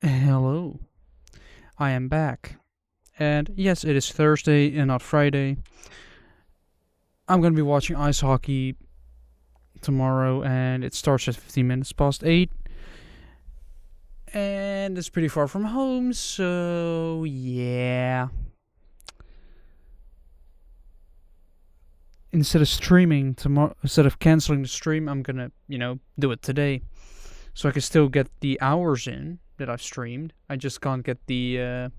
Hello, I am back. And yes, it is Thursday and not Friday. I'm going to be watching ice hockey tomorrow, and it starts at 15 minutes past 8. And it's pretty far from home, so yeah. Instead of streaming tomorrow, instead of canceling the stream, I'm gonna, do it today. So I can still get the hours in that I've streamed. I just can't get the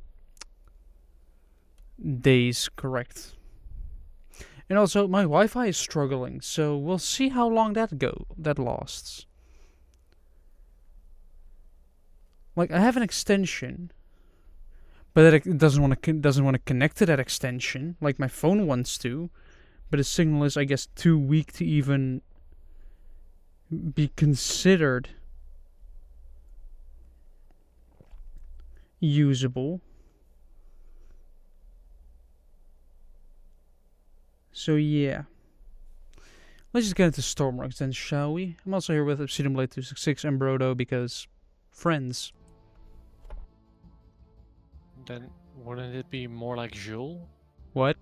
days correct. And also, my Wi-Fi is struggling, so we'll see how long that lasts. Like, I have an extension, but it doesn't want to connect to that extension like my phone wants to. But the signal is, I guess, too weak to even be considered usable. So yeah. Let's just get into Stormworks then, shall we? I'm also here with Obsidian Blade 266 and Brodo because friends. Then wouldn't it be more like Jules? What?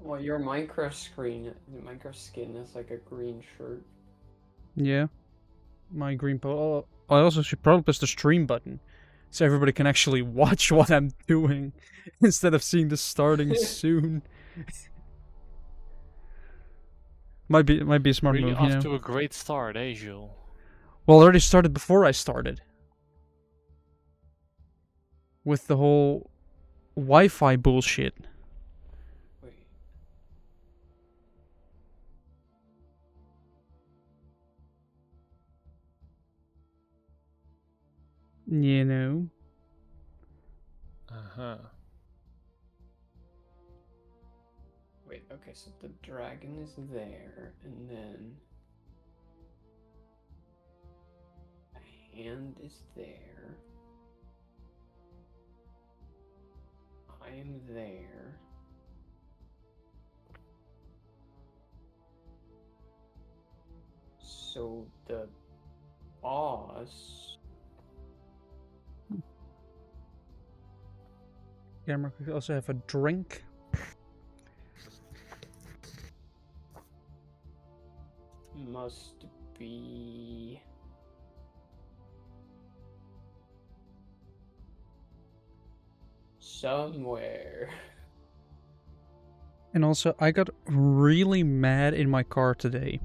Well, your Minecraft skin is like a green shirt. Yeah. My green Oh, I also should probably press the stream button so everybody can actually watch what I'm doing instead of seeing this starting soon. Might be a smart Really move, off to a great start, eh, Jules? Well, it already started before I started. With the whole Wi-Fi bullshit. Wait. You know. Uh-huh. Wait, okay, so the dragon is there, and then a hand is there. I am there. So the boss. Camera could also have a drink. Must be somewhere. And also, I got really mad in my car today.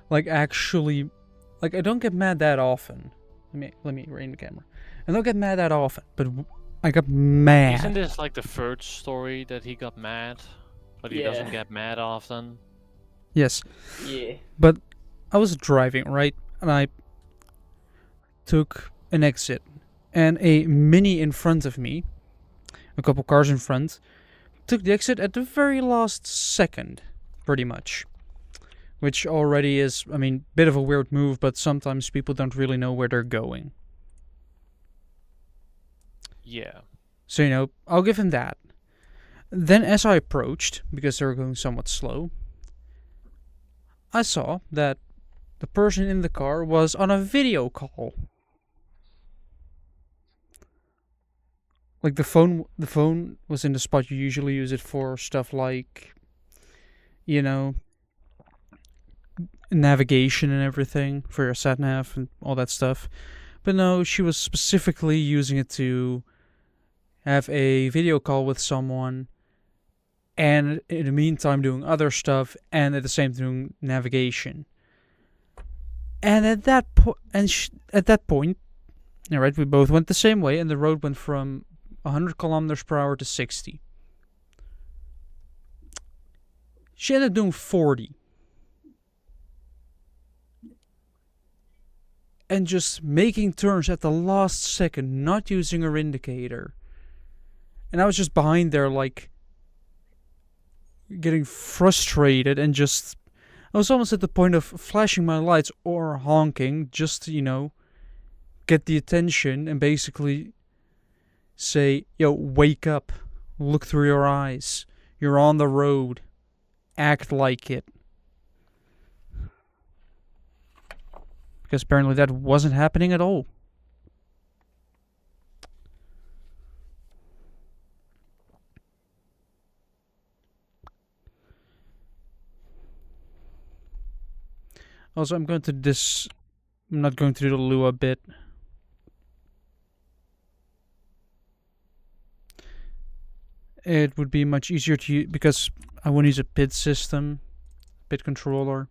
Like, actually, like, I don't get mad that often. Let me rein the camera. I don't get mad that often, but I got mad. Isn't this like the third story that he got mad? But he doesn't get mad often? Yes. Yeah. But I was driving, right? And I took an exit. And a Mini in front of me, a couple cars in front, took the exit at the very last second, pretty much. Which already is, I mean, bit of a weird move, but sometimes people don't really know where they're going. Yeah. So, I'll give him that. Then as I approached, because they were going somewhat slow, I saw that the person in the car was on a video call. Like the phone was in the spot you usually use it for, stuff like, navigation and everything, for your sat nav and all that stuff. But no, she was specifically using it to have a video call with someone, and in the meantime doing other stuff, and at the same time doing navigation. And at that point, all right, we both went the same way, and the road went from 100 kilometers per hour to 60. She ended up doing 40. And just making turns at the last second, not using her indicator. And I was just behind there, like, getting frustrated and just... I was almost at the point of flashing my lights or honking just to, get the attention and basically say, yo, wake up. Look through your eyes. You're on the road. Act like it. Because apparently that wasn't happening at all. Also, I'm not going to do the Lua bit. It would be much easier to use because I want to use a PID system, PID controller.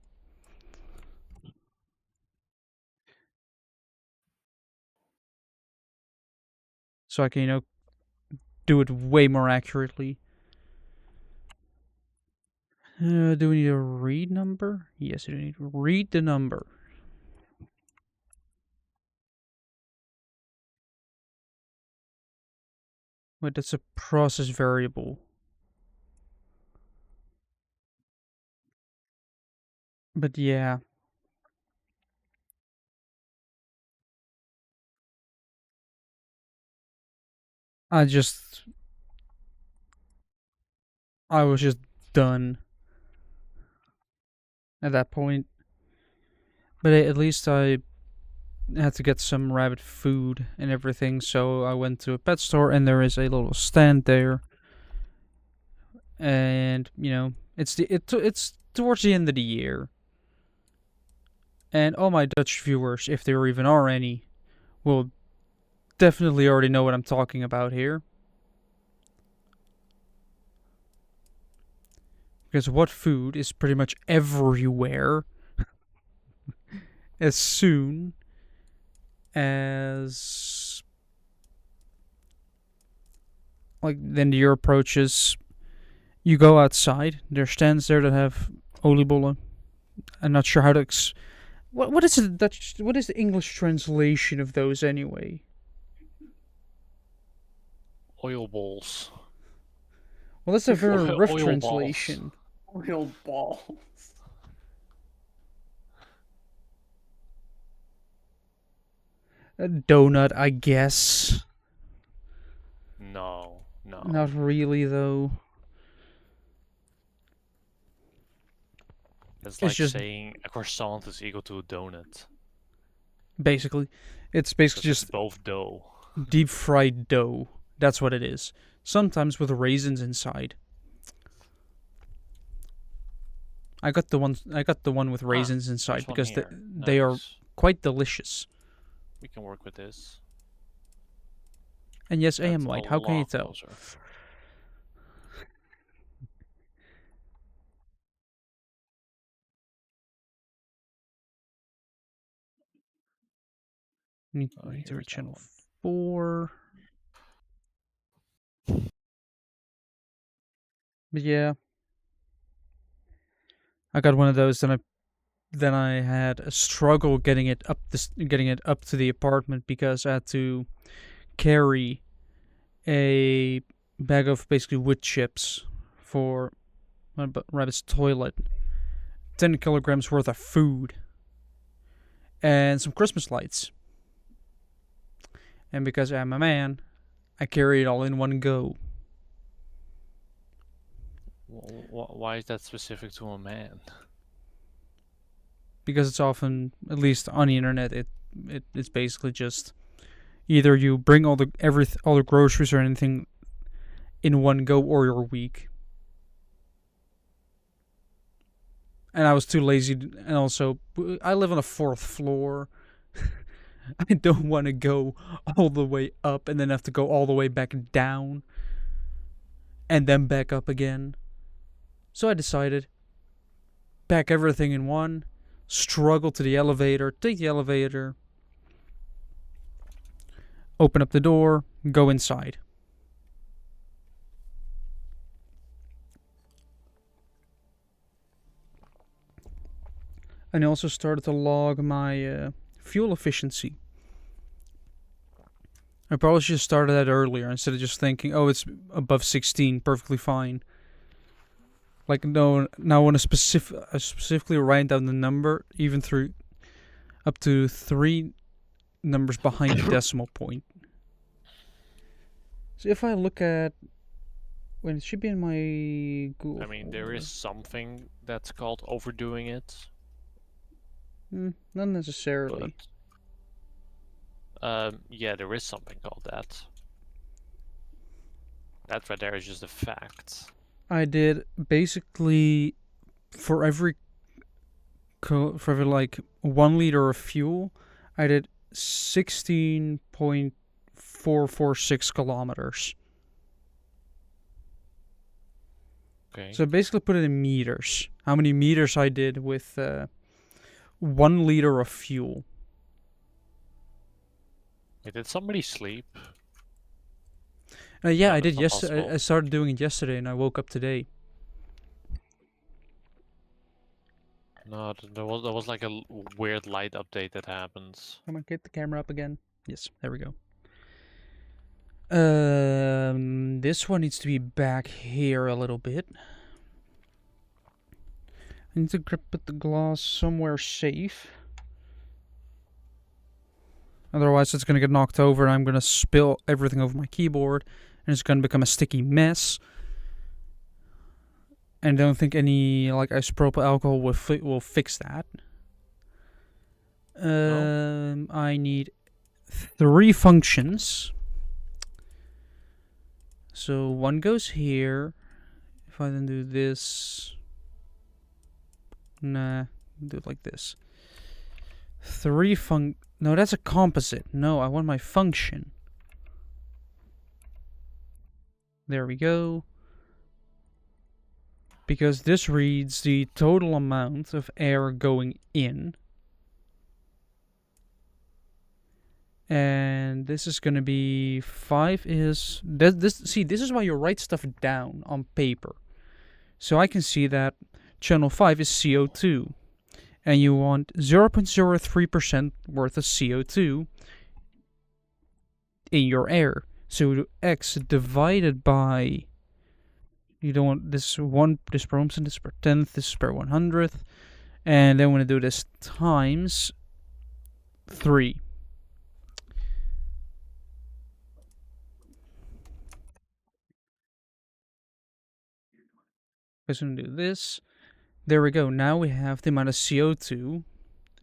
So I can, do it way more accurately. Do we need a read number? Yes, we need to read the number. Wait, that's a process variable. But yeah. I was just done at that point. But at least I had to get some rabbit food and everything, so I went to a pet store and there is a little stand there. And, it's towards the end of the year. And all my Dutch viewers, if there even are any, will definitely already know what I'm talking about here. Because what food is pretty much everywhere as soon as then the year approaches, you go outside. There are stands there that have oliebollen. I'm not sure how to what is the Dutch? What is the English translation of those anyway? Oil balls. Well, that's a very rough Oil translation. Oil balls. A donut, I guess. No. Not really, though. It's It's like just saying a croissant is equal to a donut. basically, it's basically It's just both dough. deep fried dough. That's what it is. Sometimes with raisins inside. I got the one with raisins inside because they are quite delicious. We can work with this. And yes, I am That's white. a How can you lot tell? closer. Need Oh, to here's reach that channel one. 4. But yeah, I got one of those. Then I had a struggle getting it up to the apartment because I had to carry a bag of basically wood chips for my rabbit's toilet, 10 kilograms worth of food, and some Christmas lights. And because I'm a man, I carry it all in one go. Why is that specific to a man? Because it's often, at least on the internet, it's basically just either you bring all the groceries or anything in one go, or you're weak. And I was too lazy, and also I live on a 4th floor. I don't want to go all the way up and then have to go all the way back down and then back up again. So I decided, pack everything in one, struggle to the elevator, take the elevator, open up the door, go inside. And I also started to log my fuel efficiency. I probably should have started that earlier instead of just thinking, oh, it's above 16, perfectly fine. Like, no, now I want to specifically write down the number, even through up to 3 numbers behind the decimal point. So if I look at, when it should be in my Google. I mean, there is something that's called overdoing it. Not necessarily. But, yeah, there is something called that. That right there is just a fact. I did basically for every for every like 1 liter of fuel, I did 16.446 kilometers. Okay. So basically, put it in meters. How many meters I did with 1 liter of fuel? Wait, did somebody sleep? Yeah, No, I that's did. not Yes, I possible. started doing it yesterday, and I woke up today. No, there was like a weird light update that happens. Come on, get the camera up again. Yes, there we go. This one needs to be back here a little bit. I need to put the glass somewhere safe. Otherwise, it's gonna get knocked over, and I'm gonna spill everything over my keyboard, and it's gonna become a sticky mess. And I don't think any like isopropyl alcohol will fix that. No? I need 3 functions. So one goes here. If I then do this, nah, do it like this. 3 No, that's a composite. No, I want my function. There we go. Because this reads the total amount of air going in. And this is going to be 5 is... this is why you write stuff down on paper. So I can see that channel 5 is CO2. And you want 0.03% worth of CO2 in your air. So x divided by... You don't want this per ohmson, this per tenth, this per 100th. And then we're going to do this times 3. I'm going to do this. There we go. Now we have the amount of CO2,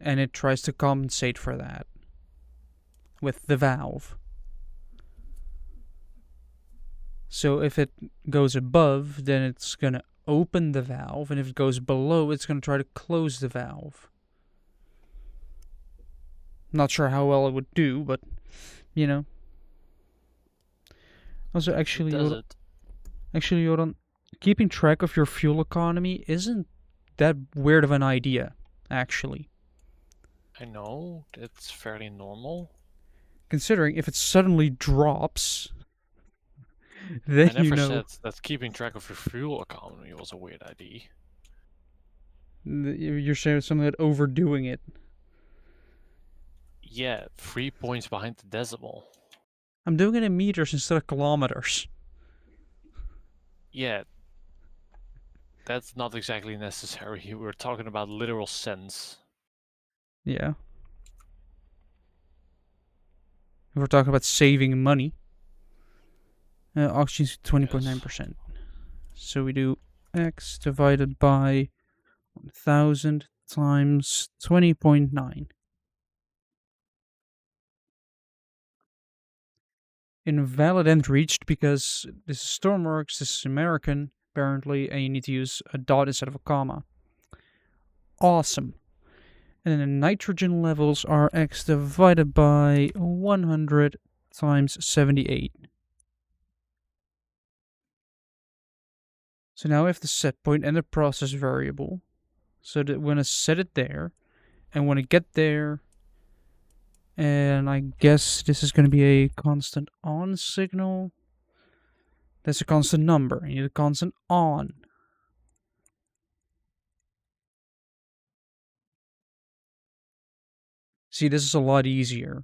and it tries to compensate for that with the valve. So if it goes above, then it's going to open the valve, and if it goes below, it's going to try to close the valve. Not sure how well it would do, but, you know. Also, actually, Does it? Jordan, keeping track of your fuel economy isn't that weird of an idea, actually. I know, it's fairly normal. Considering if it suddenly drops, then I never know. said that keeping track of your fuel economy was a weird idea. You're saying something like overdoing it. Yeah, 3 points behind the decimal. I'm doing it in meters instead of kilometers. Yeah, that's not exactly necessary. We're talking about literal cents. Yeah. If we're talking about saving money. Oxygen's 20.9%. So we do x divided by 1000 times 20.9. Invalid end reached because this is Stormworks, this is American, apparently, and you need to use a dot instead of a comma. Awesome. And then the nitrogen levels are x divided by 100 times 78. So now we have the set point and the process variable. So that we're going to set it there. And when I get there, and I guess this is going to be a constant on signal. That's a constant number. You need a constant on. See, this is a lot easier.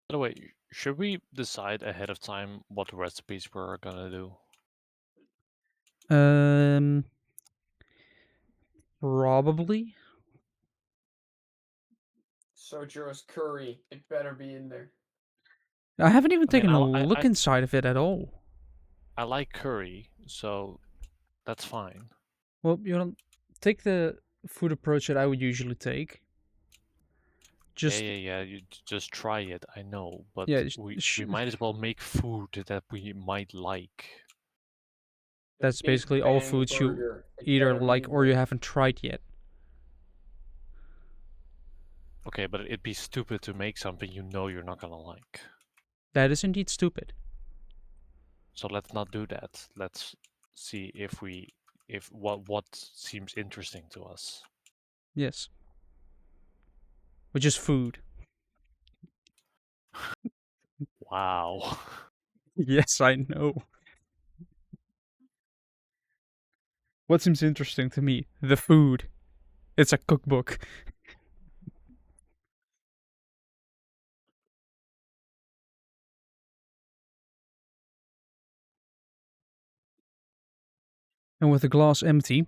By the way, should we decide ahead of time what recipes we're gonna do? Probably. Sojourner's curry. It better be in there. I haven't even I mean, taken a look inside of it at all. I like curry, so that's fine. Well, you know, take the food approach that I would usually take. Yeah. You just try it. I know, but Yeah, we might as well make food that we might like. That's Big basically all Bang foods you Burger. It either better like be or you the- haven't tried yet. Okay, but it'd be stupid to make something you know you're not gonna like. That is indeed stupid. So let's not do that. Let's see if what seems interesting to us. Yes. Which is food. Wow. Yes, I know. What seems interesting to me? The food. It's a cookbook. And with the glass empty,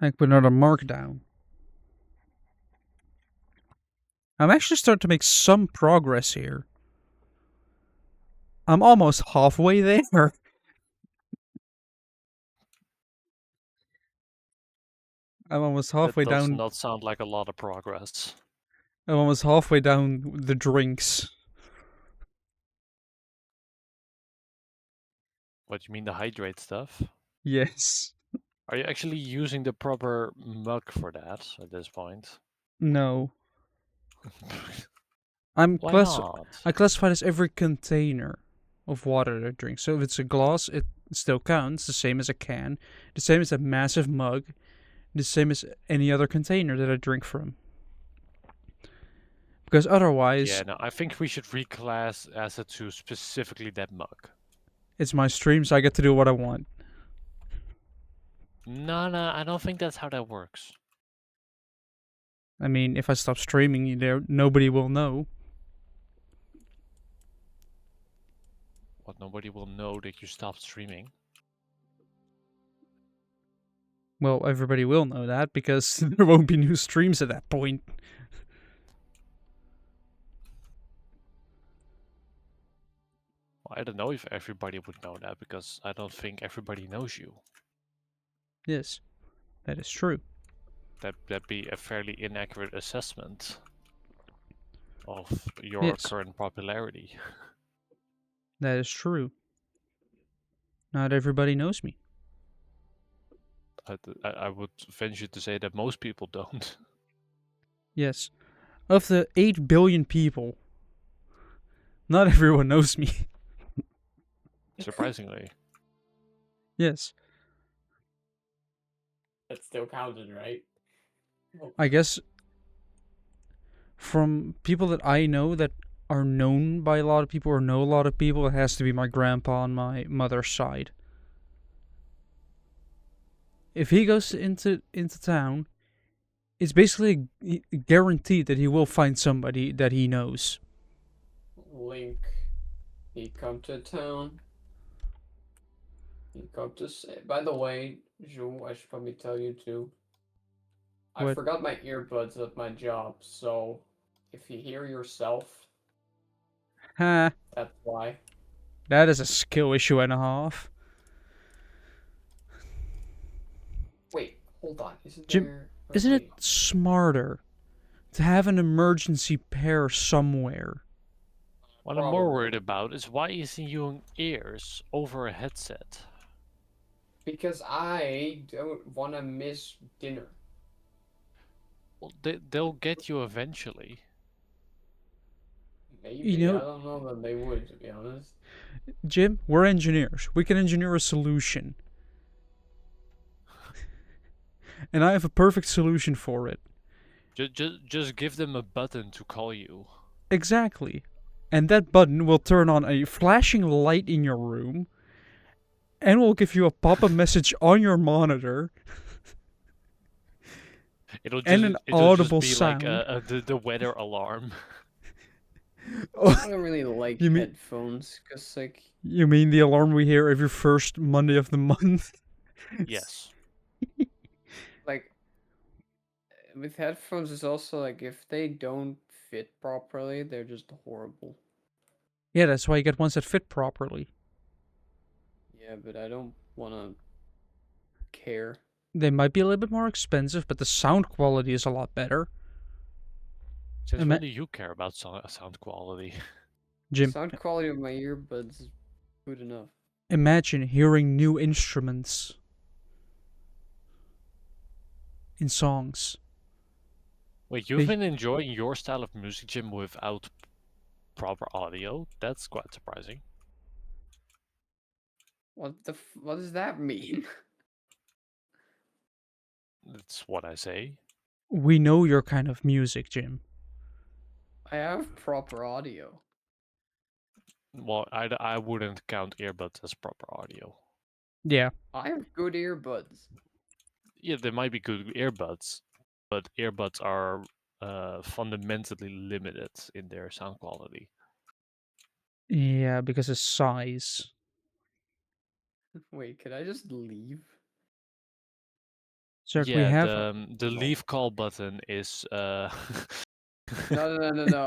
I put another mark down. I'm actually starting to make some progress here. I'm almost halfway there. I'm almost That halfway does down. not sound like a lot of progress. I'm almost halfway down the drinks. What you mean the hydrate stuff? Yes. Are you actually using the proper mug for that at this point? No. Why not? I classify this every container of water that I drink. So if it's a glass, it still counts, the same as a can, the same as a massive mug, the same as any other container that I drink from. Because otherwise, Yeah, no, I think we should reclass as it to specifically that mug. it's my stream, so I get to do what I want. No, I don't think that's how that works. I mean, if I stop streaming, nobody will know. What, nobody will know that you stopped streaming? Well, everybody will know that because there won't be new streams at that point. Well, I don't know if everybody would know that because I don't think everybody knows you. Yes, that is true. That'd be a fairly inaccurate assessment of your Yes. current popularity. That is true. Not everybody knows me. I would venture to say that most people don't. Yes. Of the 8 billion people, not everyone knows me. Surprisingly. Yes. That still counted, right? Oh, I guess from people that I know that are known by a lot of people or know a lot of people, it has to be my grandpa on my mother's side. If he goes into town, it's basically guaranteed that he will find somebody that he knows. Link. He come to town. He come to say. By the way, Ju, I should probably tell you too. I What? forgot my earbuds at my job, so if you hear yourself, Ha, that's why. that is a skill issue and a half. Wait, hold on. Isn't Jim, there? Isn't wait. it smarter to have an emergency pair somewhere? What I'm more Probably. worried about is why is he using ears over a headset? Because I don't want to miss dinner. Well, they'll get you eventually. Maybe. You know- I don't know that they would, to be honest. Jim, we're engineers. We can engineer a solution. And I have a perfect solution for it. Just give them a button to call you. Exactly. And that button will turn on a flashing light in your room and will give you a pop-up message on your monitor. It'll And just, an it'll audible just be like sound. the weather alarm. I don't really like You mean- headphones, because, like, You mean the alarm we hear every first Monday of the month? Yes. like, with headphones, it's also, like, if they don't fit properly, they're just horrible. Yeah, that's why you get ones that fit properly. Yeah, but I don't want to care. They might be a little bit more expensive, but the sound quality is a lot better. Since Ima- when do you care about sound quality? Jim, Sound quality of my earbuds is good enough. imagine hearing new instruments in songs. Wait, you've been enjoying your style of music, Jim, without proper audio? That's quite surprising. What does that mean? That's what I say. We know your kind of music, Jim. I have proper audio. Well, I wouldn't count earbuds as proper audio. Yeah. I have good earbuds. Yeah, there might be good earbuds, but earbuds are fundamentally limited in their sound quality. Yeah, because of size. Wait, could I just leave? So we Yeah, have the leave call button is No.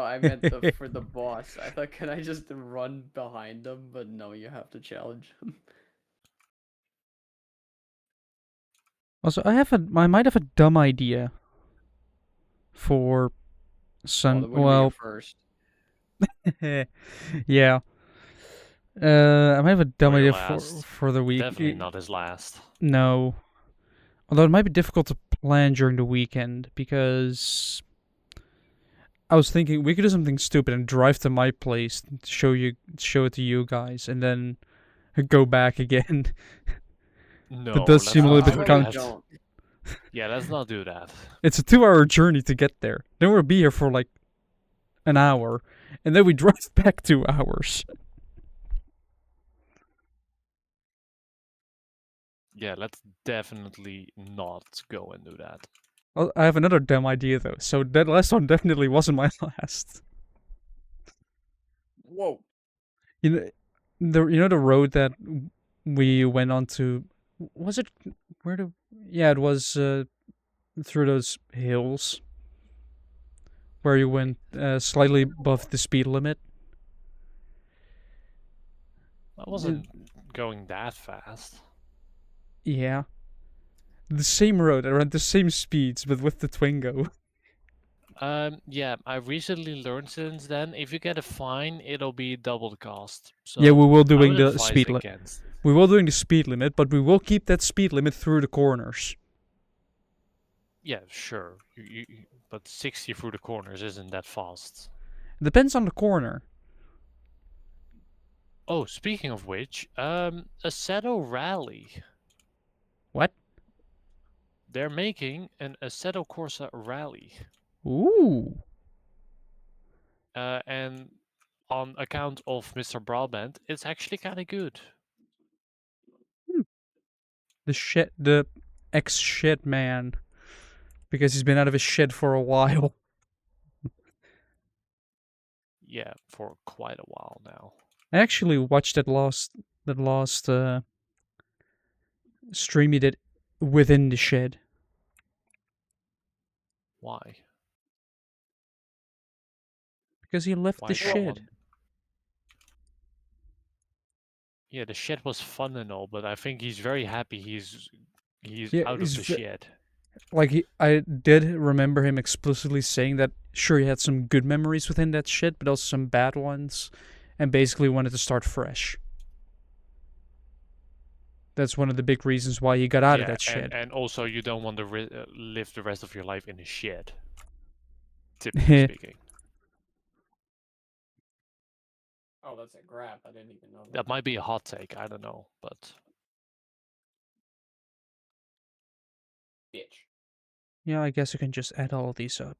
I meant for the boss. I thought, can I just run behind them? But no, you have to challenge him. also I might have a dumb idea for Well, some. that wouldn't be your Well, first. yeah. I might have a dumb or your idea last. for the week. Definitely not his last. No, although it might be difficult to plan during the weekend because I was thinking we could do something stupid and drive to my place to show it to you guys, and then go back again. No, That does let's seem a not little How bit do about we con- that. don't? Yeah, let's not do that. It's a 2-hour journey to get there. Then we'll be here for like an hour, and then we drive back 2 hours. Yeah, let's definitely not go and do that. I have another dumb idea though. So that last one definitely wasn't my last. Whoa. The road that we went on to, was it where do? Yeah, it was through those hills where you went slightly above the speed limit. I wasn't going that fast. Yeah, the same road around the same speeds, but with the Twingo. Yeah, I recently learned since then, if you get a fine, it'll be double the cost. So Yeah, we will I doing would the advise speed limit. against it. We will doing the speed limit, but we will keep that speed limit through the corners. Yeah, sure. But 60 through the corners isn't that fast. Depends on the corner. Oh, speaking of which, Assetto Rally. What? They're making an Assetto Corsa Rally. Ooh. And on account of Mr. Broadband, it's actually kind of good. The ex-shit man. Because he's been out of his shed for a while. Yeah, for quite a while now. I actually watched that last stream he did within the shed. Why? Because he left Why the that shed. one? Yeah, the shed was fun and all, but I think he's very happy he's Yeah, out of the shed. Like I did remember him explicitly saying that sure he had some good memories within that shed, but also some bad ones, and basically wanted to start fresh. That's one of the big reasons why he got out of that shed. And also you don't want to live the rest of your life in a shed. Typically speaking. Oh, that's a grab. I didn't even know That might be a hot take, I don't know, but Bitch. Yeah, I guess I can just add all of these up.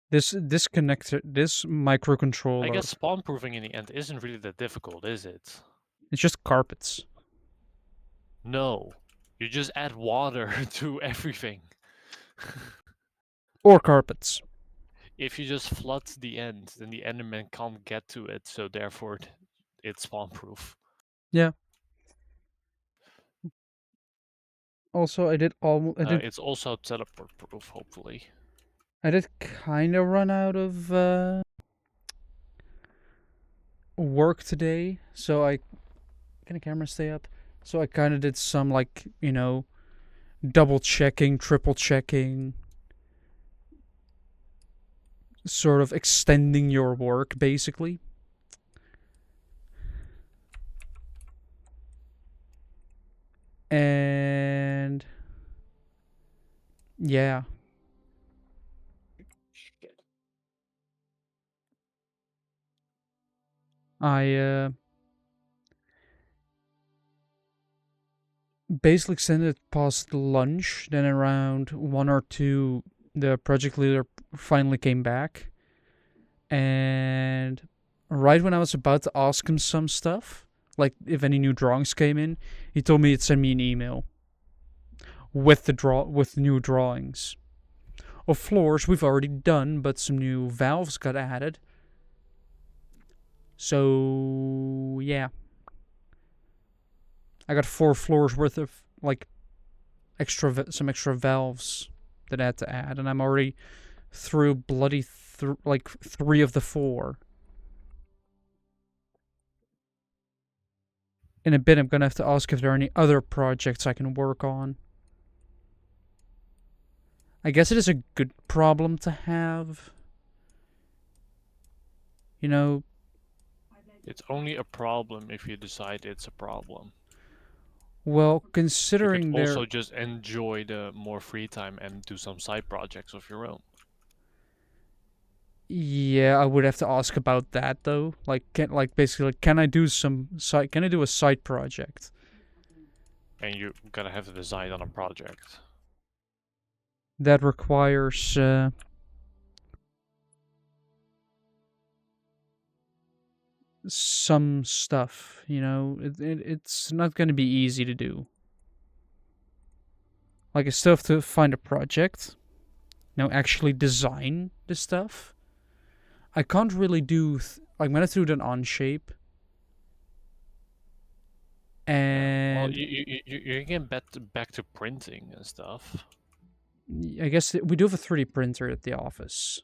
This connector, this microcontroller. I guess spawn proofing in the end isn't really that difficult, is it? It's just carpets. No. You just add water to everything. Or carpets. If you just flood the end, then the Enderman can't get to it, so therefore it's spawn proof. Yeah. Also, I did almost. It's also teleport proof, hopefully. I did kind of run out of work today, so I can the camera stay up? So I kind of did some like double checking, triple checking, sort of extending your work basically. Yeah. Shit. I basically extended past lunch. Then around 1 or 2, the project leader finally came back, and right when I was about to ask him some stuff, like if any new drawings came in, he told me he'd send me an email with with new drawings of floors we've already done, but some new valves got added. So yeah, I got 4 floors worth of like some extra valves that I had to add, and I'm already through bloody like 3 of the 4. In a bit, I'm gonna have to ask if there are any other projects I can work on. I guess it is a good problem to have. You know, It's only a problem if you decide it's a problem. well, You could considering there, also just enjoy the more free time and do some side projects of your own. yeah, I would have to ask about that though. Like, basically, can I do Can I do a side project? And you gotta have to decide on a project. That requires some stuff. It's not going to be easy to do. Like, I still have to find a project. Actually design the stuff. I can't really do. I'm gonna do it in Onshape, Yeah. Well, and you can back to printing and stuff. I guess we do have a 3D printer at the office,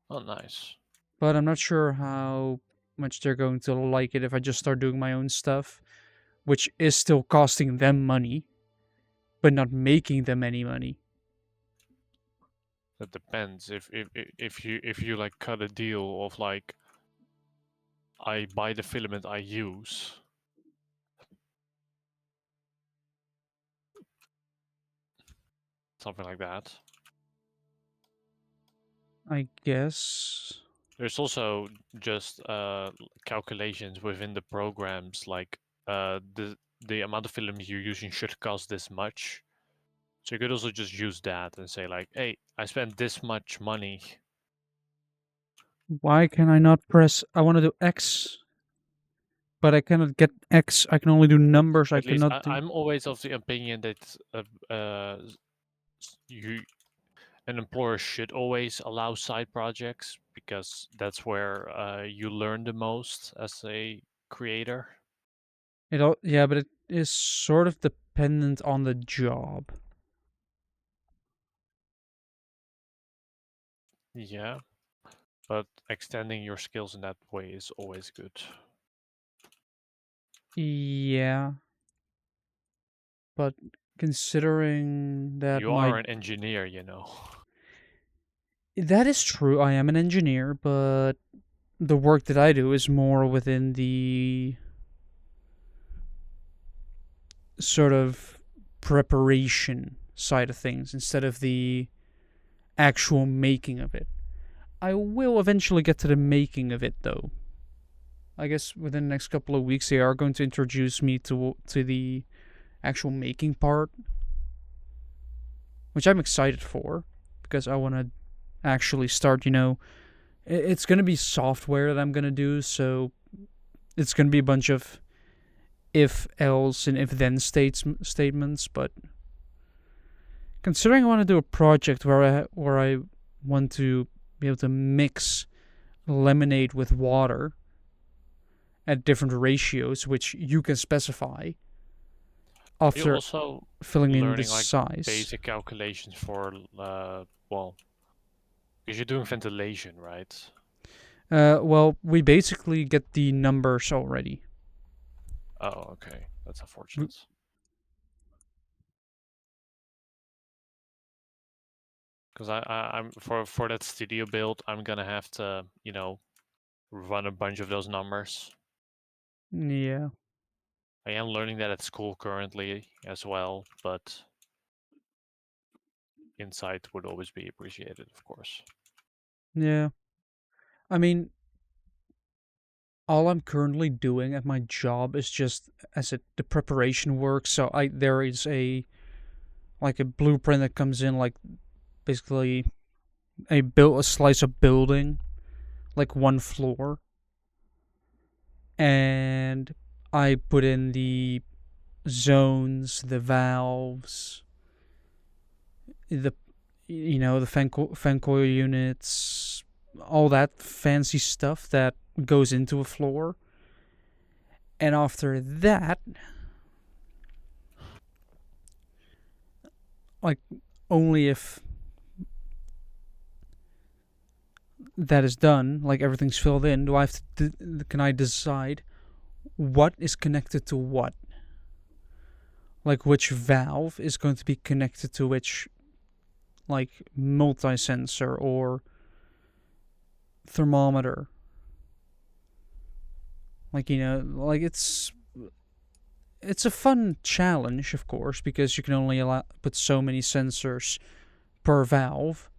Oh, nice. but I'm not sure how much they're going to like it if I just start doing my own stuff, which is still costing them money, but not making them any money. That depends. If you like cut a deal of like, I buy the filament I use. Something like that. I guess. There's also just calculations within the programs, like the amount of filament you're using should cost this much. So you could also just use that and say like, hey, I spent this much money. Why can I not press? I want to do X, but I cannot get X. I can only do numbers. I At least cannot do. I'm always of the opinion that you an employer should always allow side projects because that's where you learn the most as a creator. Yeah, but it is sort of dependent on the job. Yeah, but extending your skills in that way is always good. Yeah, but considering that You are an engineer, you know. that is true, I am an engineer, but the work that I do is more within the sort of preparation side of things instead of the actual making of it. I will eventually get to the making of it though. I guess within the next couple of weeks they are going to introduce me to the actual making part, which I'm excited for because I want to actually start, it's going to be software that I'm going to do, so it's going to be a bunch of if else and if then statements, but considering I want to do a project where I want to be able to mix lemonade with water at different ratios which you can specify You're after also filling in the learning like size. basic calculations for well, because you're doing ventilation, right? Well, we basically get the numbers already. Oh, okay, that's unfortunate. Because I'm for that studio build, I'm gonna have to run a bunch of those numbers. Yeah. I am learning that at school currently as well, but insight would always be appreciated, of course. Yeah. I mean, all I'm currently doing at my job is just the preparation work. So there is a blueprint that comes in, like basically a slice of building, like one floor, and I put in the zones, the valves, the the fan coil units, all that fancy stuff that goes into a floor. And after that, like, only if that is done, like everything's filled in, do I have to can I decide what is connected to what? Like which valve is going to be connected to which, like, multi-sensor or thermometer. Like, like it's a fun challenge, of course, because you can only put so many sensors per valve.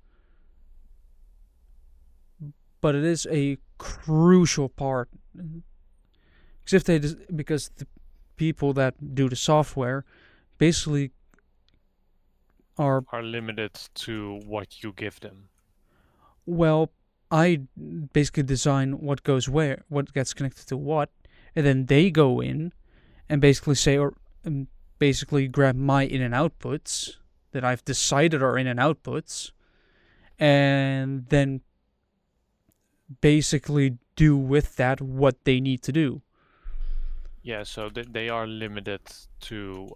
But it is a crucial part, because the people that do the software basically are limited to what you give them. Well, I basically design what goes where, what gets connected to what, and then they go in and basically say, or basically grab my in and outputs that I've decided are in and outputs, and then basically do with that what they need to do. Yeah, so they are limited to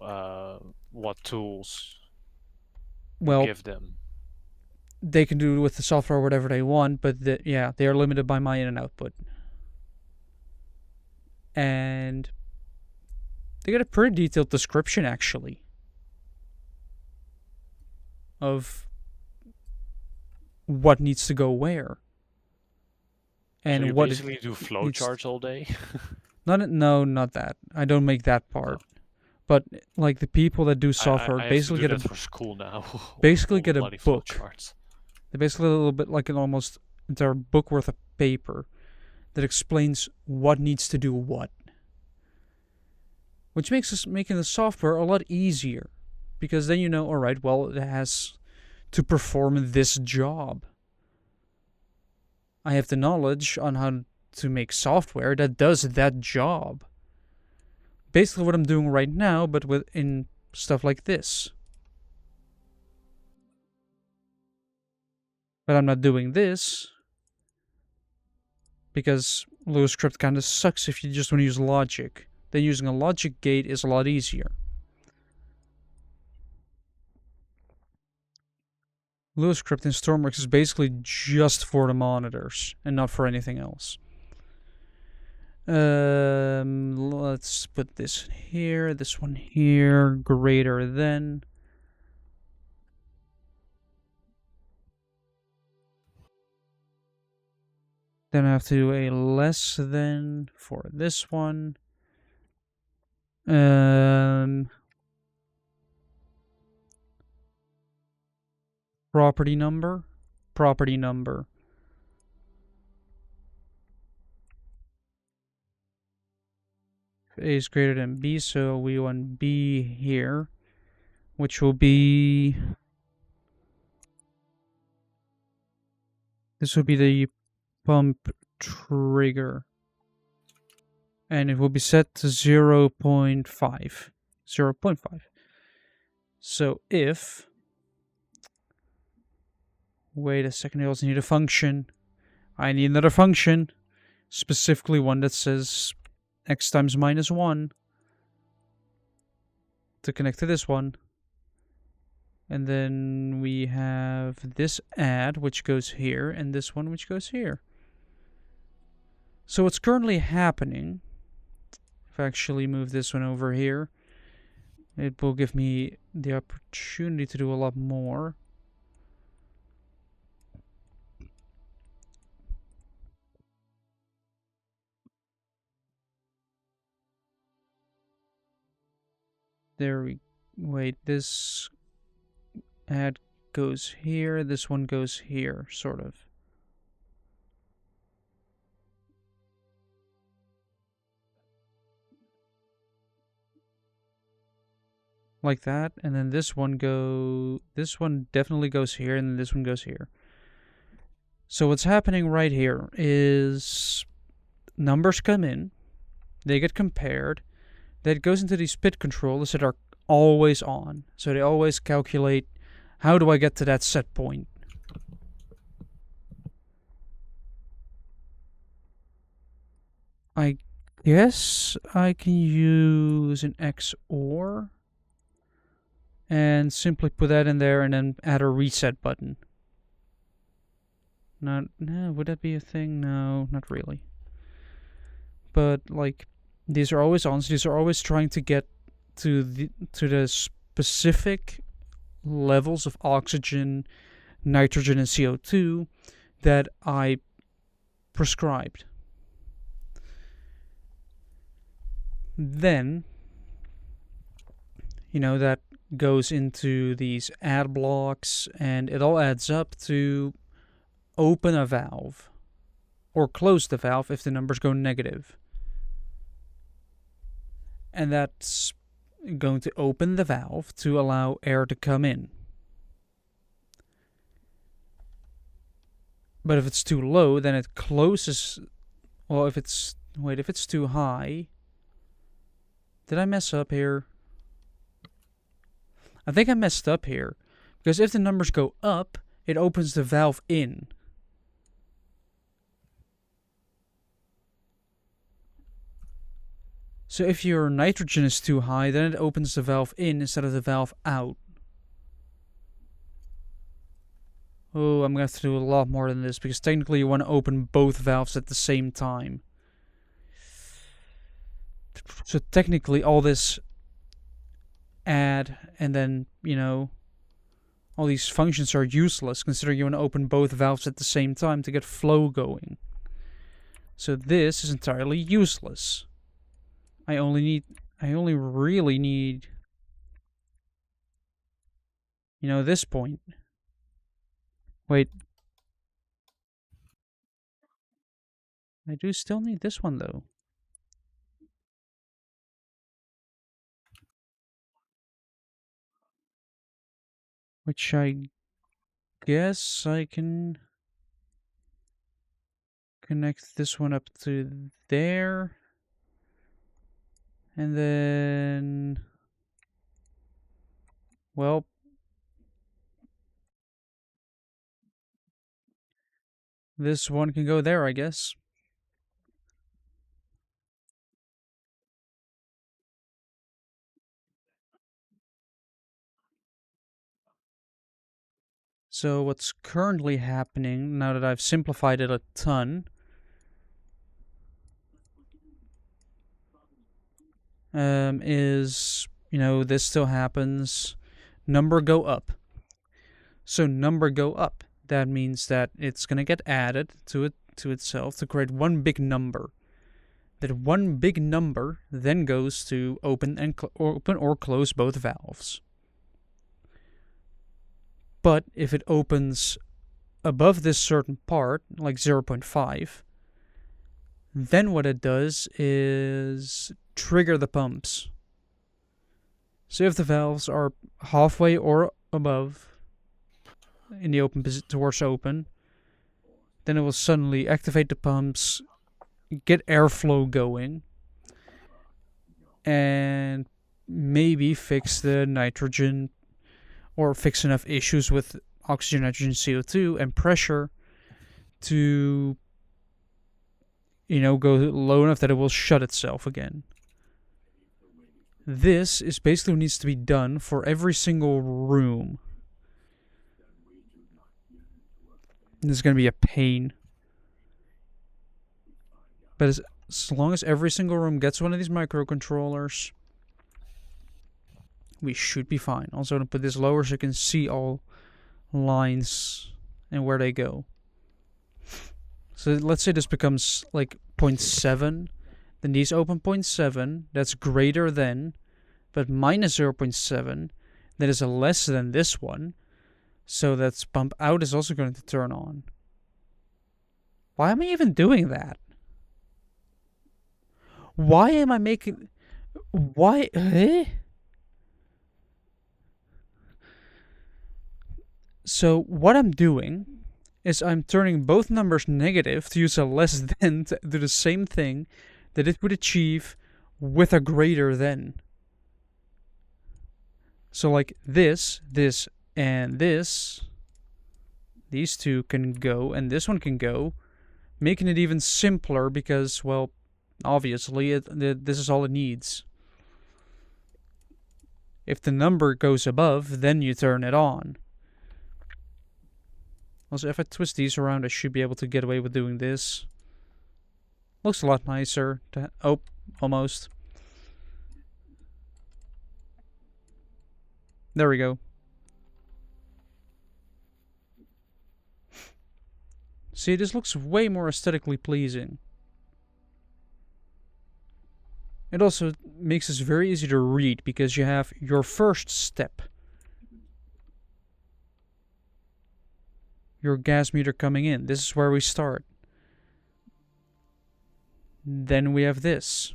what tools you give them. They can do with the software whatever they want, but they are limited by my in and output. And they get a pretty detailed description, actually, of what needs to go where. And so you what basically do flowcharts all day? Not that. I don't make that part. Oh. But like the people that do software I basically have to do get that for school now. Basically get a book. Flowcharts. They basically a little bit like an almost entire book worth of paper that explains what needs to do what, which makes making the software a lot easier, because then all right, well, it has to perform this job. I have the knowledge on how to make software that does that job. Basically what I'm doing right now, but in stuff like this. But I'm not doing this because LuaScript kind of sucks if you just want to use logic. Then using a logic gate is a lot easier. LuaScript in Stormworks is basically just for the monitors and not for anything else. Let's put this here, this one here, greater than. Then I have to do a less than for this one. Property number. A is greater than B, so we want B here, which will be, this will be the pump trigger, and it will be set to 0.5. So if, wait a second, I also need a function. I need another function, specifically one that says x times -1 to connect to this one. And then we have this add, which goes here, and this one, which goes here. So what's currently happening, if I actually move this one over here, it will give me the opportunity to do a lot more. There we wait, this add goes here, this one goes here, sort of. Like that, and then this one definitely goes here, and then this one goes here. So what's happening right here is numbers come in, they get compared, that goes into these PID controllers that are always on. So they always calculate, how do I get to that set point? I guess I can use an XOR and simply put that in there and then add a reset button. No, would that be a thing? No, not really. But like, these are always on, so these are always trying to get to the specific levels of oxygen, nitrogen, and CO2 that I prescribed. Then, that goes into these add blocks, and it all adds up to open a valve or close the valve if the numbers go negative. And that's going to open the valve to allow air to come in. But if it's too low, then it closes. Well, if it's too high. Did I mess up here? I think I messed up here. Because if the numbers go up, it opens the valve in. So if your nitrogen is too high, then it opens the valve in instead of the valve out. Oh, I'm going to have to do a lot more than this, because technically you want to open both valves at the same time. So technically all this add and then, all these functions are useless, considering you want to open both valves at the same time to get flow going. So this is entirely useless. I only really need, this point. Wait. I do still need this one, though. Which I guess I can connect this one up to there. And then, well, this one can go there, I guess. So what's currently happening, now that I've simplified it a ton, is, this still happens. Number go up. So number go up. That means that it's going to get added to itself to create one big number. That one big number then goes to open or close both valves. But if it opens above this certain part, like 0.5, then what it does is trigger the pumps. So if the valves are halfway or above in the open towards open, then it will suddenly activate the pumps, get airflow going, and maybe fix the nitrogen or fix enough issues with oxygen, nitrogen, CO2, and pressure to, go low enough that it will shut itself again. This is basically what needs to be done for every single room. This is going to be a pain. But as long as every single room gets one of these microcontrollers, we should be fine. Also, I'm going to put this lower so you can see all lines and where they go. So let's say this becomes like 0.7. Then these open 0.7. That's greater than, but minus 0.7. That is a less than this one. So that's pump out is also going to turn on. Why am I even doing that? Why am I making... Why? So what I'm doing is I'm turning both numbers negative to use a less than to do the same thing that it would achieve with a greater than. So like this, and this, these two can go, and this one can go, making it even simpler because, well, obviously this is all it needs. If the number goes above, then you turn it on. Also, if I twist these around, I should be able to get away with doing this. Looks a lot nicer. Oh, almost. There we go. See, this looks way more aesthetically pleasing. It also makes this very easy to read because you have your first step. Your gas meter coming in. This is where we start. Then we have this.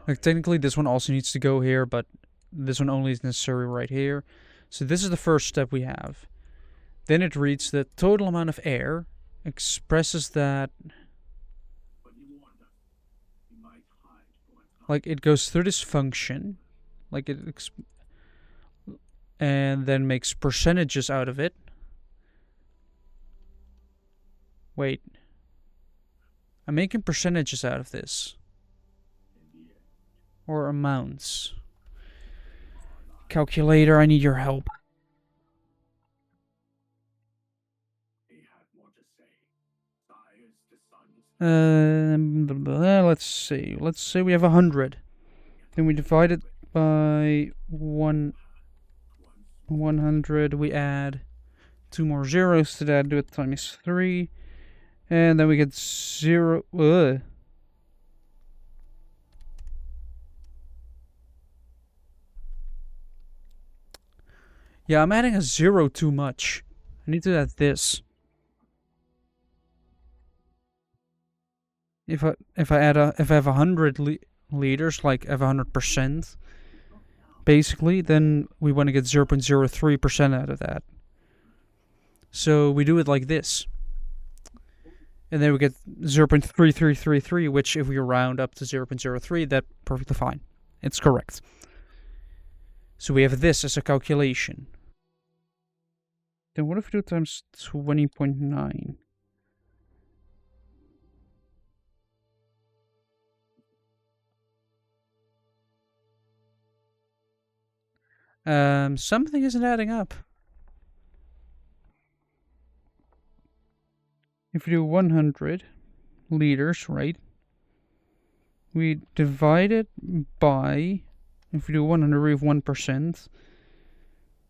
Like, technically this one also needs to go here, but this one only is necessary right here. So this is the first step we have. Then it reads the total amount of air, expresses that... Like, it goes through this function, like and then makes percentages out of it. Wait. I'm making percentages out of this. Or amounts. Calculator, I need your help. Let's see. Let's say we have 100. Then we divide it by 100. We add 2 more zeros to that. Do it times 3. And then we get 0. Yeah, I'm adding a 0 too much. I need to add this. If I have 100 liters, like I have 100%, basically, then we want to get 0.03% out of that. So we do it like this. And then we get 0.3333, which if we round up to 0.03, that's perfectly fine. It's correct. So we have this as a calculation. Then what if we do times 20.9? Something isn't adding up. If we do 100 liters, right? We divide it by, if we do 100, we have 1%.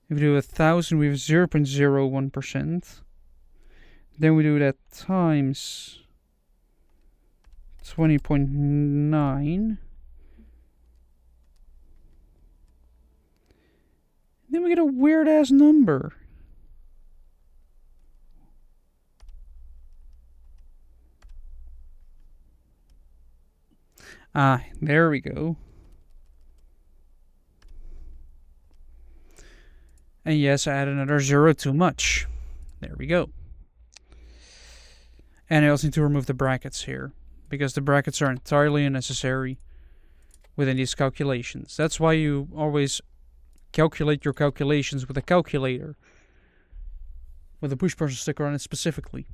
If we do 1,000, we have 0.01%. Then we do that times 20.9. Then we get a weird ass number. Ah, there we go. And yes, I added another 0 too much. There we go. And I also need to remove the brackets here, because the brackets are entirely unnecessary within these calculations. That's why you always calculate your calculations with a calculator, with a push button sticker on it specifically.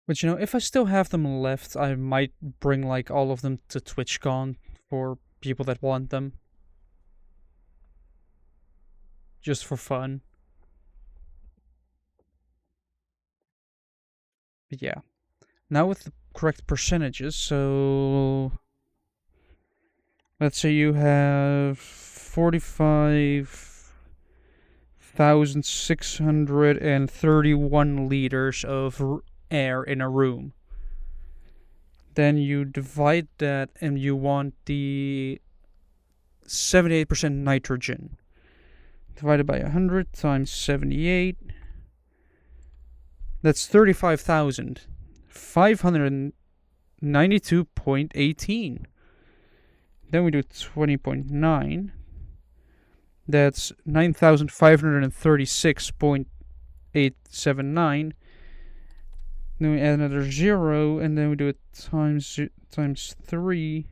But you know, if I still have them left, I might bring like all of them to TwitchCon for people that want them. Just for fun. But yeah. Now with the correct percentages, so let's say you have 45,631 liters of air in a room. Then you divide that, and you want the 78% nitrogen. Divided by 100 times 78. That's 35,592.18. Then we do 20.9. That's 9,536.879. Then we add another 0, and then we do it times 3.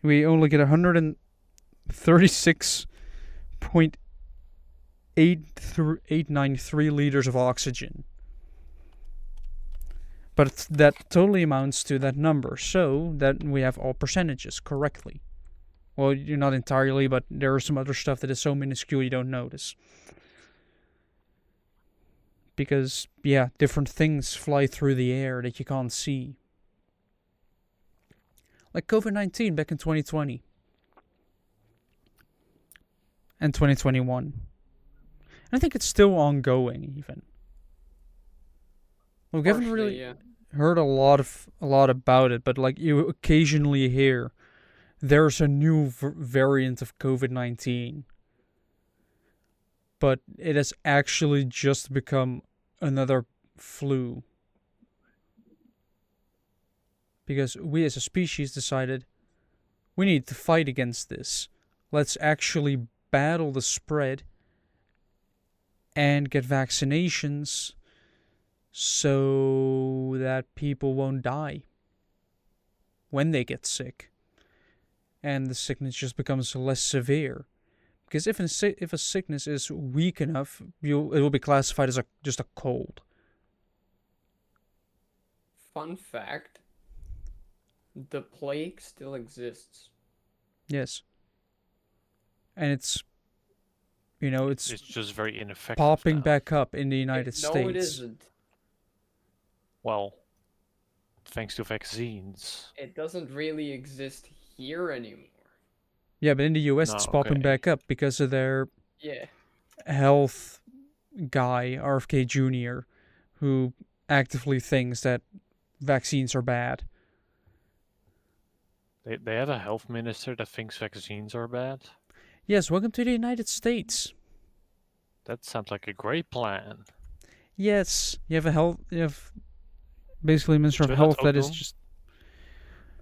We only get 136.893 liters of oxygen. But that totally amounts to that number, so that we have all percentages correctly. Well, you're not entirely, but there are some other stuff that is so minuscule you don't notice. Because, yeah, different things fly through the air that you can't see. Like COVID-19 back in 2020. And 2021. And I think it's still ongoing, even. We haven't really heard a lot about it, but like you occasionally hear there's a new variant of COVID-19. But it has actually just become another flu. Because we as a species decided we need to fight against this. Let's actually battle the spread and get vaccinations so that people won't die when they get sick. And the sickness just becomes less severe. Because if a sickness is weak enough, it will be classified as just a cold. Fun fact, the plague still exists. Yes. And it's just very ineffective popping now. back up in the United States. No, it isn't. Well, thanks to vaccines. It doesn't really exist here anymore. Yeah, but in the US it's popping back up because of their health guy, RFK Jr., who actively thinks that vaccines are bad. They have a health minister that thinks vaccines are bad? Yes, welcome to the United States. That sounds like a great plan. Yes, you have basically a Minister of Health that is just...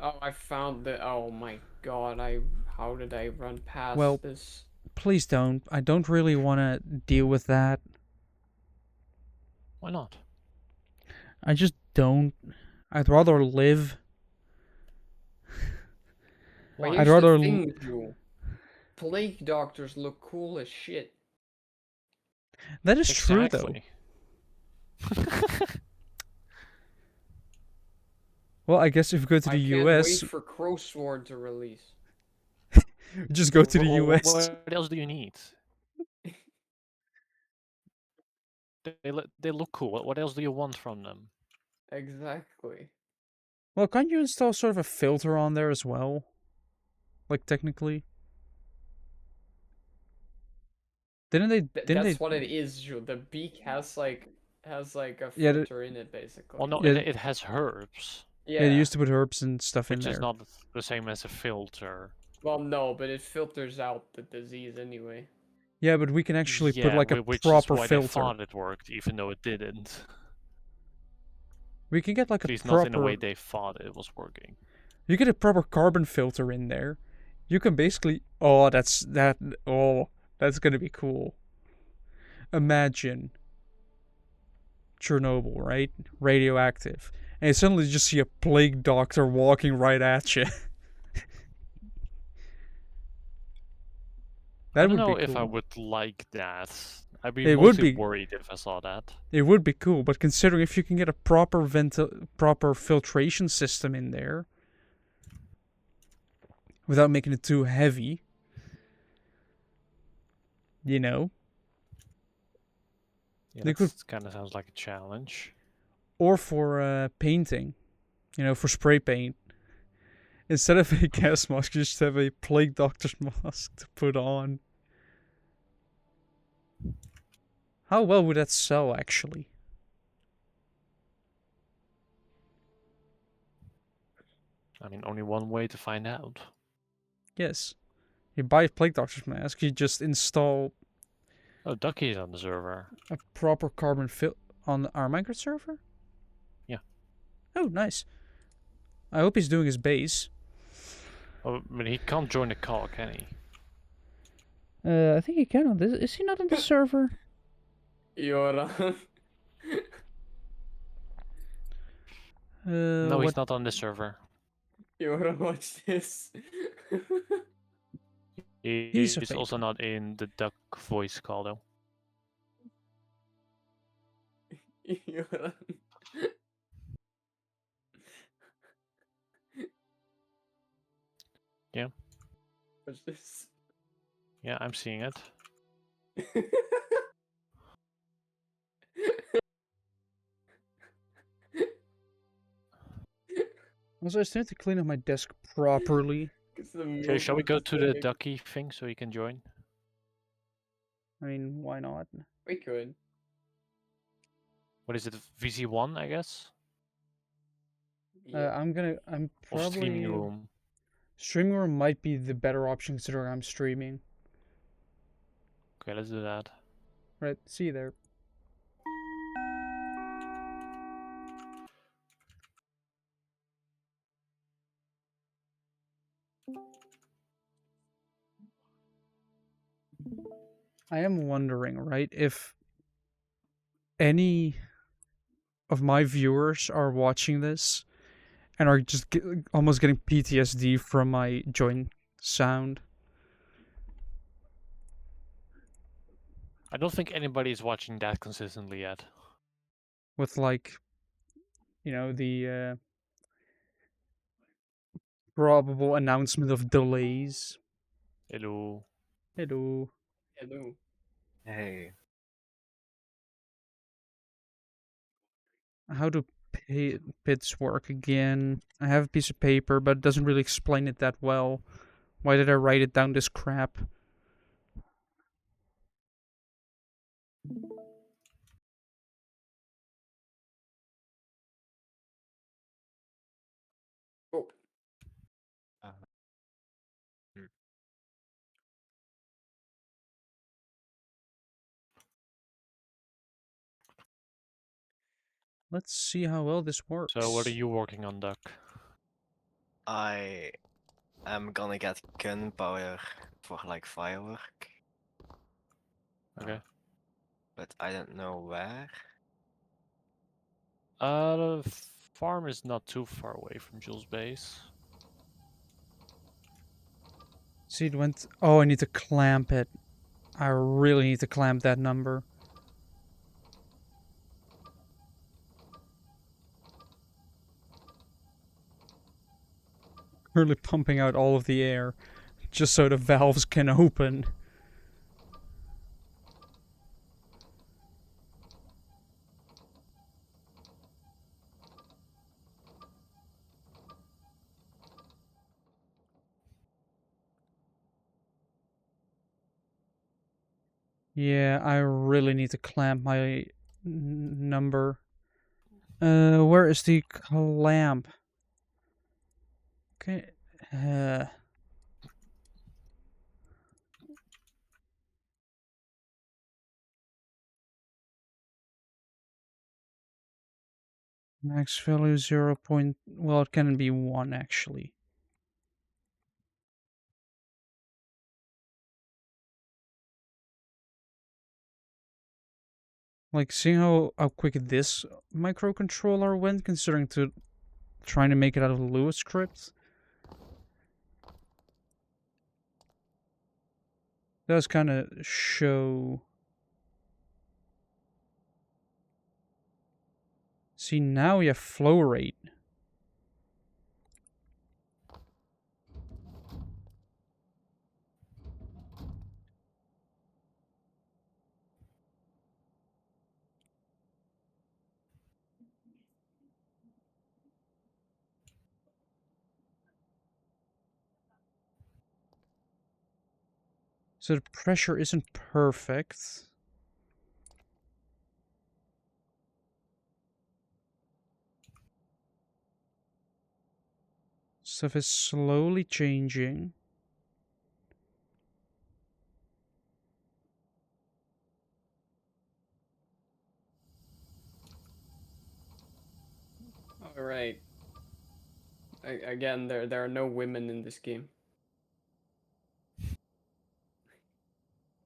Oh, I found the... Oh my god, how did I run past this? Please don't. I don't really want to deal with that. Why not? I just don't. I'd rather live. Well, here's the thing, Drew. Plague doctors look cool as shit. That is true, though. Well, I guess if you go to the US... I can't wait for Crowsword to release. Just go to the US. What else do you need? They look cool. What else do you want from them? Exactly. Well, can't you install sort of a filter on there as well? Like, technically? That's what it is, Drew. The beak has like a filter in it, basically. Well, no, it has herbs. Yeah, they used to put herbs and stuff in there. Which is not the same as a filter. Well, no, but it filters out the disease anyway. Yeah, but we can actually put like a which proper is why filter. They thought it worked, even though it didn't. We can get like At least a proper... not in the way they thought it was working. You get a proper carbon filter in there. You can basically... Oh, that's gonna be cool. Imagine Chernobyl, right? Radioactive. And you suddenly just see a plague doctor walking right at you. I don't know if I would like that. I'd be worried if I saw that. It would be cool, but considering if you can get a proper filtration system in there without making it too heavy, you know. Yeah, that kind of sounds like a challenge. Or for painting, you know, for spray paint. Instead of a gas mask, you just have a plague doctor's mask to put on. How well would that sell, actually? I mean, only one way to find out. Yes. You buy a Plague Doctor's mask, you just install Oh, Ducky is on the server. a proper carbon on our Minecraft server? Yeah. Oh, nice. I hope he's doing his base. Oh, but he can't join the call, can he? I think he can on this. Is he not on the server? Yoran. No, What? he's not on the server. Yoran, watch this. Piece of He's also paper. not in the duck voice call though. Yoran. Yeah. Watch this. Yeah, I'm seeing it. Also, I still need to clean up my desk properly. Okay, shall we go to the ducky thing so he can join? I mean, why not? We could. What is it? VC1, I guess? Yeah. I'm Or streaming probably... room. Streaming room might be the better option considering I'm streaming. Okay, let's do that. Right, see you there. I am wondering, right, if any of my viewers are watching this and are just almost getting PTSD from my joint sound. I don't think anybody is watching that consistently yet. With, like, you know, the probable announcement of delays. Hello. Hello. Hello. Hey. How do pits work again? I have a piece of paper, but it doesn't really explain it that well. Why did I write it down this crap? Oh. Hmm. Let's see how well this works. So what are you working on, Duck? I am gonna get gunpowder for like firework. Okay. But I don't know where. The farm is not too far away from Jules' base. See, it went... Oh, I need to clamp it. I really need to clamp that number. Currently pumping out all of the air, just so the valves can open. Yeah, I really need to clamp my number. Where is the clamp? Okay. Max value 0. Well, it can be 1 actually. Like, seeing how quick this microcontroller went, considering trying to make it out of Lua script. Does kind of show. See, now we have flow rate. So the pressure isn't perfect. Stuff is slowly changing. All right. Again, there are no women in this game.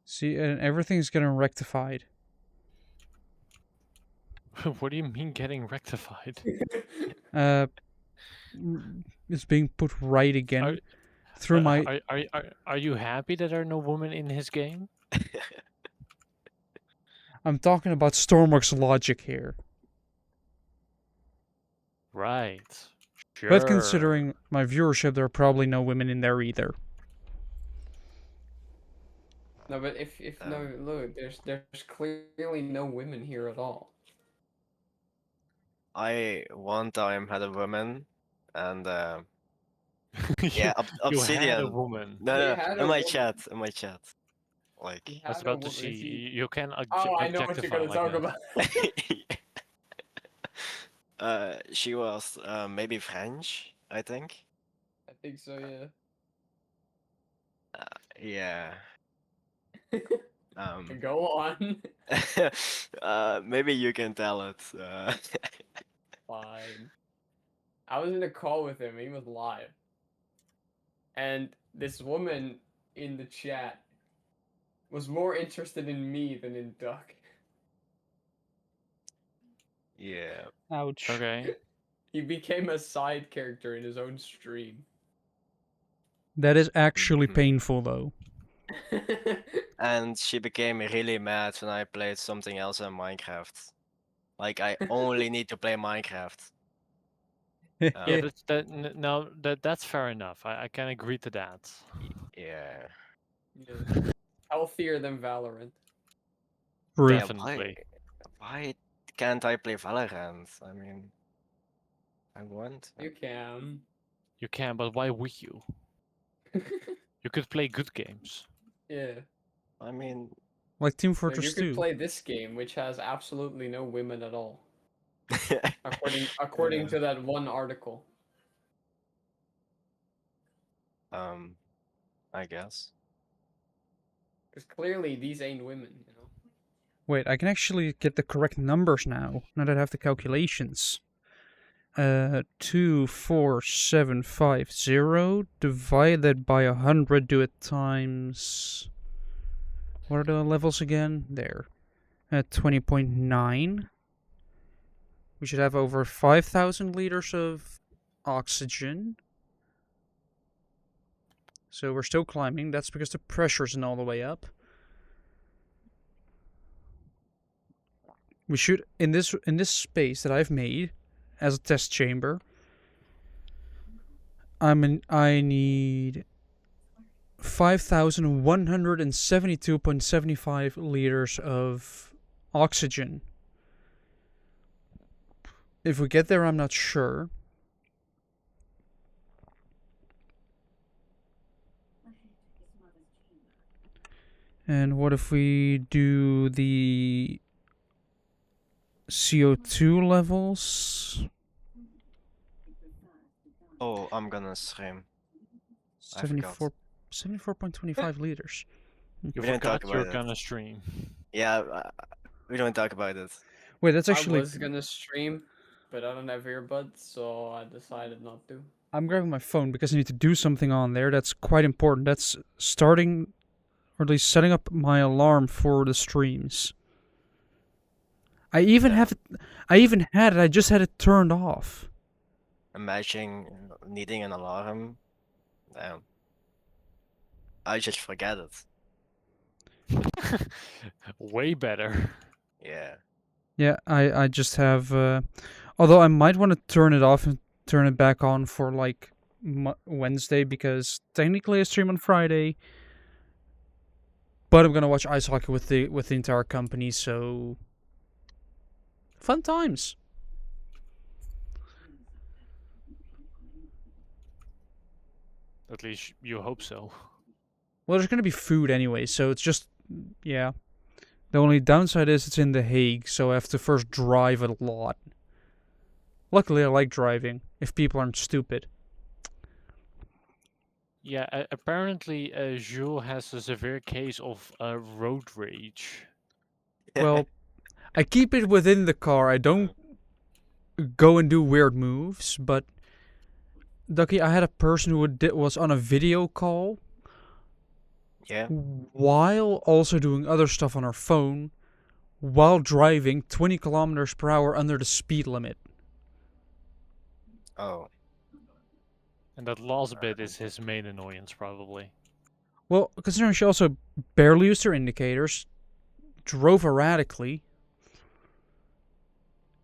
See, and everything's getting rectified. What do you mean getting rectified? It's being put right again Are- through my. Are you happy that there are no women in his game? I'm talking about Stormworks logic here. Right. Sure. But considering my viewership, there are probably no women in there either. No, but if no, look, there's clearly no women here at all. I one time had a woman, and You- yeah, you had a Obsidian. woman. No, You no, had in a my woman. chat, in my chat. Like, You I was had a about to woman, see. if you- You can Oh, I know what you're objectify gonna like talk that. about. she was maybe French, I think. I think so, yeah. Yeah. Go on. Maybe you can tell it. Fine. I was in a call with him. He was live, and this woman in the chat was more interested in me than in Duck. Yeah. Ouch. Okay. He became a side character in his own stream. That is actually Mhm. painful, though. And she became really mad when I played something else in Minecraft. Like, I only need to play Minecraft. Yeah, that's fair enough. I can agree to that. Yeah. Yeah. Healthier than Valorant. Rude. Yeah, Definitely. why can't I play Valorant? I mean, I want. You can. You can, but why would you? You could play good games. Yeah. I mean, Like Team Like, you Fortress could 2. play this game, which has absolutely no women at all, according Yeah. to that one article. I guess. Because clearly these ain't women, you know. Wait, I can actually get the correct numbers now that I have the calculations. 24750 divided by 100, do it times. What are the levels again? There. 20.9. We should have over 5,000 liters of oxygen. So we're still climbing. That's because the pressure isn't all the way up. We should in this space that I've made as a test chamber. I need 5,172.75 liters of oxygen. If we get there, I'm not sure. And what if we do the CO2 levels? Oh, I'm gonna stream. I forgot. 74.25 liters. You We didn't forgot talk you're about it. gonna stream. Yeah, we don't talk about it. Wait, that's actually. I was gonna stream, but I don't have earbuds, so I decided not to. I'm grabbing my phone because I need to do something on there that's quite important. That's starting, or at least setting up my alarm for the streams. I even had it. I just had it turned off. Imagine needing an alarm. Damn. I just forget it. Way better. Yeah. Yeah, I just have. Although I might want to turn it off and turn it back on for like Wednesday, because technically I stream on Friday. But I'm gonna watch ice hockey with the entire company, so fun times. At least you hope so. Well, there's gonna be food anyway, so it's just, yeah. The only downside is it's in The Hague, so I have to first drive a lot. Luckily, I like driving, if people aren't stupid. Yeah, apparently Jules has a severe case of road rage. Well, I keep it within the car. I don't go and do weird moves, but Ducky, I had a person who was on a video call Yeah. while also doing other stuff on her phone while driving 20 kilometers per hour under the speed limit. Oh. And that last bit is his main annoyance, probably. Well, considering she also barely used her indicators, drove erratically,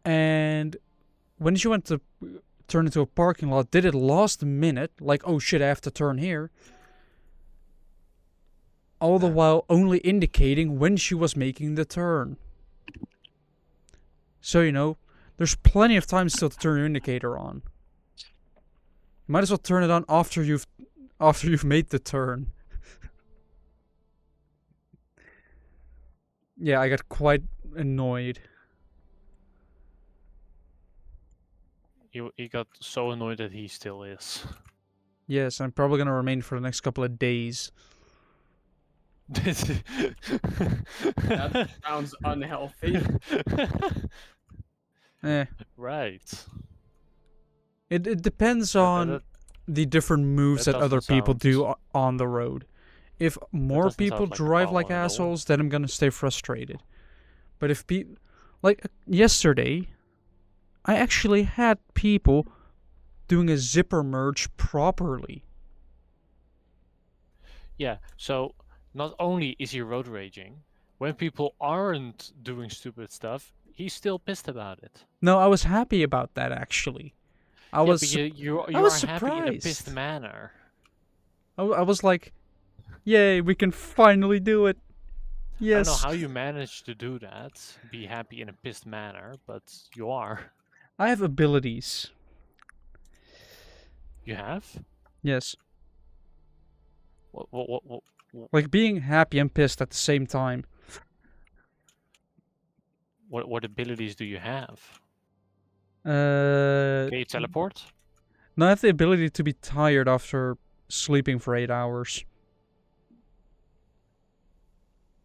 and when she went to turn into a parking lot, did it last minute, like, oh shit, I have to turn here. All the while only indicating when she was making the turn. So, you know, there's plenty of time still to turn your indicator on. You might as well turn it on after you've made the turn. Yeah, I got quite annoyed. He got so annoyed that he still is. Yes, I'm probably gonna remain for the next couple of days. That sounds unhealthy. Eh. Right. It depends on the different moves that that other doesn't people sound- do on the road. If more doesn't people sound like a drive like problem at all. assholes, then I'm gonna stay frustrated. But if like yesterday, I actually had people doing a zipper merge properly. Yeah, so not only is he road raging, when people aren't doing stupid stuff, he's still pissed about it. No, I was happy about that actually. I Yeah, was but you I was are happy in a pissed surprised. manner. I was like, yay, we can finally do it. I don't know Yes. how you manage to do that, be happy in a pissed manner, but you are. I have abilities. You have? Yes. What? Like being happy and pissed at the same time. What abilities do you have? Uh, Can you teleport? no, I have the ability to be tired after sleeping for 8 hours.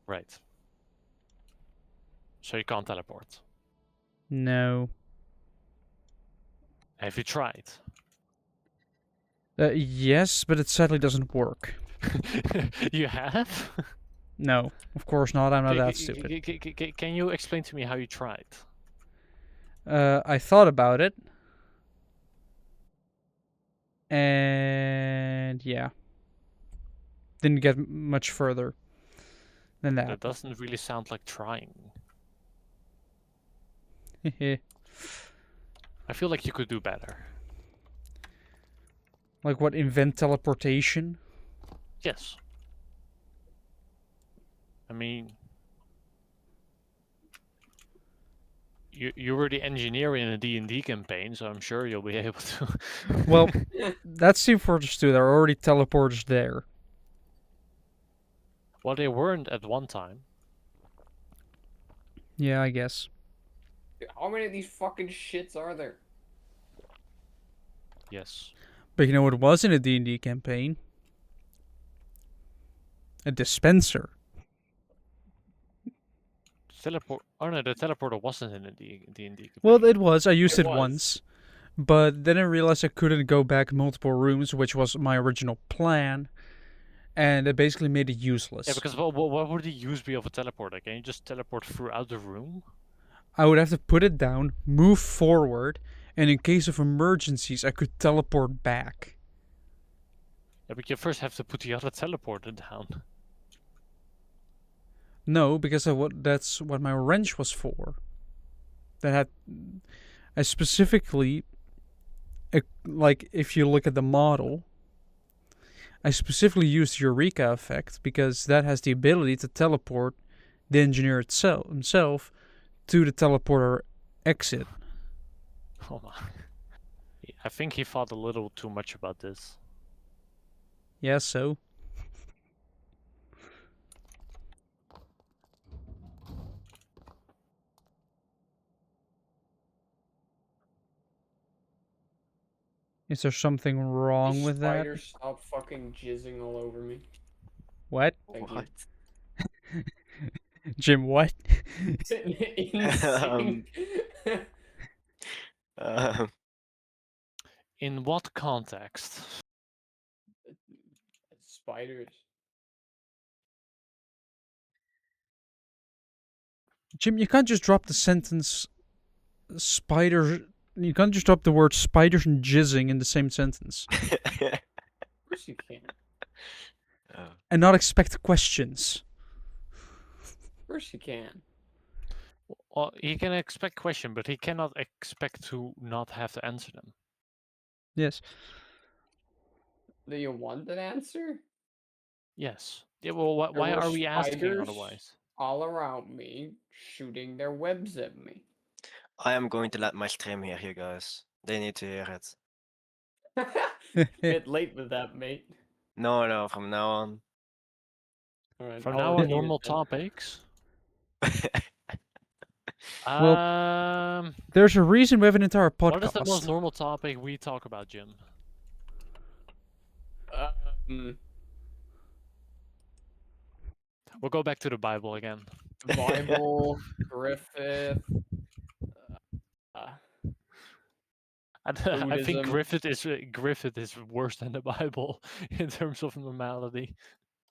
Right. So you can't teleport. No. Have you tried? Yes, but it sadly doesn't work. You have? No, of course not. I'm not that stupid. Can you explain to me how you tried? I thought about it. And yeah. Didn't get much further than That that. doesn't really sound like trying. I feel like you could do better. Like what, invent teleportation? Yes. I mean, you were the engineer in a D&D campaign, so I'm sure you'll be able to. Well, that's Team Fortress 2. There are already teleporters there. Well, they weren't at one time. Yeah, I guess. How many of these fucking shits are there? Yes. But you know what was in a D&D campaign? A dispenser. Teleport. Oh no, the teleporter wasn't in the D&D campaign. Well, it was. I used It it was. once. But then I realized I couldn't go back multiple rooms, which was my original plan. And it basically made it useless. Yeah, because what would the use be of a teleporter? Can you just teleport throughout the room? I would have to put it down, move forward, and in case of emergencies, I could teleport back. Yeah, but you first have to put the other teleporter down. No, because that's what my wrench was for. I specifically, like, if you look at the model, I specifically used Eureka effect because that has the ability to teleport the engineer himself to the teleporter exit. Oh my. I think he thought a little too much about this. Yeah, so. Is there something wrong These with that? spiders stop fucking fucking jizzing all over me. What? Thank you. What? Jim, what? Insane. Um, In what context? Spiders. Jim, you can't just drop the sentence spider. You can't just drop the word spiders and jizzing in the same sentence Of course you can. oh. and not expect questions. Of course you can. Well, he can expect question, but he cannot expect to not have to answer them. Yes. Do you want an answer? Yes. Yeah. Well, There why were are we asking spiders otherwise? all around me, shooting their webs at me. I am going to let my stream hear you guys. They need to hear it. Bit late with that, mate. No, from now on. Alright, From I'll now on, unmute normal then. topics. Well, Um, There's a reason we have an entire podcast. what is the most normal topic we talk about, Jim? We'll go back to the Bible again. Bible, Griffith. I think Buddhism. Griffith is worse than the Bible in terms of normality.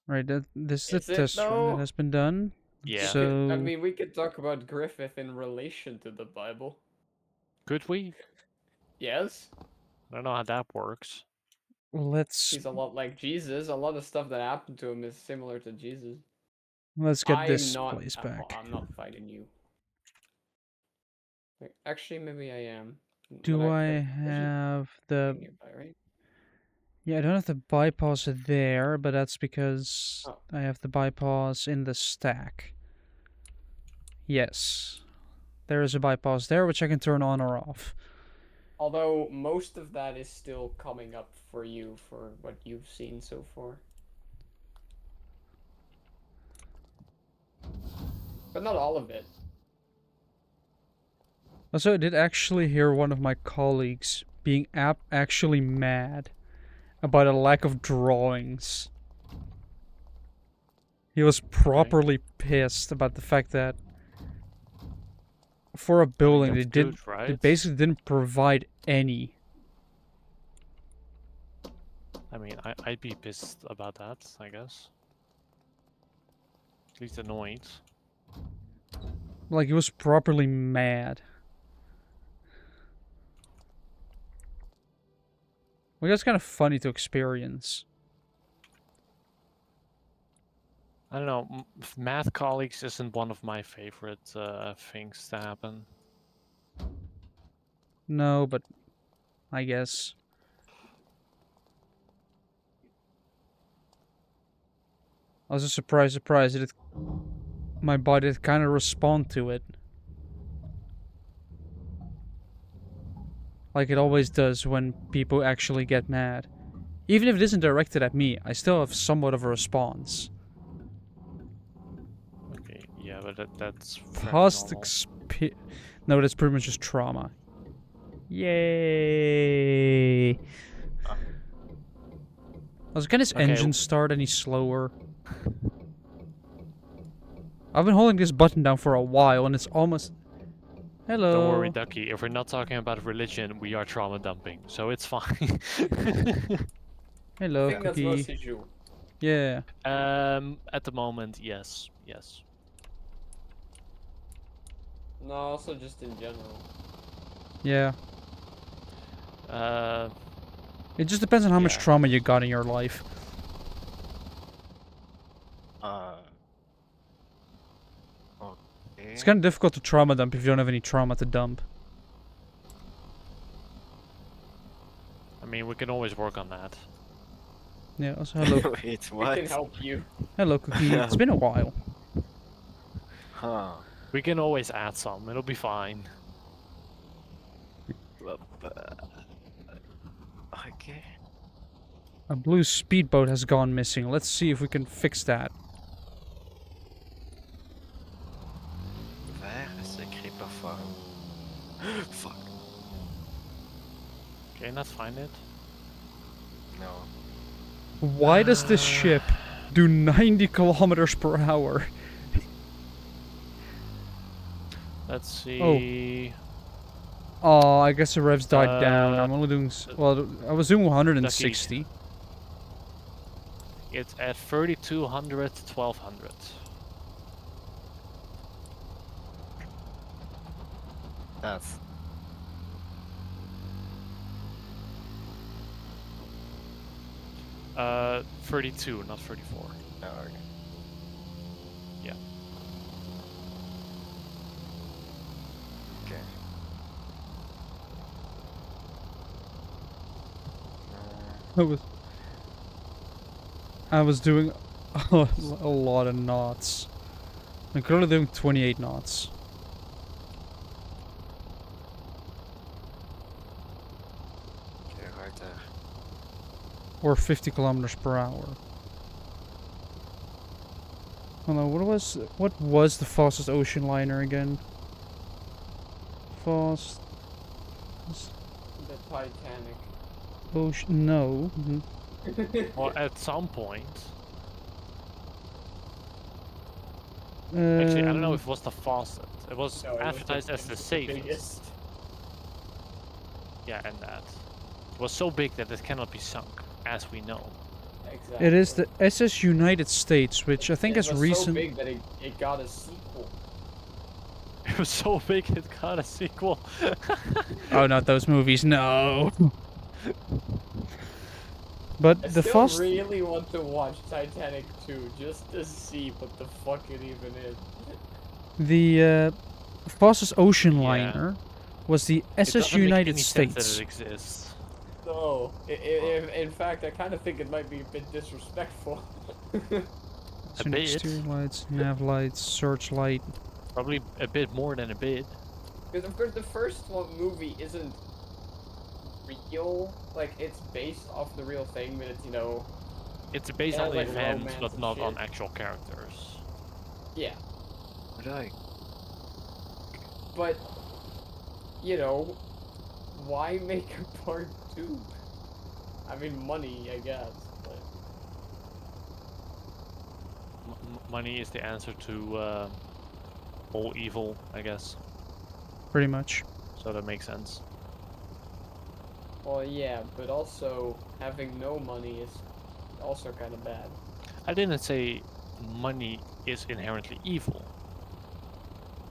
Right, this is Is the it test run though? that has been done. Yeah. So I mean, we could talk about Griffith in relation to the Bible. Could we? Yes, I don't know how that works. let's he's a lot like Jesus. A lot of stuff that happened to him is similar to Jesus. get this place Oh, back. I'm not fighting you. Wait, actually, maybe I am. Do But I there's a have the? thing nearby, right? Yeah, I don't have the bypass there, but that's because Oh. I have the bypass in the stack. Yes, there is a bypass there which I can turn on or off. Although most of that is still coming up for you for what you've seen so far. But not all of it. Also, I did actually hear one of my colleagues being actually mad about a lack of drawings. He was properly pissed about the fact that for a building that's they good, right? they basically didn't provide any. I mean, I'd be pissed about that, I guess. At least annoyed. Like, he was properly mad. Well, that's kind of funny to experience. I don't know. Math colleagues isn't one of my favorite things to happen. No, but I guess. I was just surprised that my body did kind of respond to it. Like it always does when people actually get mad. Even if it isn't directed at me, I still have somewhat of a response. Okay, yeah, but that's Past normal. No, that's pretty much just trauma. Yay! Also, can his engine start any slower? I've been holding this button down for a while and it's almost... Hello. Don't worry, Ducky. If we're not talking about religion, we are trauma dumping, so it's fine. Hello, I think that's Cookie. mostly you. Yeah. At the moment, yes. No, also just in general. Yeah. Uh, It just depends on how much Yeah. trauma you got in your life. Okay. It's kind of difficult to trauma dump if you don't have any trauma to dump. I mean, we can always work on that. Yeah, also hello. Wait, We what? can help you. Hello, Cookie. It's been a while. Huh. We can always add some. It'll be fine. Okay. A blue speedboat has gone missing. Let's see if we can fix that. Where is the creeper farm? Fuck. Okay, not find it. No. Why does this ship do 90 kilometers per hour? Let's see. Oh, I guess the revs died down. I'm Uh, only doing... Well, I was doing 160. It's at 3200 to 1200. That's 32, not 34. no, okay. Yeah. Okay. I was doing a lot of knots. I'm currently doing 28 knots. Okay, right there. Or 50 kilometers per hour. Oh no, what was the fastest ocean liner again? Fast The Titanic. ocean, no. Well, at some point. Um, Actually, I don't know if it was the fastest. It was No, it was advertised as the it was safest. biggest. Yeah, and that. It was so big that it cannot be sunk, as we know. Exactly. It is the SS United States, which I think it is was recent. so big that it got a sequel. It was so big it got a sequel. Oh, not those movies, no. But I the still fast, really want to watch Titanic 2 just to see what the fuck it even is. the fastest ocean Yeah. liner was the It SS doesn't make United any sense States. that it exists. No, in fact, I kind of think it might be a bit disrespectful. A bit. Steering lights, nav lights, searchlight. Probably a bit more than a bit. Because of course the first one movie isn't real, like it's based off the real thing, but it's, you know, It's based Yeah, on the like events, romance but and not on shit. actual characters. yeah. Would I? But, you know, why make a part 2? I mean, money, I guess, but... Money is the answer to all evil, I guess. Pretty much. So that makes sense. Well, yeah, but also, having no money is also kind of bad. I didn't say money is inherently evil.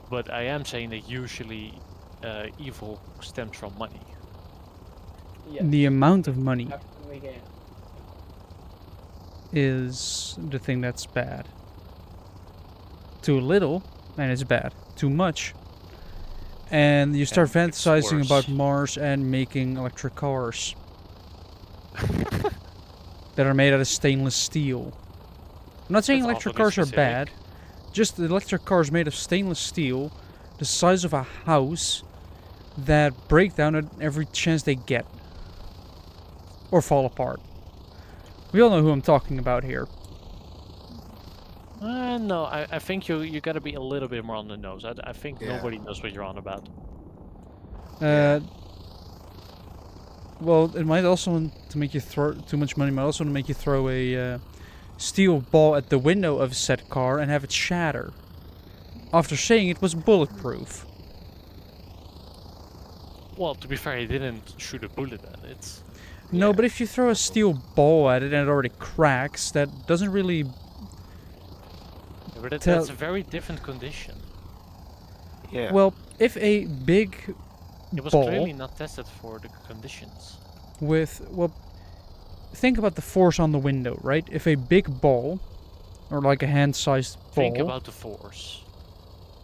But I am saying that usually evil stems from money. Yeah, The amount of money absolutely can. is the thing that's bad. Too little, and it's bad. Too much, and you start And it's fantasizing worse. about Mars and making electric cars that are made out of stainless steel. I'm not saying That's electric awfully cars are specific. bad. Just the electric cars made of stainless steel, the size of a house, that break down at every chance they get. Or fall apart. We all know who I'm talking about here. No, I think you gotta be a little bit more on the nose. I think Yeah. nobody knows what you're on about. Uh, well, it might also, to make you throw too much money, might also make you throw a steel ball at the window of said car and have it shatter. After saying it was bulletproof. Well, to be fair, he didn't shoot a bullet at it. No, Yeah. but if you throw a steel ball at it and it already cracks, that doesn't really... But that's Tell- a very different condition. Yeah. Well, if a big It was ball clearly not tested for the conditions. with... Well, think about the force on the window, right? If a big ball, or like a hand-sized ball... Think about the force.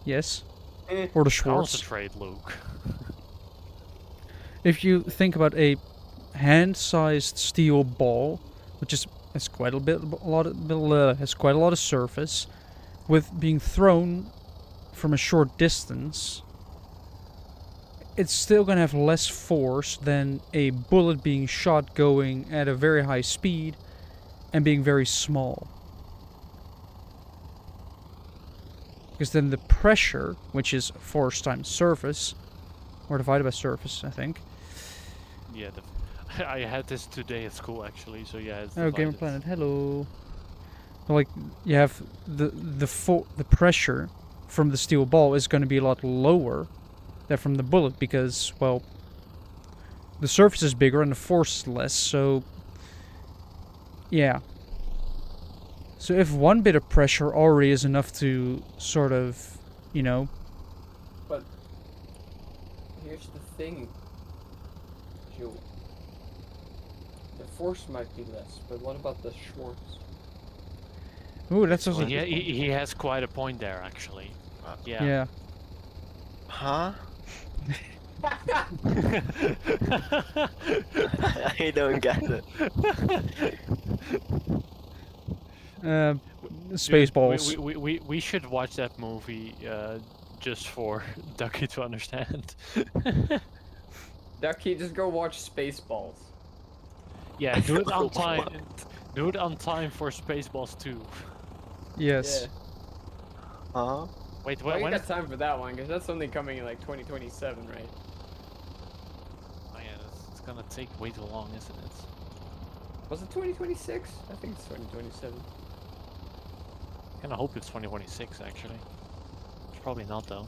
Yes. Eh. Or the Schwartz. Concentrate, Luke. If you think about a hand-sized steel ball, which has quite a lot of surface, with being thrown from a short distance, it's still gonna have less force than a bullet being shot going at a very high speed and being very small. Because then the pressure, which is force times surface, or divided by surface, I think. Yeah. I had this today at school actually, so yeah, it's Oh, Gamer divided. Planet, hello. Like, you have the pressure from the steel ball is going to be a lot lower than from the bullet because, well, the surface is bigger and the force is less, so yeah. So if one bit of pressure already is enough to sort of, you know, But here's the thing, Joe. The force might be less, but what about the Schwartz? ooh, that's Which also, one? Yeah, he has quite a point there actually. Yeah. yeah. Huh? I don't get it. Spaceballs. We should watch that movie just for Ducky to understand. Ducky, just go watch Spaceballs. Yeah, do it on What? time. Do it on time for Spaceballs 2. Yes. Yeah. Huh? Wait, Well, you when got is... time for that one, because that's only coming in like 2027, right? Oh yeah, it's gonna take way too long, isn't it? Was it 2026? I think it's 2027. I kinda hope it's 2026 actually. It's probably not though.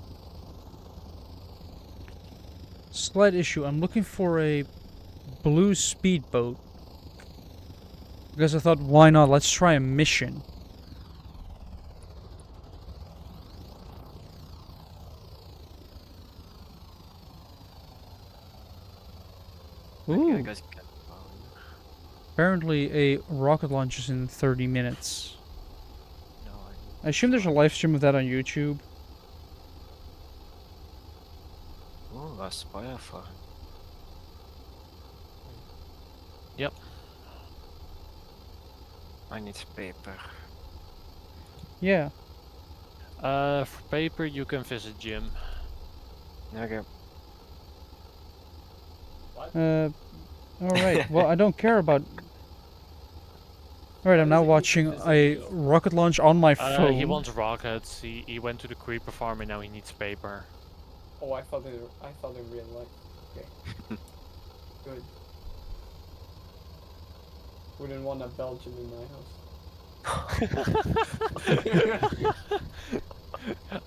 Slight issue. I'm looking for a blue speedboat. Because I thought, why not? Let's try a mission. Okay, I Ooh. guess Apparently a rocket launch is in 30 minutes. no, I assume there's a live stream of that on YouTube. Oh, that's powerful. Yep. I need paper. Yeah. For paper you can visit Jim. Okay. Alright. Well, I don't care about... Alright, I'm now watching a rocket launch on my phone. He wants rockets, he went to the creeper farm and now he needs paper. Oh, I thought in real life. Okay. Good. Wouldn't want a Belgian in my house.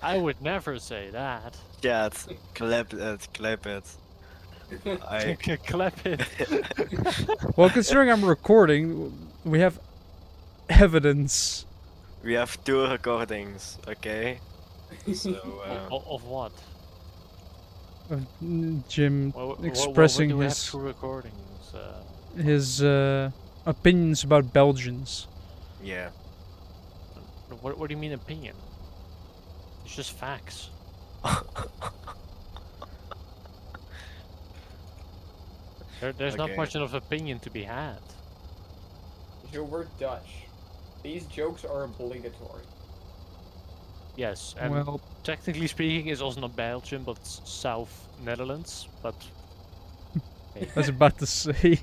I would never say that. Chat, clap it, clap it. I. Clap it. Well, considering I'm recording, we have evidence. We have 2 recordings, okay? So, Of what? Of Jim What expressing do we have his 2 recordings? his opinions about Belgians. yeah. What do you mean opinion? It's just facts. There's not Okay. much of opinion to be had. Joe, we're Dutch. These jokes are obligatory. Yes, and Well, technically speaking, it's also not Belgium, but it's South Netherlands. But I was about to say.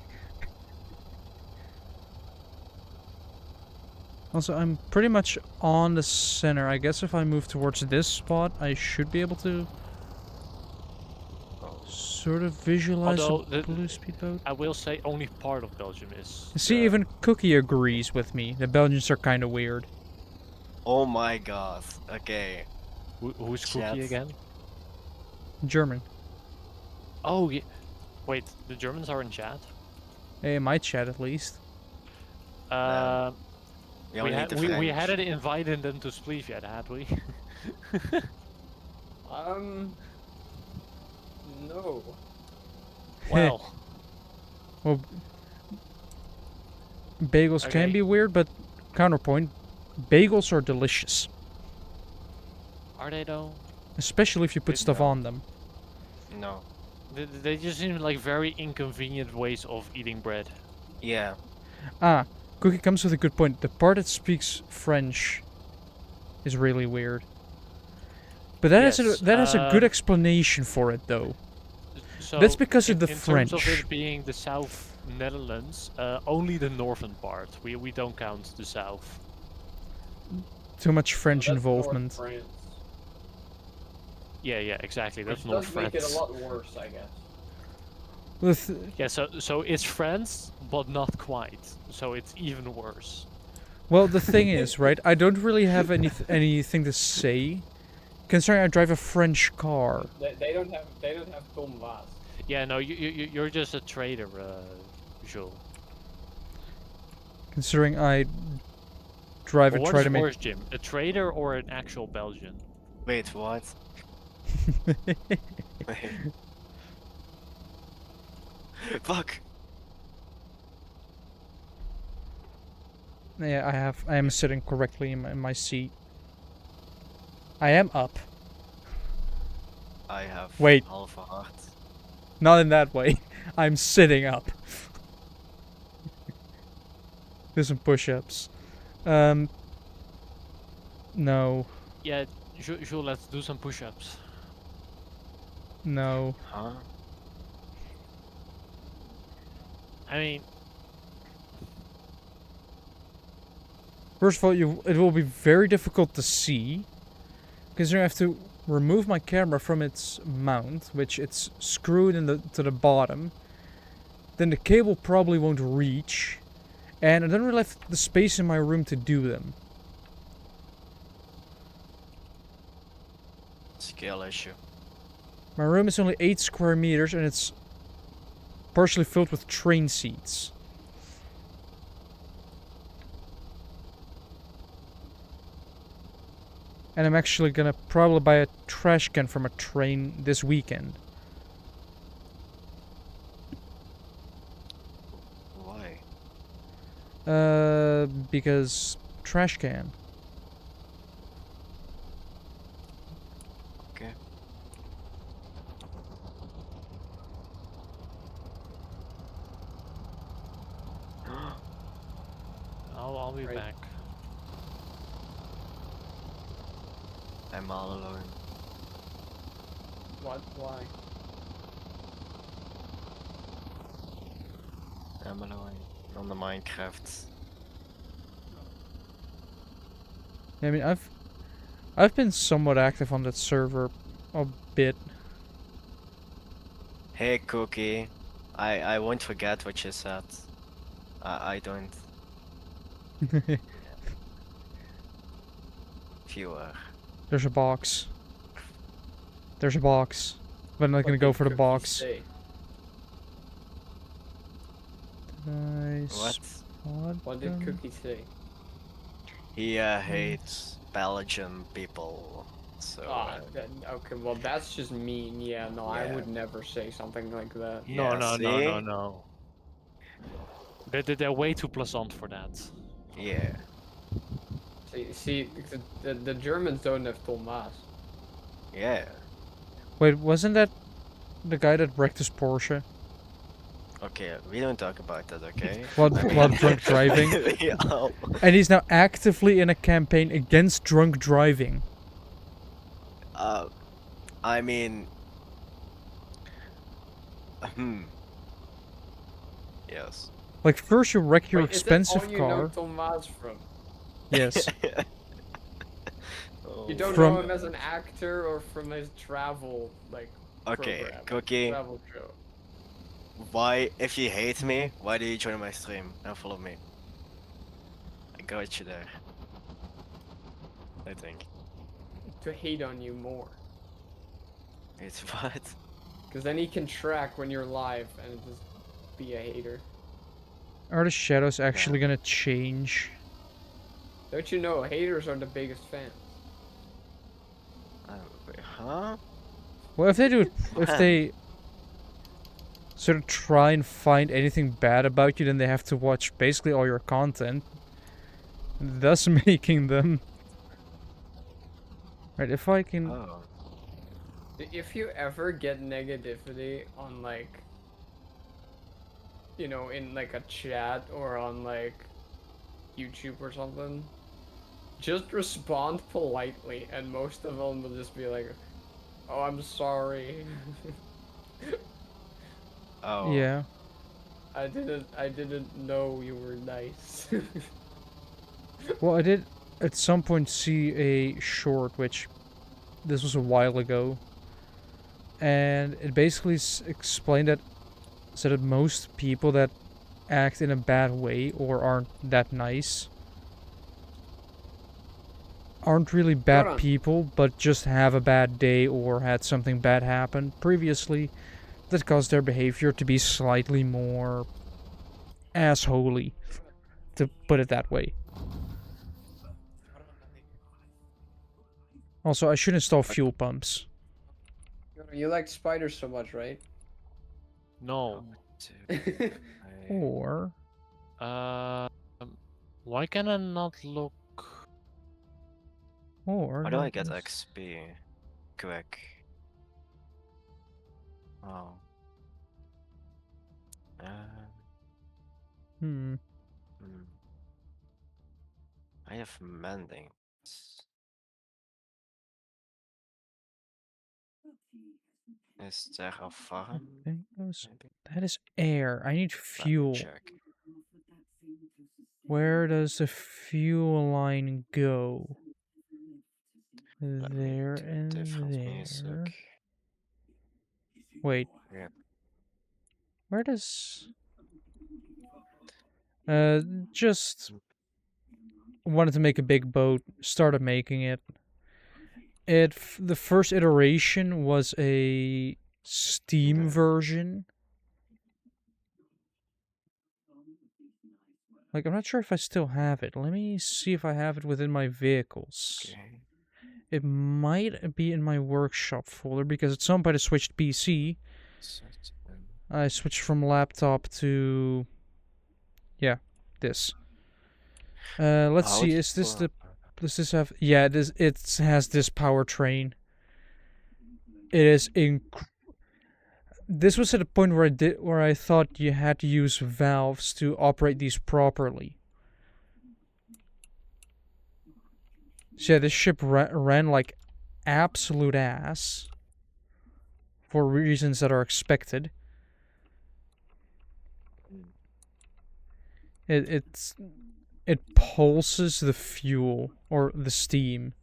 Also, I'm pretty much on the center. I guess if I move towards this spot, I should be able to sort of visualize Although a blue speedboat. I will say only part of Belgium is. See, even Cookie agrees with me. The Belgians are kind of weird. Oh my god. Okay. Who's Chat. Cookie again? German. Oh, yeah. Wait, the Germans are in chat. In my chat, at least. We only need the French. We hadn't invited them to Spleef yet, had we? No. Well, Well, bagels can Okay. be weird, but counterpoint, bagels are delicious. are they though? Especially if you put Didn't stuff know. on them. No. They just seem like very inconvenient ways of eating bread. Yeah. Ah, Cookie comes with a good point. The part that speaks French is really weird. But that Yes, has a good explanation for it, though. So That's because of the in terms of French. it being the South Netherlands, only the northern part. We don't count the south. Too much French That's North involvement. France. Yeah, exactly. That's Which North does make it a France. lot worse, I guess. With Yeah, so it's friends, but not quite. So it's even worse. well, the thing is, right? I don't really have anything to say, considering I drive a French car. They don't have Tom Vaas. Yeah, no, you're just a trader, Jules. Considering I drive and What try is to make. worse, Jim? A trader or an actual Belgian? Wait, what? Fuck. Yeah, I am sitting correctly in my seat. I am up. I have Wait. half a heart. Not in that way. I'm sitting up. Do some push-ups. No. Yeah, Jules, let's do some push-ups. No. Huh? I mean, First of all, it will be very difficult to see, because I have to remove my camera from its mount, which it's screwed to the bottom. Then the cable probably won't reach, and I don't really have the space in my room to do them. Skill issue. My room is only 8 square meters, and it's partially filled with train seats. And I'm actually gonna probably buy a trash can from a train this weekend. Why? Because trash can. Okay. I'll be Right. back. I'm all alone. What? Why? I'm alone on the Minecraft. I mean, I've been somewhat active on that server a bit. Hey Cookie, I won't forget what you said. I don't. Viewer. There's a box. There's a box. But I'm not gonna What go did for the Cookie box. say? Nice. What? What did Cookie say? He hates Belgian people. So. Okay, well that's just mean. Yeah, no, I Yeah. would never say something like that. No, Yeah, no, see? no, no, no. They're way too pleasant for that. Yeah. See, the Germans don't have Thomas. Yeah. Wait, wasn't that the guy that wrecked his Porsche? Okay, we don't talk about that, okay? While I mean- drunk driving? Yeah, oh. And he's now actively in a campaign against drunk driving. I mean. Yes. Like, first you wreck your Wait, expensive is that all you know car. Thomas from? Yes. Oh. You don't From- know him as an actor or from his travel Okay, program, Cookie. travel show. Why, if you hate me, why do you join my stream and follow me? I got you there. I think. To hate on you more, It's what? because then he can track when you're live and just be a hater. Are the shadows actually gonna change? Don't you know haters are the biggest fans? Wait, huh? Well, if they do, if Man. they sort of try and find anything bad about you, then they have to watch basically all your content, thus making them. Right, if I can. Oh. If you ever get negativity on you know, in like a chat or on like YouTube or something, just respond politely, and most of them will just be like, "Oh, I'm sorry. Oh. Yeah. I didn't know you were nice." Well, I did at some point see a short, which this was a while ago, and it basically explained that so that most people that act in a bad way or aren't that nice aren't really bad on. people, but just have a bad day or had something bad happen previously that caused their behavior to be slightly more assholey, to put it that way. Also, I should install fuel pumps. You like spiders so much, right? No. Or Um, why can I not look? or How do I get let me XP? Quick. Oh. hmm. Hmm. I have mending. Is there a farm? There goes. Maybe. That is air. I need Let me fuel. check. Where does the fuel line go? Let me There do and different there. music. Wait, Yeah. where does... just wanted to make a big boat, started making it. The first iteration was a Steam Okay. version. Like, I'm not sure if I still have it. Let me see if I have it within my vehicles. Okay. It might be in my workshop folder because at some point I switched PC. Set and I switched from laptop to... yeah, this. Let's how see, do is this you- the... does this have... yeah, it has this powertrain. It is this was at a point where I thought you had to use valves to operate these properly. So yeah, this ship ran like absolute ass for reasons that are expected. Hmm. It pulses the fuel or the steam.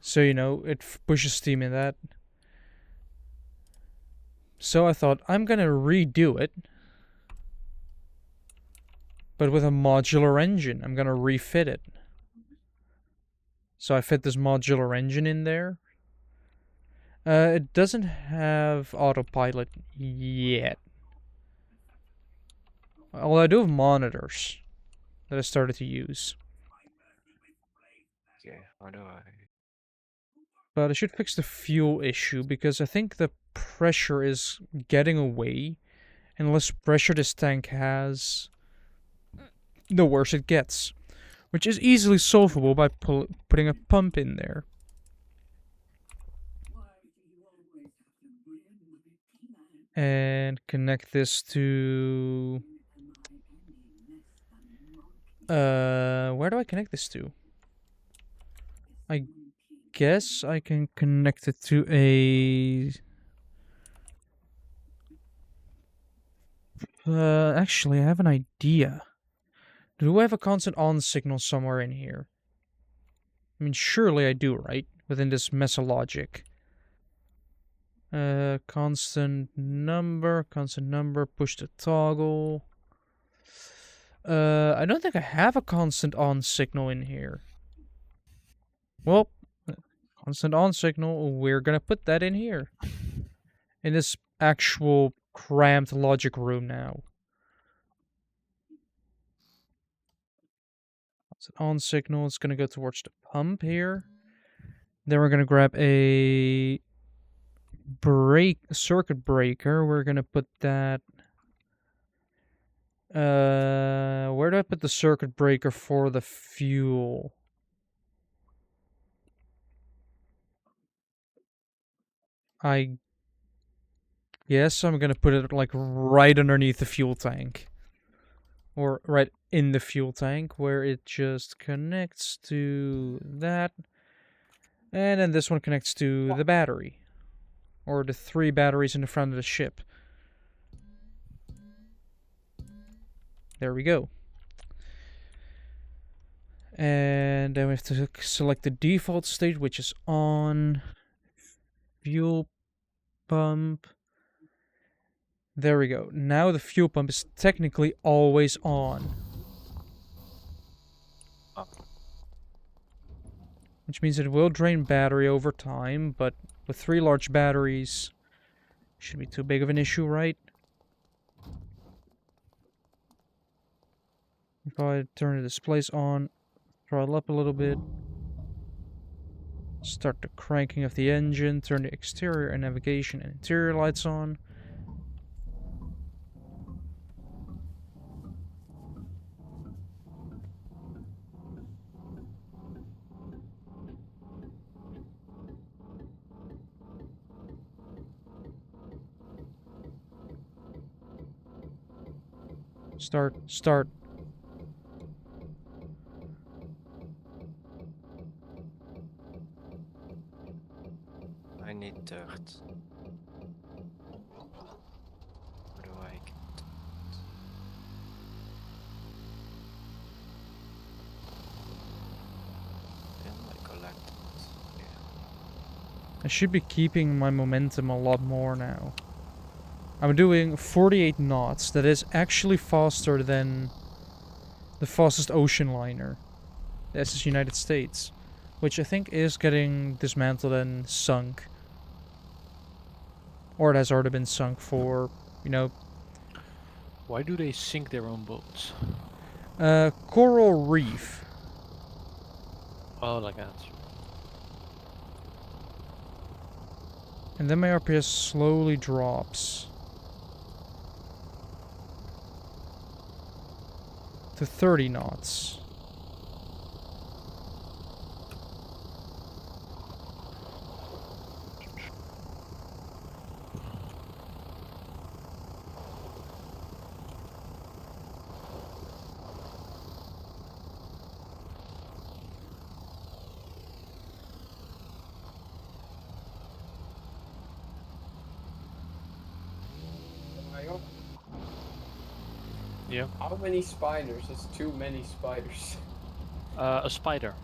So you know, it pushes steam in that. So I thought I'm gonna redo it, but with a modular engine. I'm gonna refit it. So I fit this modular engine in there. It doesn't have autopilot yet. Well, I do have monitors that I started to use. Okay, how do I? But I should fix the fuel issue because I think the pressure is getting away. And the less pressure this tank has, the worse it gets. Which is easily solvable by putting a pump in there. And connect this to... where do I connect this to? I guess I can connect it to a... actually, I have an idea. Do I have a constant on signal somewhere in here? I mean, surely I do, right? Within this mess of logic. Constant number, push the toggle. I don't think I have a constant on signal in here. Well, constant on signal, we're gonna put that in here. In this actual cramped logic room now. Constant on signal, it's gonna go towards the pump here. Then we're gonna grab a circuit breaker. We're gonna put that... where do I put the circuit breaker for the fuel? I guess I'm gonna put it like right underneath the fuel tank. Or right in the fuel tank where it just connects to that. And then this one connects to the battery. Or the 3 batteries in the front of the ship. There we go. And then we have to select the default state, which is on. Fuel pump. There we go. Now the fuel pump is technically always on. Oh. Which means it will drain battery over time, but with 3 large batteries, shouldn't be too big of an issue, right? If I turn the displays on, throttle up a little bit, start the cranking of the engine, turn the exterior and navigation and interior lights on. Start. I need dirt. Where do I get dirt? Then I collect it. Yeah. I should be keeping my momentum a lot more now. I'm doing 48 knots. That is actually faster than the fastest ocean liner, the SS United States, which I think is getting dismantled and sunk. Or it has already been sunk for, you know, Why do they sink their own boats? coral reef. Oh, like that. And then my RPS slowly drops to 30 knots. Yeah. How many spiders? That's too many spiders. A spider.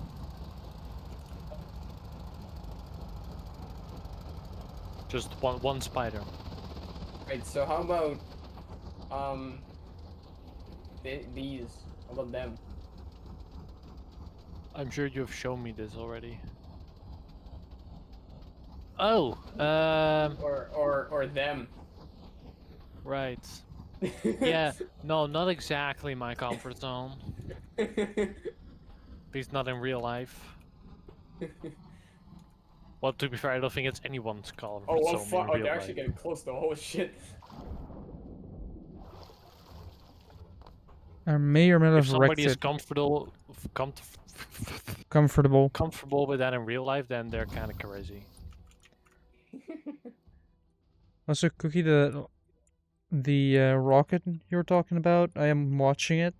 Just one spider. Wait, so how about these? How about them? I'm sure you have shown me this already. Oh, Or them? right. Yeah, no, not exactly my comfort zone. He's not in real life. Well, to be fair, I don't think it's anyone's comfort Oh, well, zone fuck. in Oh, real they're life. actually getting close to oh shit. I may or may not If have wrecked somebody is it. comfortable Comfortable. with that in real life, then they're kind of crazy. Also, Cookie, the rocket you were talking about, I am watching it.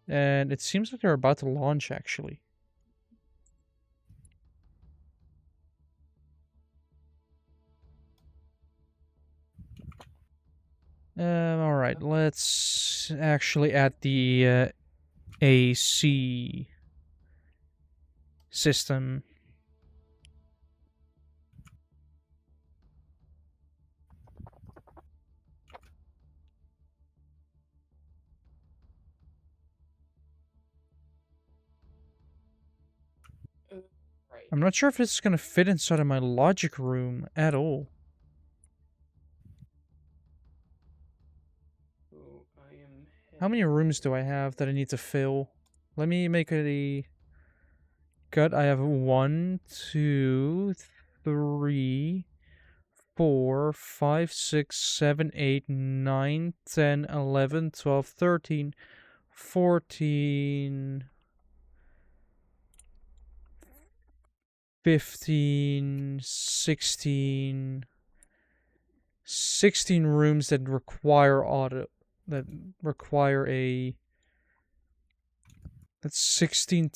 And it seems like they're about to launch, actually. Alright, let's actually add the AC system. Right. I'm not sure if it's gonna fit inside of my logic room at all. So I am. How many rooms do I have that I need to fill? Let me make a cut. I have 1, 2, 3, 4, 5, 6, 7, 8, 9, 10, 11, 12, 13, 14, 15, 16, 16 rooms that require that require a that's 16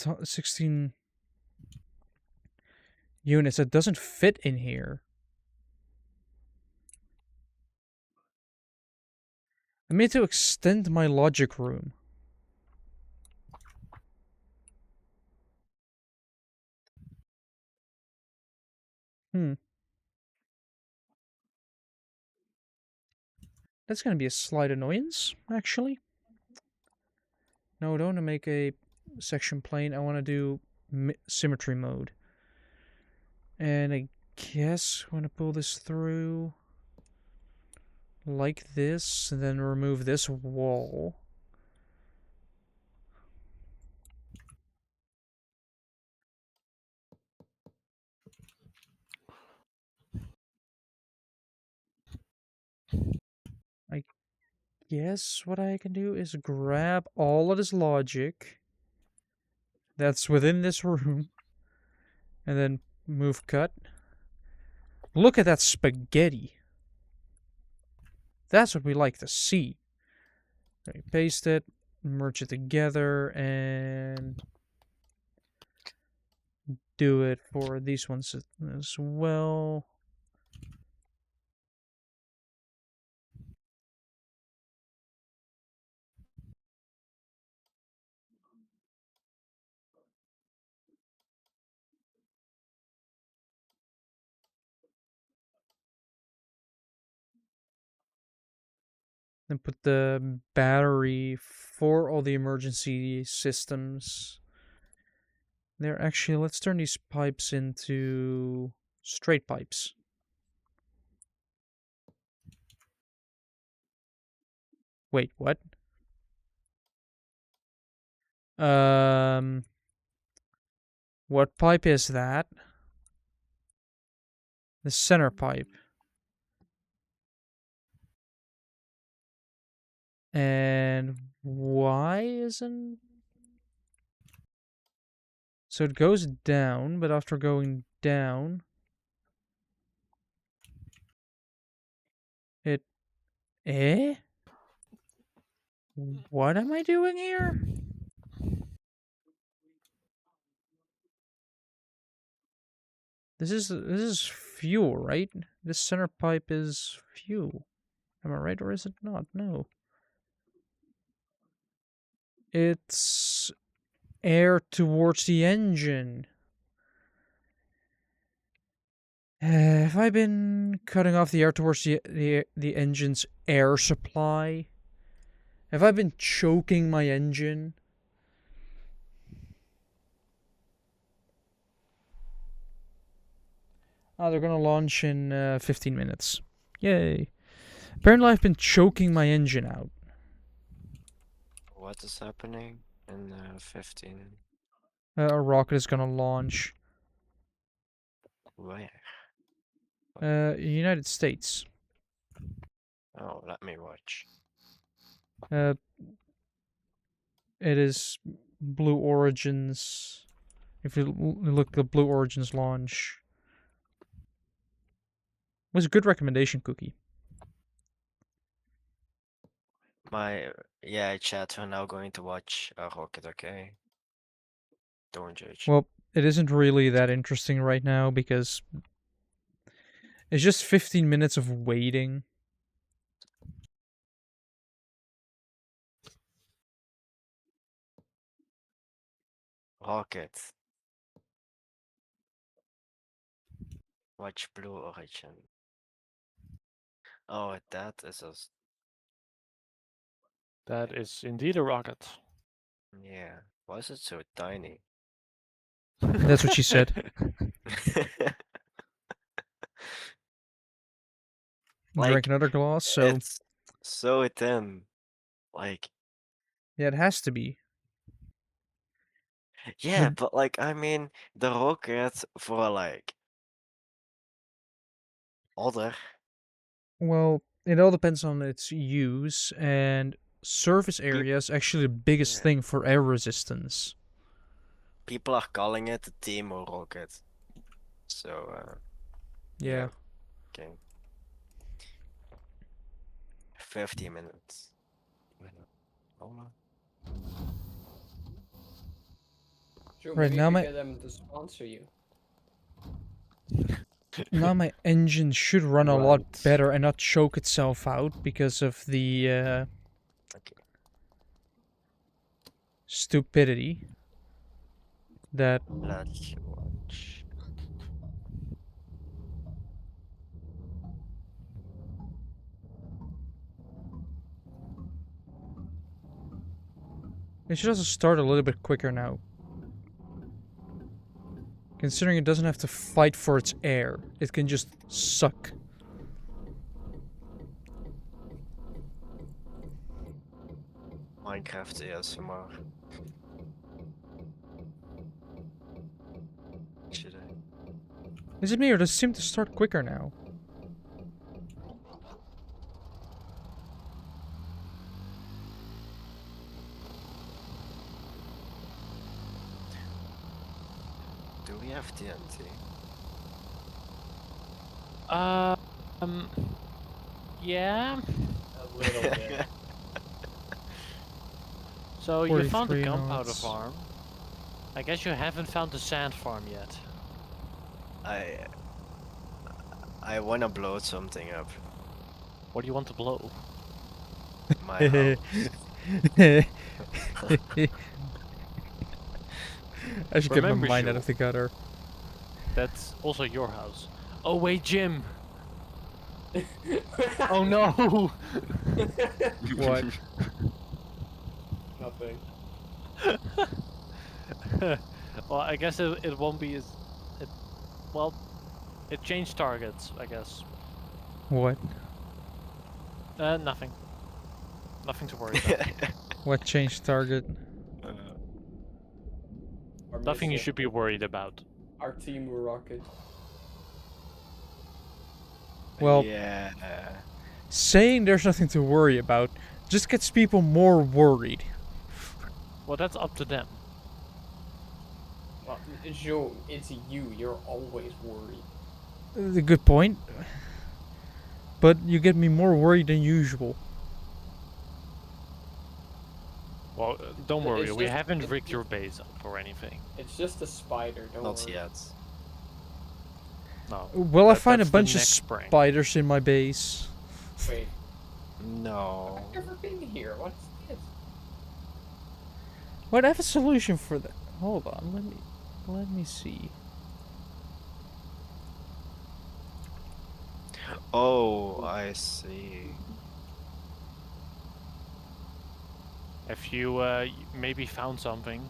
units that doesn't fit in here. I need to extend my logic room. That's gonna be a slight annoyance, actually. No, I don't want to make a section plane. I want to do symmetry mode. And I guess I'm gonna pull this through like this, and then remove this wall. I guess what I can do is grab all of this logic that's within this room, and then move cut. Look at that spaghetti. That's what we like to see. Let me paste it, merge it together, and do it for these ones as well. Then put the battery for all the emergency systems there. Actually, let's turn these pipes into straight pipes. Wait, what? What pipe is that? The center pipe. And why isn't... So it goes down, but after going down, it... Eh? What am I doing here? This is fuel, right? This center pipe is fuel. Am I right, or is it not? No. It's air towards the engine. Have I been cutting off the air towards the engine's air supply? Have I been choking my engine? Oh, they're gonna launch in 15 minutes. Yay. Apparently I've been choking my engine out. What is happening in 15? A rocket is gonna launch. Where? United States. Oh, let me watch. It is Blue Origin's. If you look at the Blue Origin's launch, it was a good recommendation, Cookie. Yeah, chat, we're now going to watch a rocket, okay? Don't judge. Well, it isn't really that interesting right now because it's just 15 minutes of waiting. Rocket. Watch Blue Origin. Oh, that is a... That is indeed a rocket. Yeah. Why is it so tiny? That's what she said. Like, Drink another glass, so it's so thin. Like, yeah, it has to be. yeah, But but like, I mean, the rocket for like other. well, it all depends on its use, and surface area is actually the biggest Yeah. thing for air resistance. People are calling it the Timo rocket. So, Yeah. okay. 50 minutes. Hold on. Sure, Right, maybe now you my- could get them to sponsor you. Now my engine should run a lot Right. better and not choke itself out because of the Okay. stupidity that Let's watch. It should also start a little bit quicker now. Considering it doesn't have to fight for its air. It can just suck. Minecraft ASMR. Should I? Is it me or does it seem to start quicker now? Do we have TNT? Yeah. A little bit. So you found the 43 gunpowder knots. farm. I guess you haven't found the sand farm yet. I wanna blow something up. What do you want to blow? My house. I should get my Remember, mind out Shul, of the gutter. That's also your house. Oh wait, Jim. Oh no. What? Nothing. Well, I guess it won't be as. Well, it changed targets, I guess. What? Nothing. Nothing to worry about. What changed target? Our Nothing you missile. should be worried about. Our team rocket. Well- Yeah. Saying there's nothing to worry about just gets people more worried. Well, that's up to them. Well, Joe, it's you. You're always worried. A good point. But you get me more worried than usual. Well, don't worry, It's we just- haven't rigged your base up or anything. It's just a spider. Don't Not worry. yet. No. Will I find a That's the bunch of next spring. spiders in my base? Wait, No. I've never been here. What's this? Wait, I have a solution for that. Hold on, let me see. Oh, I see. If you maybe found something.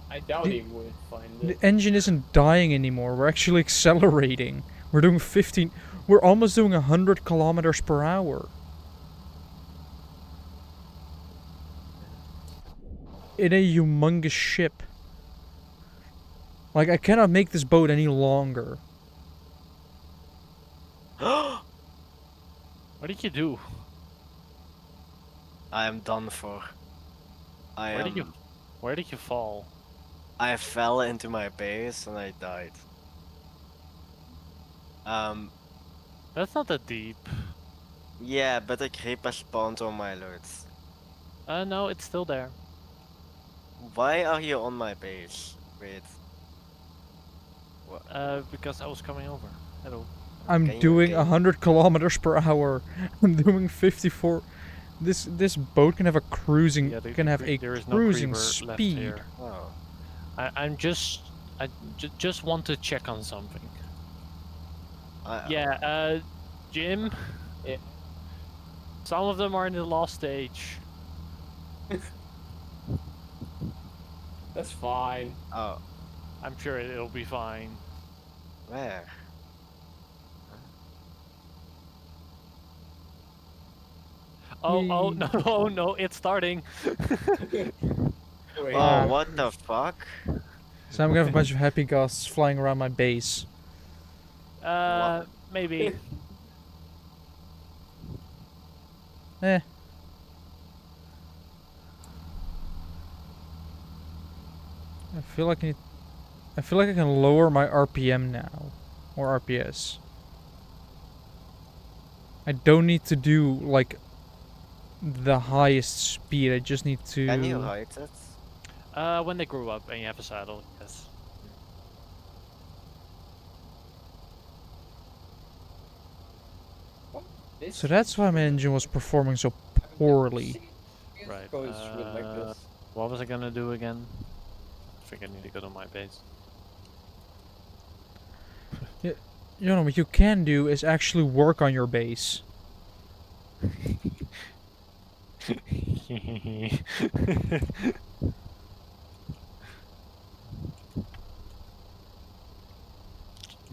I doubt The- he would find The it. engine isn't dying anymore. We're actually accelerating. We're doing 15. We're almost doing 100 kilometers per hour. In a humongous ship. Like, I cannot make this boat any longer. What did you do? I am done for. Where did you fall? I fell into my base and I died. That's not that deep. Yeah, but a creeper spawned on my loot. No, it's still there. Why are you on my base? Wait. Because I was coming over. Hello. I'm Can you- doing can you- 100 kilometers per hour. I'm doing 54. This boat can have a cruising Yeah, can have a there is no cruising creeper left speed. here. Oh. I just want to check on something. Yeah, Jim. Yeah. Some of them are in the last stage. That's fine. Oh. I'm sure it'll be fine. Where? Oh, Yay. no, oh no, it's starting. Wait, Oh, what the fuck? So I'm gonna have a bunch of happy ghosts flying around my base. Maybe. Eh. I feel like I can lower my RPM now, or RPS. I don't need to do like the highest speed. I just need to. Can you hide it? When they grew up and you have a saddle, yes. this So that's why my engine was performing so poorly. it Right, goes with like this. What was I gonna do again? I think I need to go to my base. You know what you can do is actually work on your base.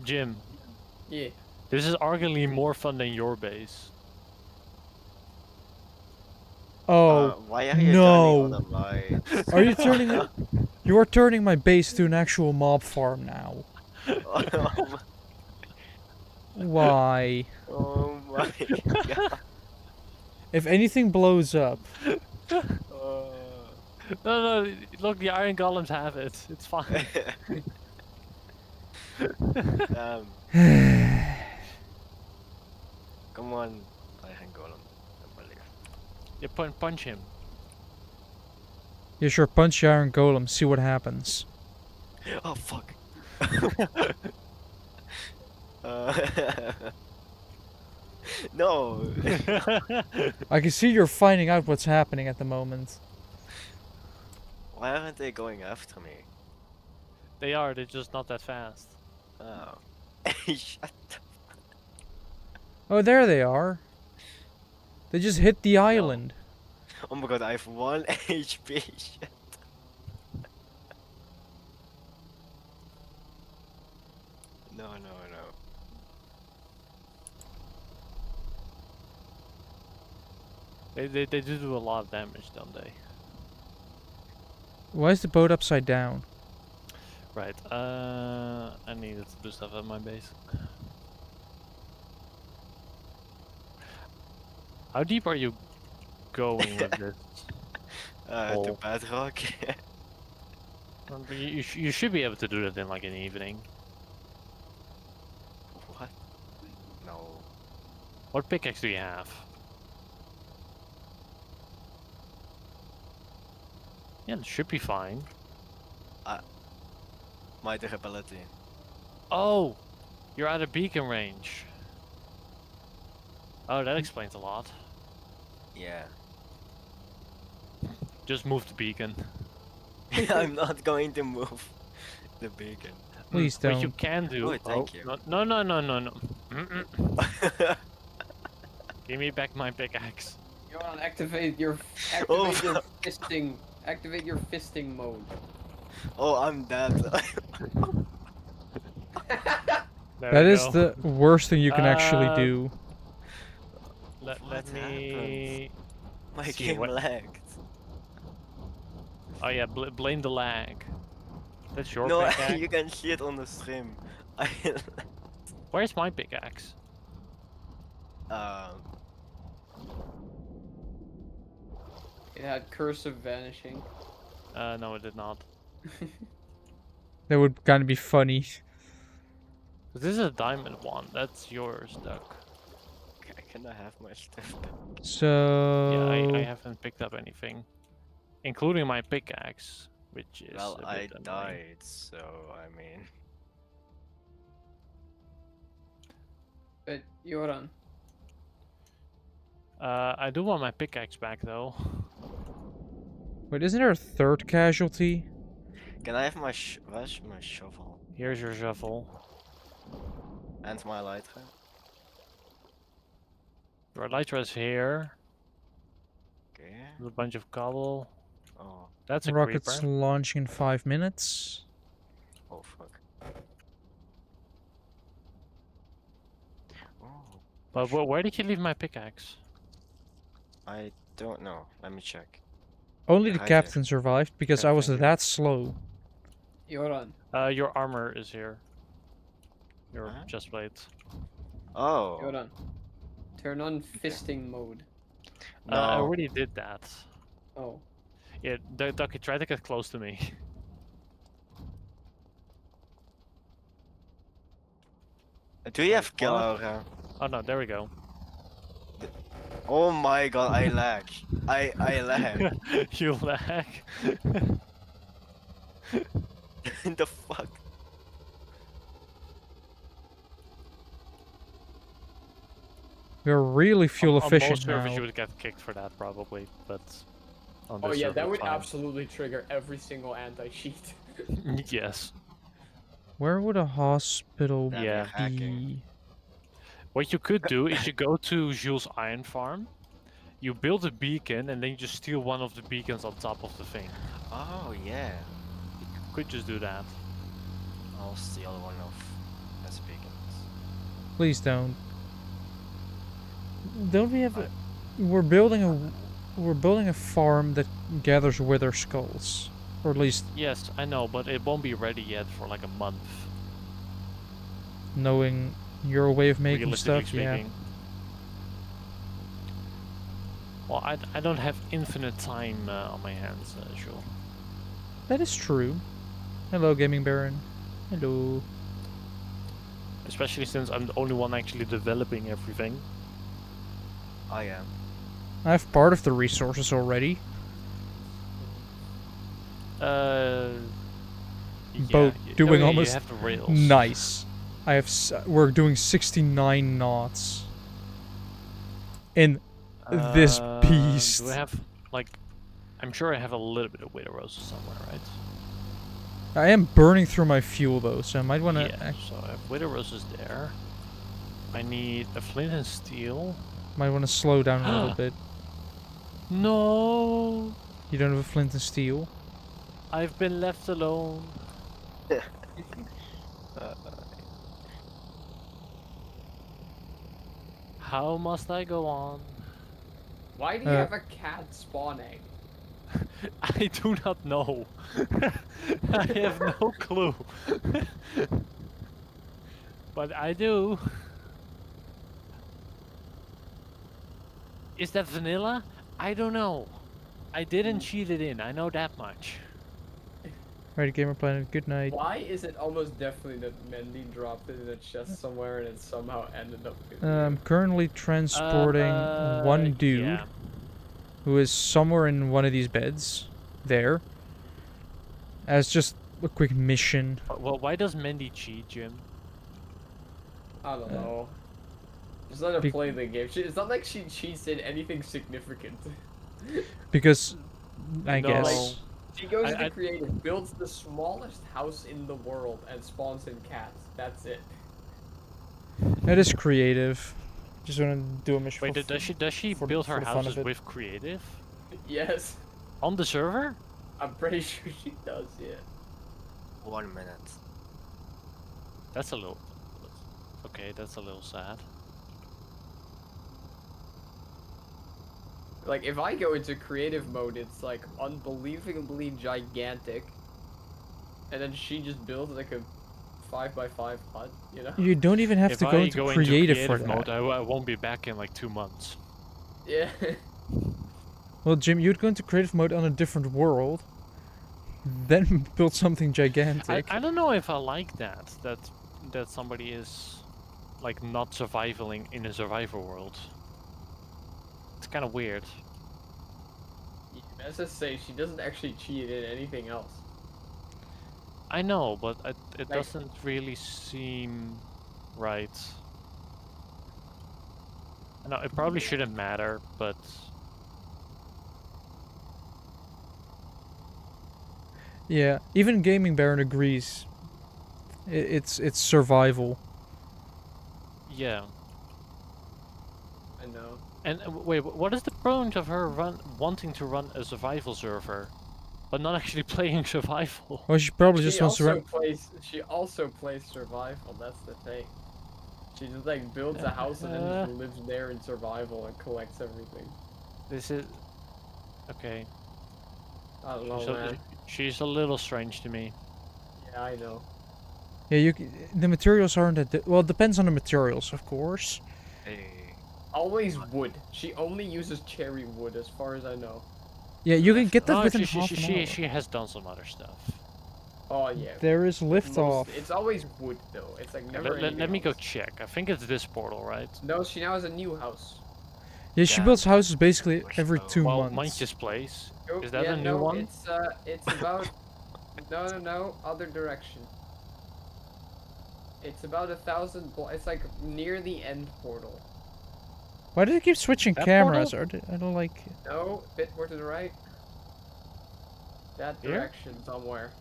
Jim, Yeah. this is arguably more fun than your base. Oh, why are you turning on no. the lights? Are you turning it? You are turning my base to an actual mob farm now. Oh Why? oh my god. If anything blows up, Oh. No, look, the iron golems have it. It's fine. um, come on, Iron Golem. I believe. You punch him. you sure punch the iron golem, see what happens. Oh fuck. uh, no. I can see you're finding out what's happening at the moment. Why aren't they going after me? They're just not that fast. Oh. Shut up. Oh, there they are. They just hit the island. Oh my god, I have 1 HP. Shit. No, no, no. They do a lot of damage, don't they? Why is the boat upside down? Right. I needed to do stuff at my base. How deep are you going with this? To Oh. bedrock. You should be able to do that in like an evening. What? No. What pickaxe do you have? Yeah, it should be fine. My durability. Oh, you're at a beacon range. Oh, that explains a lot. Yeah. Just move the beacon. I'm not going to move the beacon. Please What you don't. can do. Oh, thank you. No. Mm-mm. Give me back my pickaxe. Johan, activate your Oh, fisting. Activate your fisting mode. Oh, I'm dead. There That we is go. the worst thing you can actually Uh, do. Let What me. My See game what- lagged. Oh yeah, blame the lag. That's your No, pickaxe. you can see it on the stream. Where's my pickaxe? um, It had cursive vanishing. No, it did not. That would kind of be funny. This is a diamond one. That's yours, Duck. can I have my stuff back? So... Yeah, I haven't picked up anything, including my pickaxe, which is Well, a I bit annoying. died, so I mean. But Joran, I do want my pickaxe back though. Wait, isn't there a third casualty? Can I have my where's my shovel Here's your shovel. and my lighter? Your elytra's here. Okay. There's a bunch of cobble. Oh, That's a Rockets creeper. launching in 5 minutes. oh fuck. Oh, But where did you leave my pickaxe? I don't know. Let me check. Only the Right there. captain survived because Okay, I was thank you. that slow. Joran, Your armor is here. Your Huh? chest plate. Oh. Joran, turn on fisting mode. No. I already did that. Oh, Yeah, Ducky, try to get close to me. Do you have What? kill aura? Oh no, there we go. Oh my god, I lag. I lag. You lag. The fuck? We're really fuel On efficient most servers now. you would get kicked for that probably, but on oh this yeah, server, that it's would fine. absolutely trigger every single anti-cheat. Yes. Where would a hospital Then Yeah. you're hacking. be? What you could do is you go to Jules' iron farm. You build a beacon and then you just steal one of the beacons on top of the thing. Oh yeah. Could just do that. I'll steal one of his beacons. Please don't. Don't we have? I- We're building a farm that gathers wither skulls, or at least Yes, I know, but it won't be ready yet for like a month. knowing your way of making Realistically stuff. Yeah, speaking. Well, I don't have infinite time on my hands, sure. that is true. Hello, Gaming Baron. Hello. Especially since I'm the only one actually developing everything. I am. I have part of the resources already. Yeah, Boat doing you almost have the rails. Nice. I have. We're doing 69 knots. In this beast. Do I have like? I'm sure I have a little bit of widow roses somewhere, right? I am burning through my fuel though, so I might want to. Yeah. So I have widow roses there. I need a flint and steel. Might want to slow down a little bit. No, You don't have a flint and steel. I've been left alone. How must I go on? Why do you have a cat spawn egg? I do not know. I have no clue. But I do. Is that vanilla? I don't know. I didn't cheat it in, I know that much. Right, Gamer Planet. Good night. Why is it almost definitely that Mendy dropped it in a chest somewhere and it somehow ended up with I'm currently transporting one dude Yeah. who is somewhere in one of these beds. There. As just a quick mission. Well, why does Mendy cheat, Jim? I don't know. Just let her Be- play the game. It's not like she cheats in anything significant. Because, I No. guess. She goes I- into I- creative, builds the smallest house in the world, and spawns in cats. That's it. That is creative. Just want to do a mission. Wait, for does she for- build for her the fun of houses it. with creative? Yes, On the server? I'm pretty sure she does. Yeah. 1 minute. That's a little... Okay, that's a little sad. Like if I go into creative mode, it's like unbelievably gigantic, and then she just builds like a 5x5 hut. You know? You don't even have If to I go into creative for that. mode, I won't be back in like 2 months. Yeah. Well, Jim, you'd go into creative mode on a different world, then build something gigantic. I don't know if I like that. That somebody is like not surviving in a survivor world. It's kind of weird. As I say, she doesn't actually cheat in anything else. I know, but it Like- doesn't really seem right. I know it probably shouldn't matter, but Yeah, even Gaming Baron agrees. It's survival. yeah. I know. And wait, what is the point of her wanting to run a survival server, but not actually playing survival? Well, she probably just wants to run. She also plays survival. That's the thing. She just like builds a house and then just lives there in survival and collects everything. This is okay. I don't know, So man. she's a little strange to me. Yeah, I know. Yeah, the materials aren't that. Well, it depends on the materials, of course. Hey. Always wood. She only uses cherry wood, as far as I know. Yeah, you can get that Oh, within she, half an hour. she has done some other stuff. Oh yeah. There is liftoff. It's always wood though. It's like never. Let me go else. check. I think it's this portal, right? No, she now has a new house. Yeah, she Yeah. builds houses basically every Well, 2 Well, months. Manch's place. Oh, Is that yeah, a new no, one? It's about. No, other direction. It's about 1,000. It's like near the end portal. Why do they keep switching That cameras? I don't like. No, a bit more to the right. That Here? direction somewhere.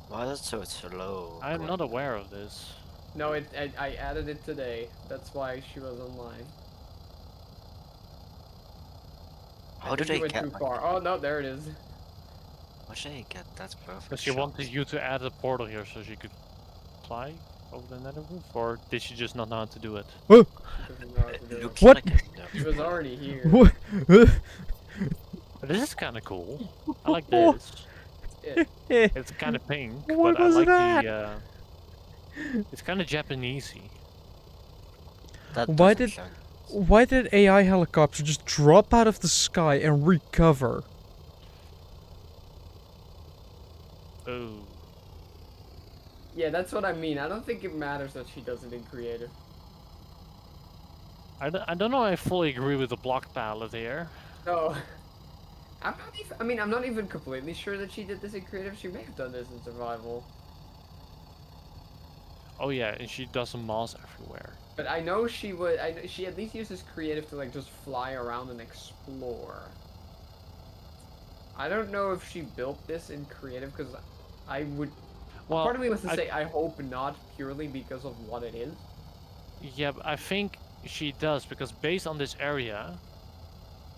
Why is it so slow? I'm not aware of this. No, I added it today. That's why she was online. How do think you they went get too like far. Oh no, there it is. how should they get that perfect Because she shot? wanted you to add a portal here so she could fly over the nether roof, or did she just not know how to do it? Oh, She doesn't know how to It do it. looks What? like a nerf She was point. already here. what? This is kind of cool. I like Oh. this. Yeah. It's kind of pink, What but I was like that? the. It's kind of Japanesey. That Why doesn't did- sound Why did AI helicopter just drop out of the sky and recover? Oh. Yeah, that's what I mean. I don't think it matters that she does it in creative. I don't know. I fully agree with the block palette here. No. I'm not even. I mean, I'm not even completely sure that she did this in creative. She may have done this in survival. Oh yeah, and she does a moss everywhere. But I know she would. I know she at least uses creative to like just fly around and explore. I don't know if she built this in creative because I would. Well, part of me wants to I- say I hope not purely because of what it is. Yeah, but I think she does because based on this area,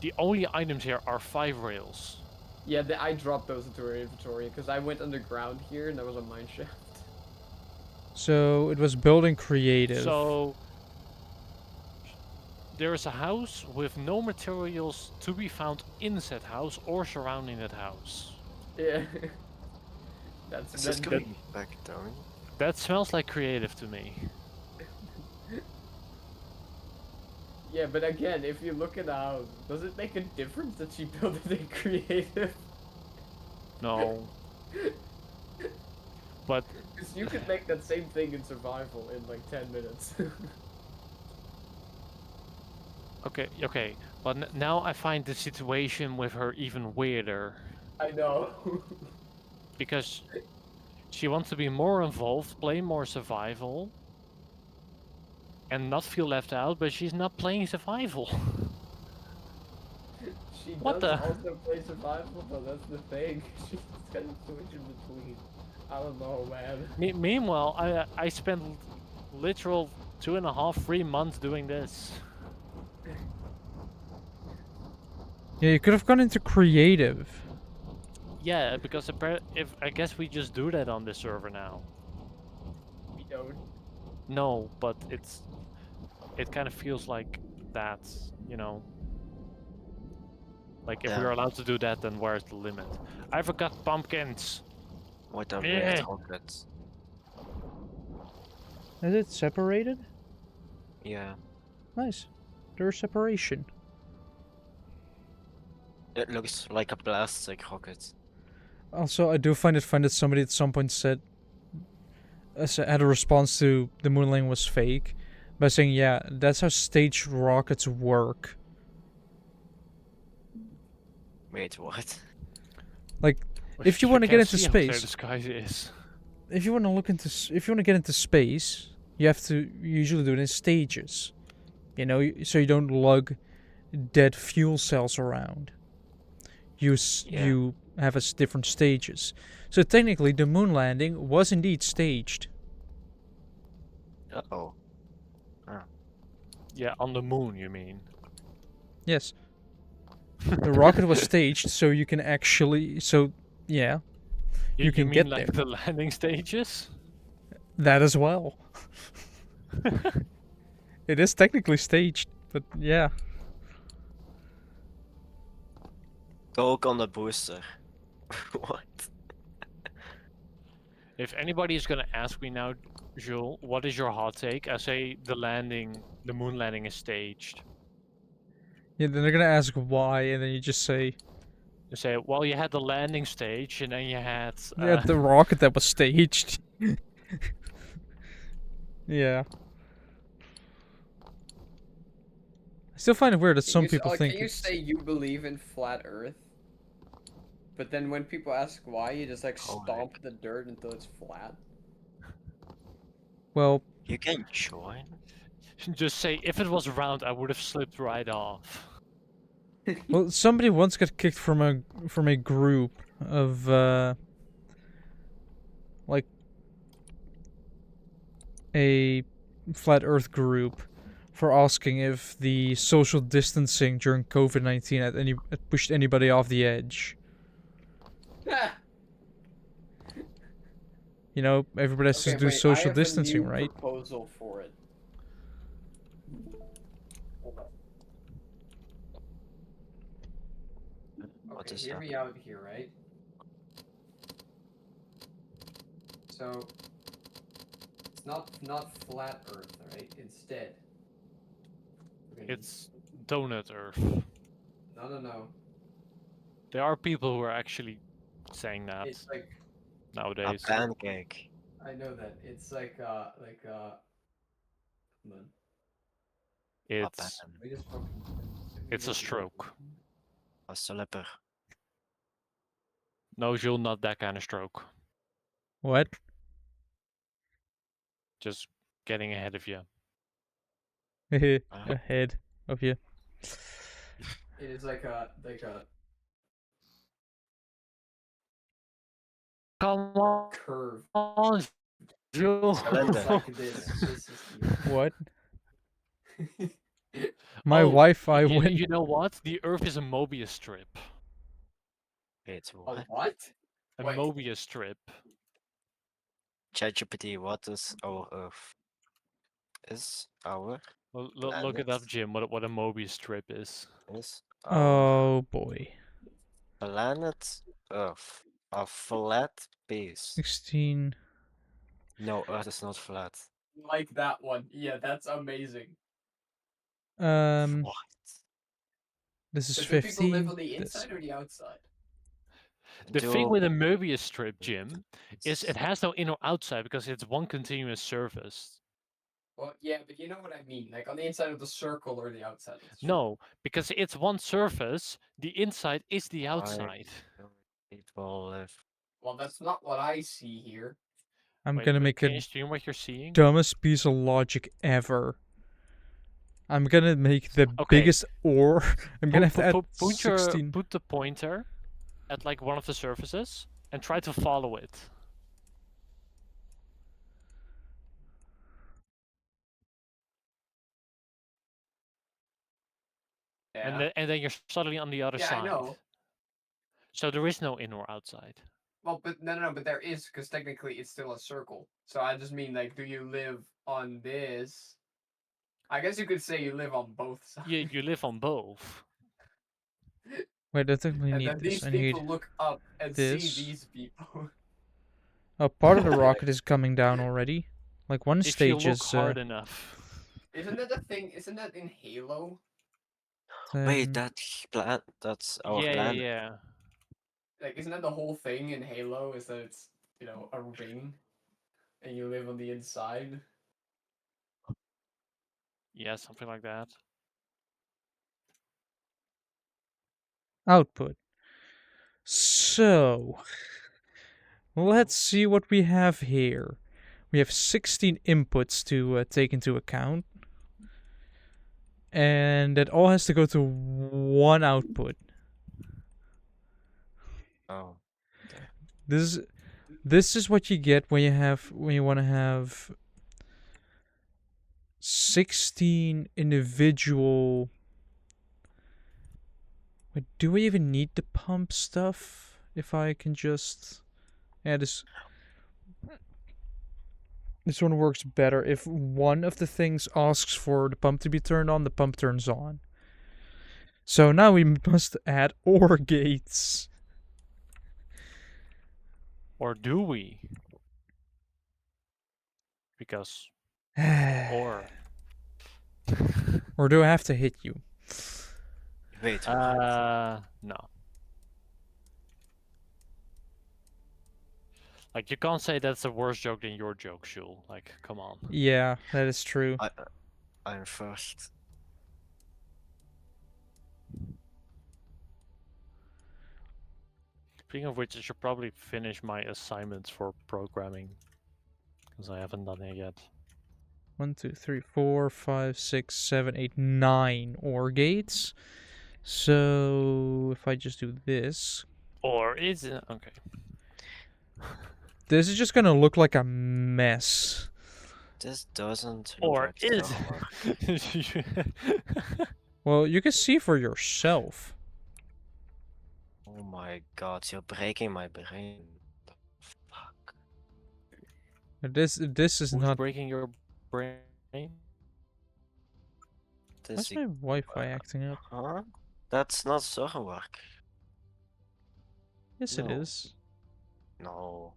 the only items here are 5 rails. Yeah, I dropped those into her inventory because I went underground here and there was a mine shaft. So it was building creative. So there is a house with no materials to be found in said house or surrounding that house. Yeah. That's is this that- going back down? That smells like creative to me. Yeah, but again, if you look at the house, does it make a difference that she built it in creative? No. But Because you could make that same thing in survival in like 10 minutes. okay, but now I find the situation with her even weirder I know. because she wants to be more involved, play more survival, and not feel left out, but she's not playing survival. She What does the- also play survival, though, that's the thing. She's kind of switch in between. I don't know, man. Meanwhile, I spent literal 2.5, 3 months doing this. Yeah, you could have gone into creative. Yeah, because if I guess we just do that on this server now. We don't. No, but it kind of feels like that, you know. Like if Yeah. we're allowed to do that, then where's the limit? I forgot pumpkins. What are Yeah. red rockets? Is it separated? Yeah. Nice. There's separation. It looks like a plastic rocket. Also, I do find it funny that somebody at some point said had a response to the moon landing was fake by saying, "Yeah, that's how staged rockets work." Wait, what? If you wanna get can't into see how clear space- the sky is. If you want to look into, if you want to get into space, you have to usually do it in stages. You know, so you don't lug dead fuel cells around. You Yeah. you have different stages. So technically, the moon landing was indeed staged. Uh-oh. Yeah, on the moon, you mean? Yes. The rocket was staged, so you can actually. So yeah, You can mean get like there. the landing stages? that as well. It is technically staged, but yeah. Go on the booster. What? If anybody is gonna ask me now, Jules, what is your hot take? I say the moon landing is staged. Yeah, then they're gonna ask why, and then you just say, You say, well, you had the landing stage, and then you had. "Yeah, the rocket that was staged." Yeah. I still find it weird that some people think Can you it's... say you believe in flat Earth? But then when people ask why, you just like Holy. stomp the dirt until it's flat. Well, You can join? Just say, if it was round, I would have slipped right off. well, somebody once got kicked from a group of like a flat Earth group for asking if the social distancing during COVID-19 had pushed anybody off the edge. You know, everybody has to Okay, do wait, I social have distancing, a new right? proposal for it. Hold on. What Okay, is hear that? me out here, right? So it's not flat Earth, right? Instead, we're gonna It's donut Earth. no. There are people who are actually saying that It's like A nowadays. pancake. I know that it's like come on. A It's pan. Let me just fucking. it's a stroke. A slipper. No, Jules, not that kind of stroke. What? Just getting ahead of you. Ahead of you. It is like a Come on, curve. Jules. Cylinder. It's like this. This is What? the. My Oh, Wi-Fi you, went. you know what? The Earth is a Mobius strip. Wait, A what? what? A Wait. Mobius strip. ChatGPT, what is our Earth? Is our Look it up, planet? Jim. What a Mobius strip is. Is our Oh boy. planet Earth a flat base? 16. No, Earth is not flat. Like that one. Yeah, that's amazing. What? This is So do people live 15. on the This. inside or the outside? The thing Do with a Mobius strip, Jim, is it has no inner outside because it's one continuous surface. Well, yeah, but you know what I mean. Like on the inside of the circle or the outside of the circle. No, because it's one surface. The inside is the why outside. do people live? Well, that's not what I see here. I'm Wait, gonna make can a you stream what you're seeing? dumbest piece of logic ever. I'm gonna make the Okay. biggest ore. I'm gonna have to add Put 16. put the pointer at like one of the surfaces and try to follow it. Yeah. And then you're suddenly on the other Yeah, side. I know. So there is no in or outside. Well, but no, but there is, because technically it's still a circle. So I just mean, like, do you live on this? I guess you could say you live on both sides. You live on both. Wait, I definitely And need then this. these I need people look up and see this. these people. Oh, part of the rocket is coming down already. Like one If you stage look is. hard enough. Isn't that a thing? Isn't that in Halo? Wait, that's our Yeah, planet. yeah. Like, isn't that the whole thing in Halo? Is that it's, you know, a ring, and you live on the inside? Yeah, something like that. output. So, let's see what we have here. We have 16 inputs to take into account. And that all has to go to one output. Oh. This is what you get when you want to have 16 individual. Wait, do we even need the pump stuff? If I can just, yeah, this one works better. If one of the things asks for the pump to be turned on, the pump turns on. So now we must add OR gates. Or do we? Because or Or do I have to hit you? Wait, what? no. Like you can't say that's a worse joke than your joke, Shul. Like, come on. Yeah, that is true. I'm first. Speaking of which, I should probably finish my assignments for programming. Because I haven't done it yet. 1, 2, 3, 4, 5, 6, 7, 8, 9 OR gates. So if I just do this, Or is it? Okay. this is just gonna look like a mess. This doesn't look Or like is Stormworks. Well, you can see for yourself. Oh my god, you're breaking my brain. The fuck? This is Who's not. breaking your brain? Why's This my Wi-Fi acting up? Huh? That's not Stormwork. Yes, it No. is. No.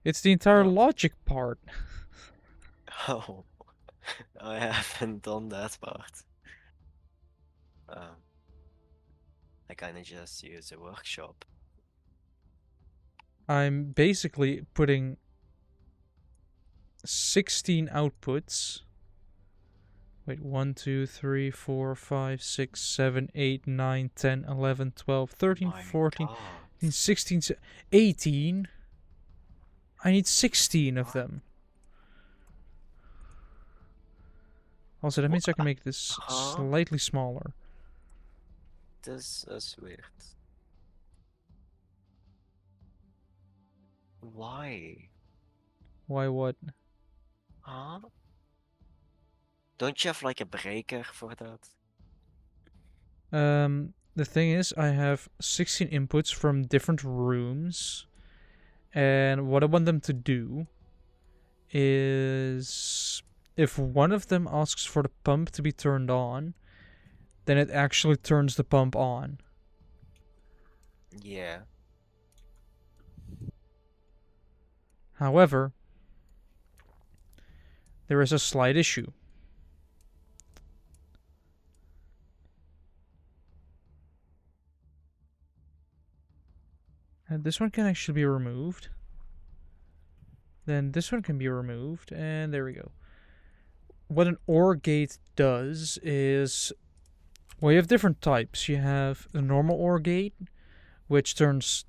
It's the entire No. logic part. Oh. I haven't done that part. I kinda just use a workshop. I'm basically putting 16 outputs. Wait, 1, 2, 3, 4, 5, 6, 7, 8, 9, 10, 11, 12, 13, My 14, god. 15, 16, 18. I need 16 of What? them. Also, that means I can make this Huh? slightly smaller. This is weird. Why? Why what? Huh? Don't you have like a breaker for that? The thing is, I have 16 inputs from different rooms, and what I want them to do is if one of them asks for the pump to be turned on, then it actually turns the pump on. Yeah. However, there is a slight issue. And this one can actually be removed. Then this one can be removed, and there we go. What an OR gate does is, well, you have different types. You have the normal OR gate, which goes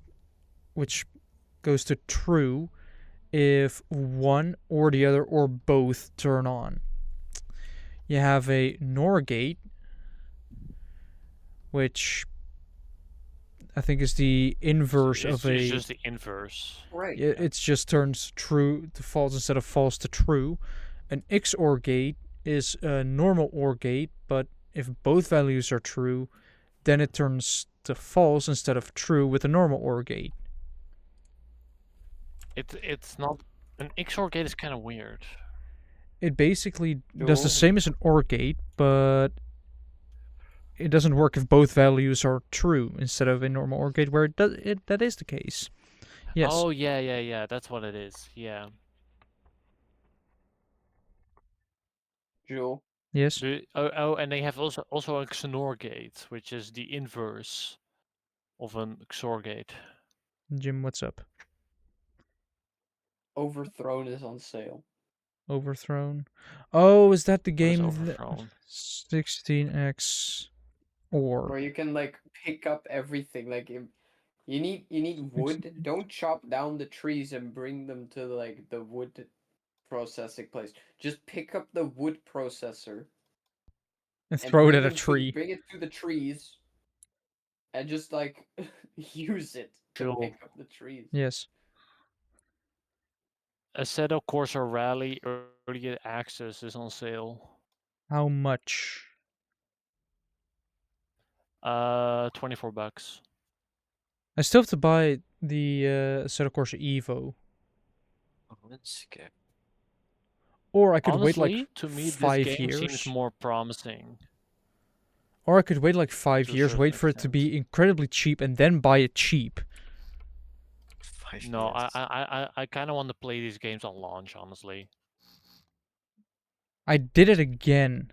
to true if one or the other or both turn on. You have a NOR gate, which I think is the inverse It's of a. just the inverse. Right. It just turns true to false instead of false to true. An XOR gate is a normal OR gate, but if both values are true, then it turns to false instead of true with a normal OR gate. It's not an XOR gate is kind of weird. It basically does the No. same as an OR gate, but it doesn't work if both values are true instead of a normal OR gate where that is the case. Yes. Oh yeah. That's what it is. Yeah. Jewel. Yes. And they have also a XOR gate, which is the inverse of an XOR gate. Jim, what's up? Overthrown is on sale. Overthrown. Oh, is that the What is game? Overthrown? 16x or Where you can like pick up everything. Like if you need wood, don't chop down the trees and bring them to like the wood processing place. Just pick up the wood processor and and throw it bring at a them tree. bring it to the trees and just like use it to Cool. pick up the trees. Yes. Assetto Corsa Rally Early Access is on sale. How much? 24 bucks. I still have to buy the Assetto Corsa Evo, Let's go. or I could Honestly, wait like to me, this 5 game years. seems more promising. Or I could wait like 5 To a years, wait certain for it to extent. be incredibly cheap, and then buy it cheap. 5 No, minutes. I kind of want to play these games on launch, honestly. I did it again.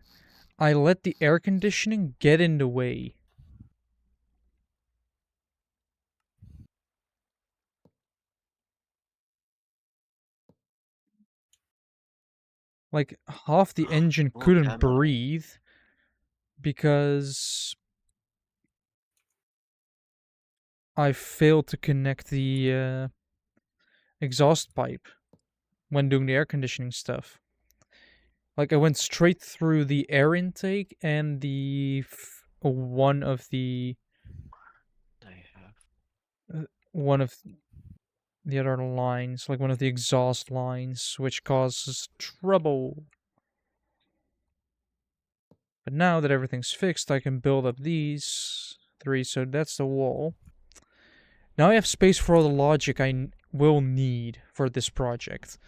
I let the air conditioning get in the way. Like half the engine Oh, couldn't camera. breathe because I failed to connect the exhaust pipe when doing the air conditioning stuff. Like I went straight through the air intake and one of the I have. one of the other lines, like one of the exhaust lines, which causes trouble. But now that everything's fixed, I can build up these 3, so that's the wall. Now I have space for all the logic I will need for this project.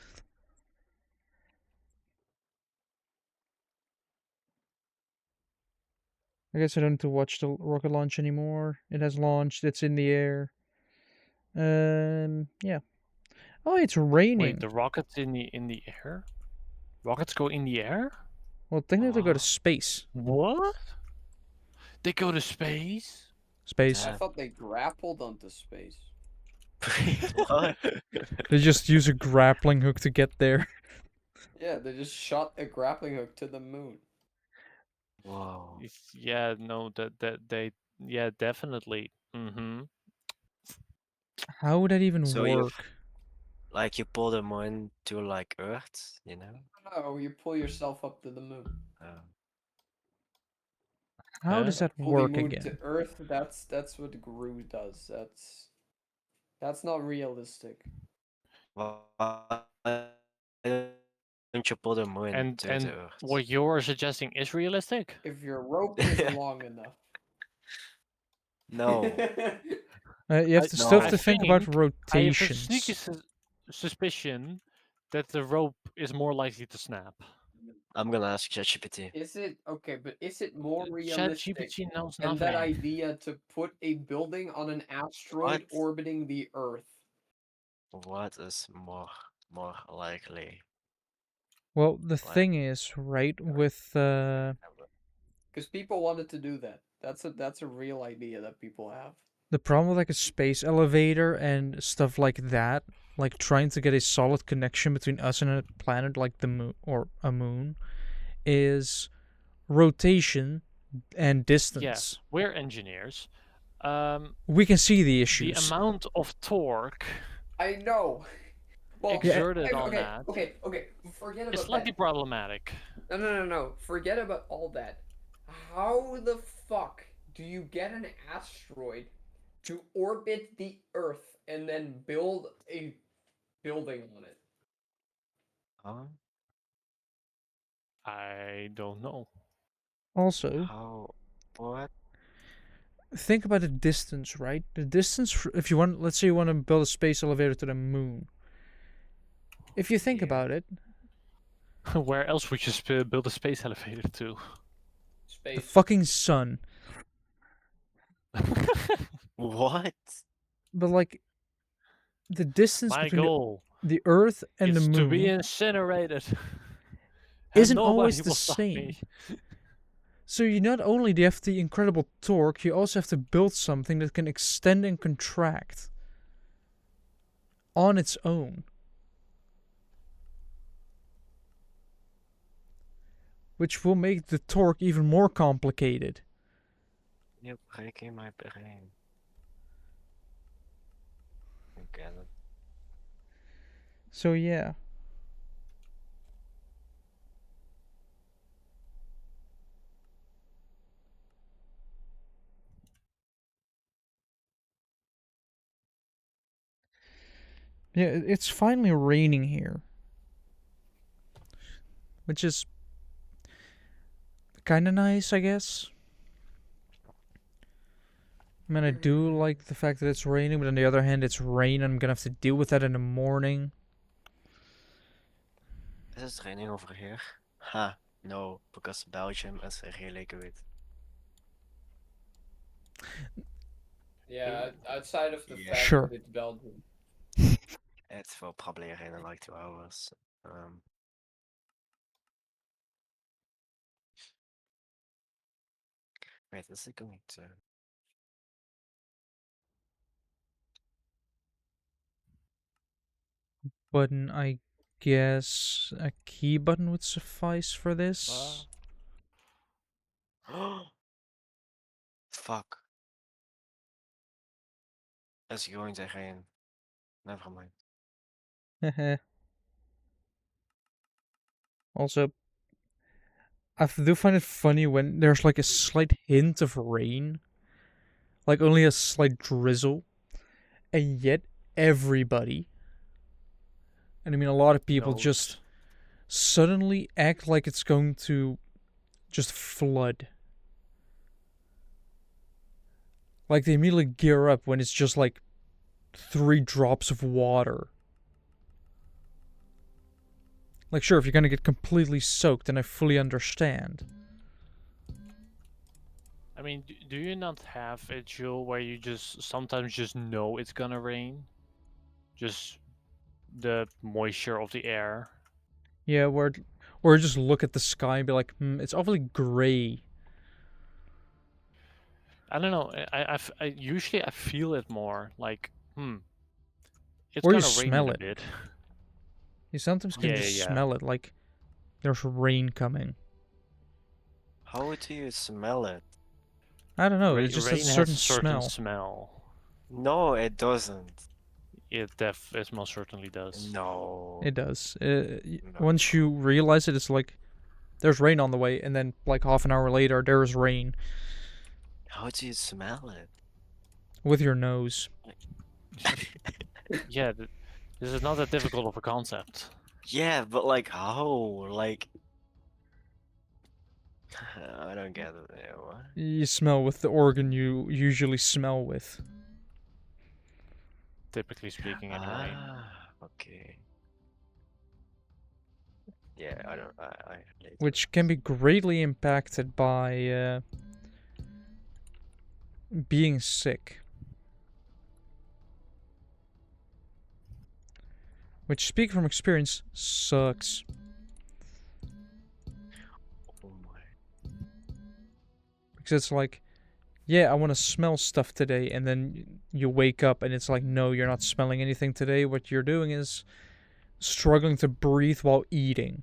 I guess I don't need to watch the rocket launch anymore. It has launched, it's in the air. Yeah. Oh, it's raining. Wait, the rockets in the air? Rockets go in the air? Well, technically they go to space. What? They go to space? Space. I thought they grappled onto space. What? They just use a grappling hook to get there. Yeah, they just shot a grappling hook to the moon. Whoa. Yeah, no, yeah, definitely. Mm-hmm. How would that even So you- work? Like you pull them on to like Earth, you know? No, you pull yourself up to the moon. How Huh? does that Pull work the moon again? to Earth. That's what Gru does. That's not realistic. Why don't you pull the moon And to the Earth? what you're suggesting is realistic? If your rope is long enough. No. You have to No. still I have to think about think I have a sneaky rotations. suspicion that the rope is more likely to snap. I'm gonna ask ChatGPT. Is it okay? But is it more Chat realistic GPT knows than nothing. that idea to put a building on an asteroid What? orbiting the Earth? What is more likely? Well, the Like- thing is, right, with Because people wanted to do that. That's a real idea that people have. the problem with like a space elevator and stuff like that, like trying to get a solid connection between us and a planet like the moon or a moon, is rotation and distance. Yes, we're engineers. We can see the The issues. amount of torque I know. Well, exerted on okay, that okay. Forget about is slightly that. problematic. No. Forget about all that. How the fuck do you get an asteroid to orbit the Earth and then build a building on it? Huh? I don't know. Also, How? What? think about the distance, right? The distance, if you want, let's say you want to build a space elevator to the moon. If you think Yeah. about it, Where else would you build a space elevator to? the Space. fucking sun. What? But like, the distance My between goal the Earth and is the to be moon incinerated. And isn't nobody always the will stop same. me. So you not only do you have the incredible torque, you also have to build something that can extend and contract on its own. Which will make the torque even more complicated. You're breaking my brain. I get it. So yeah. Yeah, it's finally raining here. Which is kind of nice, I guess. I mean, I do like the fact that it's raining, but on the other hand, it's rain. I'm gonna have to deal with that in the morning. Is it raining over here? Ha, no, because Belgium is really good. Yeah, outside of the fact Sure. that it's Belgium. It will probably rain in like 2 hours. Wait, is it going to? Button, I guess a key button would suffice for this. Fuck. It's going to rain. Never mind. Heh. Also, I do find it funny when there's like a slight hint of rain, like only a slight drizzle, and yet everybody And I mean, a lot of people Knows. just suddenly act like it's going to just flood. Like they immediately gear up when it's just like 3 drops of water. Like, sure, if you're gonna get completely soaked, then I fully understand. I mean, do you not have a Jill, where you just sometimes just know it's gonna rain? Just the moisture of the air. Yeah, or just look at the sky and be like, it's awfully gray. I don't know. I usually I feel it more like, it's Or you gonna rain in smell a it. bit. You sometimes can Yeah, just yeah. smell it, like there's rain coming. How do you smell it? I don't know, Ra- it just has rain a has certain a certain smell. smell. No, it doesn't. It most certainly does. No. It does. No, Once no. you realize it, it's like there's rain on the way, and then like half an hour later, there's rain How do you smell it? with your nose. Yeah, this is not that difficult of a concept. Yeah, but like how? Like I don't get it. What? You smell with the organ you usually smell with, Typically speaking, anyway. Okay. Yeah, I don't. I relate to which this. can be greatly impacted by being sick. Which, speak from experience, sucks. Oh my. Because it's like, yeah, I want to smell stuff today, and then you wake up and it's like, no, you're not smelling anything today. What you're doing is struggling to breathe while eating.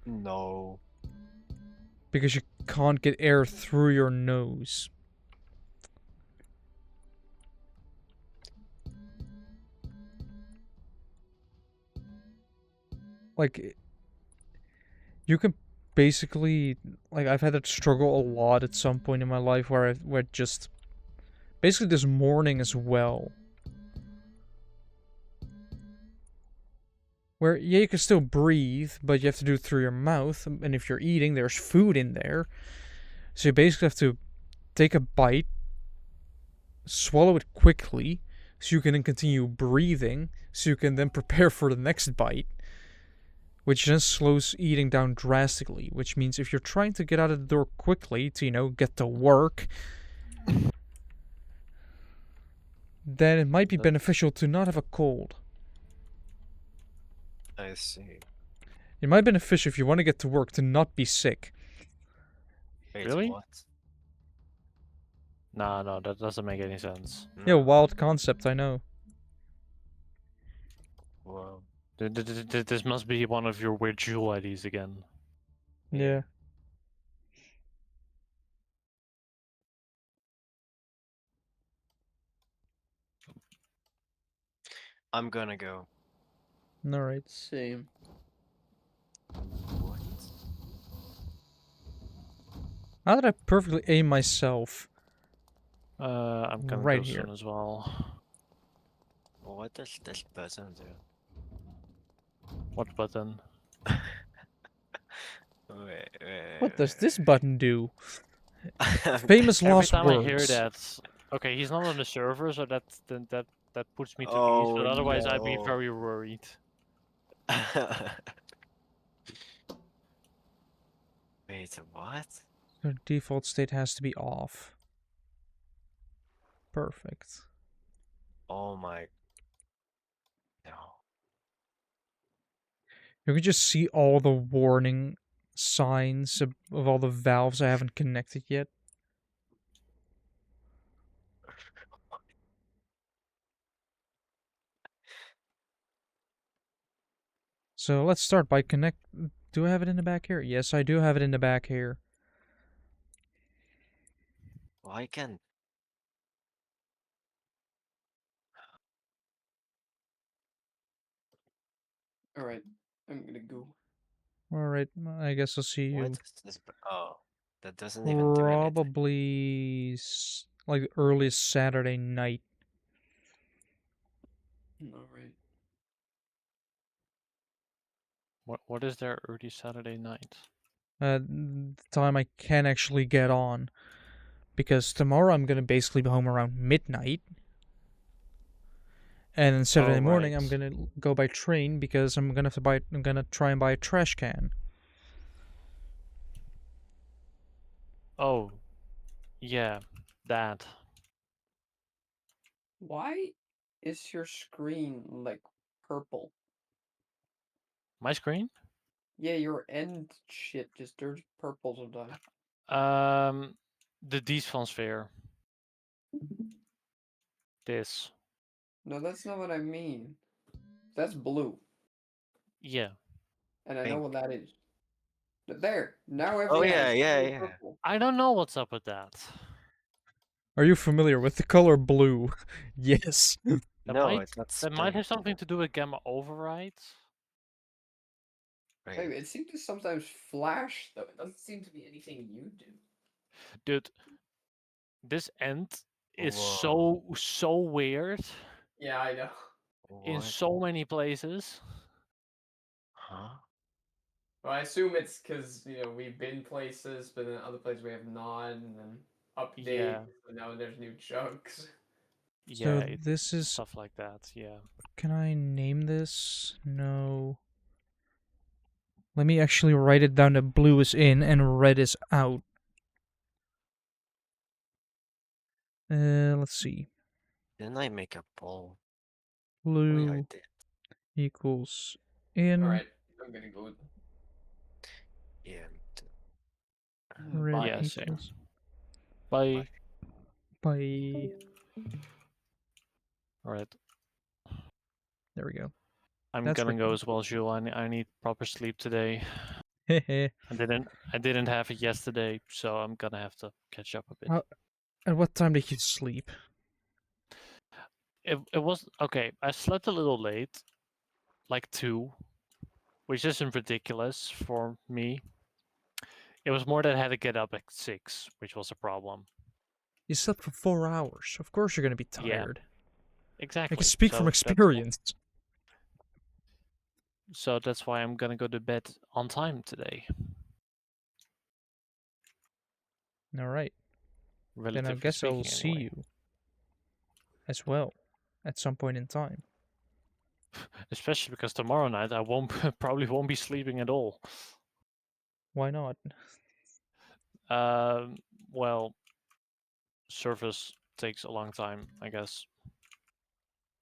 No. Because you can't get air through your nose. Like, you can basically, like, I've had that struggle a lot at some point in my life where just basically this morning as well, where yeah, you can still breathe, but you have to do it through your mouth, and if you're eating, there's food in there, so you basically have to take a bite, swallow it quickly, so you can then continue breathing, so you can then prepare for the next bite, which then slows eating down drastically, which means if you're trying to get out of the door quickly to, get to work, then it might be beneficial to not have a cold. I see. It might be beneficial if you want to get to work to not be sick. Wait, Really? what? No, that doesn't make any sense. Yeah, No. wild concept, I know. Well, This must be one of your weird jewel IDs again. Yeah. I'm gonna go. Alright. Same. What? How did I perfectly aim myself? I'm gonna Right go here. soon as well. What does this button do? What button? Wait, What does this button do? Famous Every lost time I hear words. that, okay, he's not on the server, so that puts me to ease. Oh But otherwise, I'd be no. very worried. Wait, what? The default state has to be off. Perfect. Oh my. No. You can just see all the warning signs of all the valves I haven't connected yet. So let's start by connect. Do I have it in the back here? Yes, I do have it in the back here. Why can't. Alright, I'm gonna go. Alright, I guess I'll see you What is this? Oh, that doesn't even do anything. probably like earliest Saturday night. Alright. What is there early Saturday night? The time I can actually get on, because tomorrow I'm gonna basically be home around midnight, and then Saturday morning I'm right. gonna go by train because I'm gonna try and buy a trash can. Oh, yeah, that. Why is your screen like purple? My screen? Yeah, your end shit just turns purple sometimes. The despawn sphere. This. No, that's not what I mean. That's blue, Yeah. and I know Pink. what that is. But there, now Oh everything yeah, is yeah, fully yeah. purple. I don't know what's up with that. Are you familiar with the color blue? Yes. That No, might it's not that might have split. something to do with gamma overrides. Right. Maybe it seems to sometimes flash though. It doesn't seem to be anything you do. Dude, this end is Whoa. so weird Yeah, I know. in What? so many places. Huh? Well, I assume it's because we've been places, but then other places we have not, and then update. Yeah. So now there's new chunks. So Yeah, this it's is. stuff like that. Yeah. Can I name this? No. Let me actually write it down that blue is in and red is out. Let's see. Didn't I make a poll? Oh yeah, I Blue did. equals All in, right, I'm gonna go. Yeah, me too. red Bye. Yeah, same. equals Bye. by. Alright. There we go. I'm That's gonna go written. as well, Jules. I need proper sleep today. Hehe. I didn't have it yesterday, so I'm gonna have to catch up a bit. At what time did you sleep? It was okay. I slept a little late, like 2, which isn't ridiculous for me. It was more that I had to get up at 6, which was a problem. You slept for 4 hours. Of course you're gonna be Yeah, tired. I can exactly. speak from experience. So that's why I'm gonna go to bed on time today. All right. Then I Relatively guess I will speaking, see anyway. you as well at some point in time. Especially because tomorrow night I won't probably won't be sleeping at all. Why not? Um, well, service takes a long time, I guess.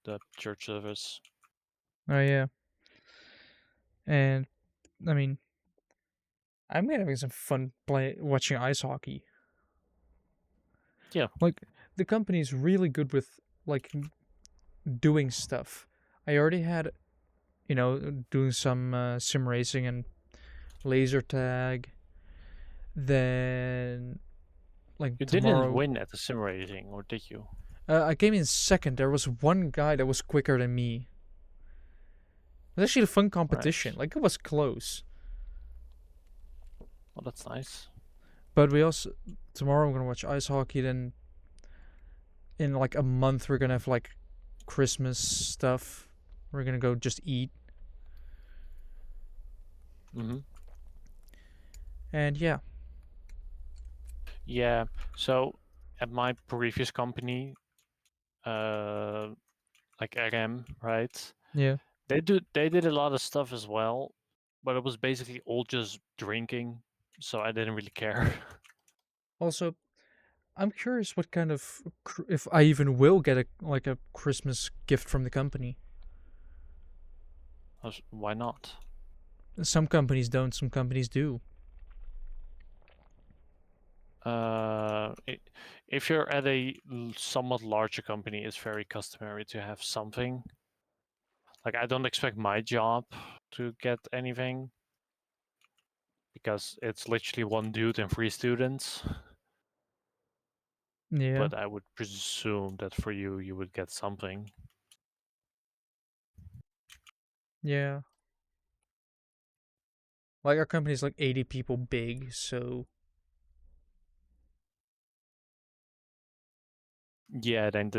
The church service. Oh yeah. And I mean, I'm having some fun watching ice hockey. Yeah. Like the company's really good with like doing stuff. I already had, doing some sim racing and laser tag. Then like You didn't tomorrow, win at the sim racing, or did you? I came in second. There was one guy that was quicker than me. It was actually a fun competition. Right. Like it was close. Well, that's nice. But we also tomorrow I'm gonna watch ice hockey. Then in like a month we're gonna have like Christmas stuff. We're gonna go just eat. Mm-hmm. And yeah. Yeah. So at my previous company, like RM, right? Yeah. They did a lot of stuff as well, but it was basically all just drinking, so I didn't really care. Also, I'm curious what kind of if I even will get a Christmas gift from the company. Why not? Some companies don't, some companies do. If you're at a somewhat larger company, it's very customary to have something. Like I don't expect my job to get anything because it's literally one dude and 3 students. Yeah. But I would presume that for you, you would get something. Yeah. Like our company's like 80 people big, so Yeah, then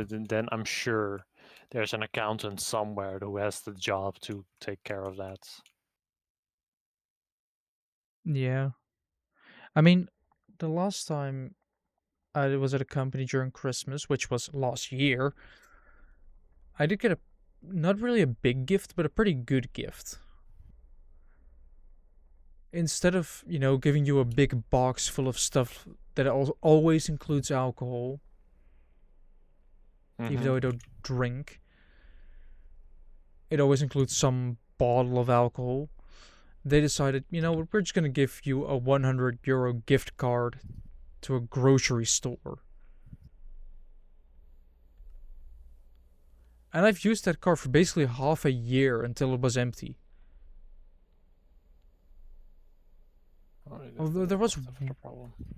I'm sure there's an accountant somewhere who has the job to take care of that. Yeah. I mean, the last time I was at a company during Christmas, which was last year, I did get a not really a big gift, but a pretty good gift. Instead of, giving you a big box full of stuff that always includes alcohol, even though I don't drink, it always includes some bottle of alcohol. They decided, we're just going to give you a €100 gift card to a grocery store. And I've used that card for basically half a year until it was empty. Although there was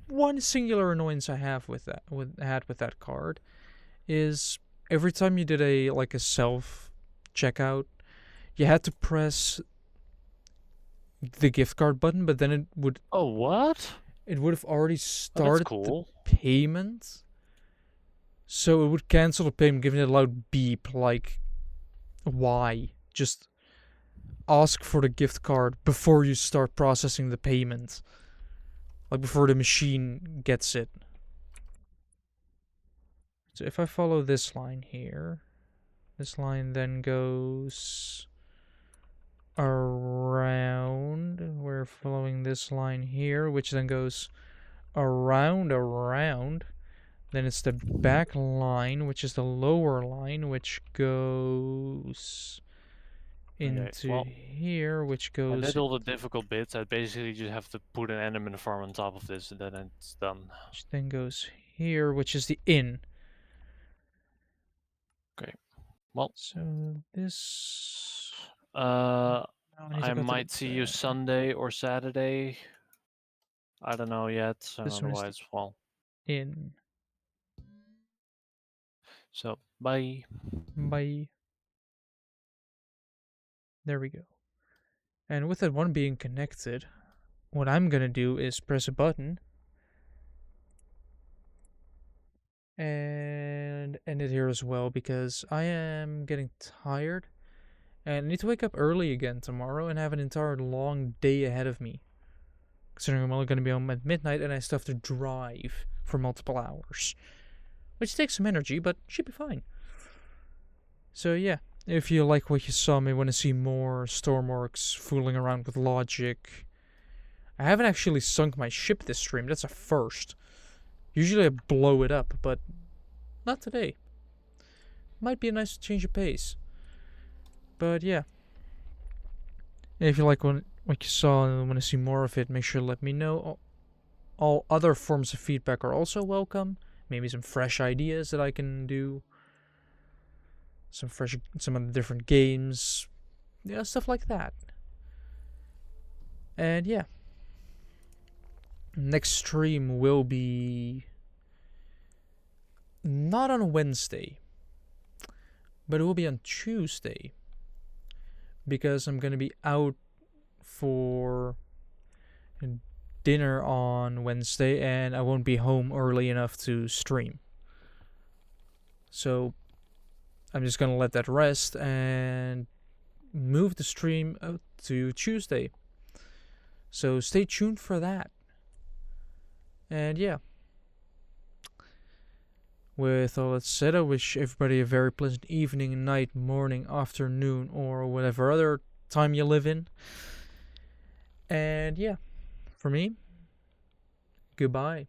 one singular annoyance I have with that card is every time you did a self checkout, you had to press the gift card button, but then it would Oh, what? it would have already Oh, that's started cool. the payment. So it would cancel the payment, giving it a loud beep like, why? Just ask for the gift card before you start processing the payment. Like before the machine gets it. So if I follow this line here, this line then goes around. We're following this line here, which then goes around. Then it's the back line, which is the lower line, which goes into here, which I goes... did all the difficult bits. I basically just have to put an animate farm on top of this, and then it's done. Which then goes here, which is the inn. Okay. Well, so this... I might see you Sunday or Saturday. I don't know yet. So This one is otherwise, well. inn. So bye. Bye. There we go. And with that one being connected, what I'm gonna do is press a button and end it here as well, because I am getting tired and I need to wake up early again tomorrow and have an entire long day ahead of me, considering I'm only going to be home at midnight and I still have to drive for multiple hours, which takes some energy, but should be fine. So yeah, if you like what you saw, may want to see more Stormworks fooling around with logic. I haven't actually sunk my ship this stream. That's a first. Usually I blow it up, but not today. Might be a nice change of pace. But yeah, if you like what you saw and want to see more of it, make sure to let me know. All other forms of feedback are also welcome. Maybe some fresh ideas that I can do. Some other different games. Yeah, stuff like that. And yeah. Next stream will be not on Wednesday, but it will be on Tuesday, because I'm going to be out for dinner on Wednesday and I won't be home early enough to stream. So I'm just going to let that rest and move the stream out to Tuesday. So stay tuned for that. And yeah. With all that said, I wish everybody a very pleasant evening, night, morning, afternoon, or whatever other time you live in. And yeah, for me, goodbye.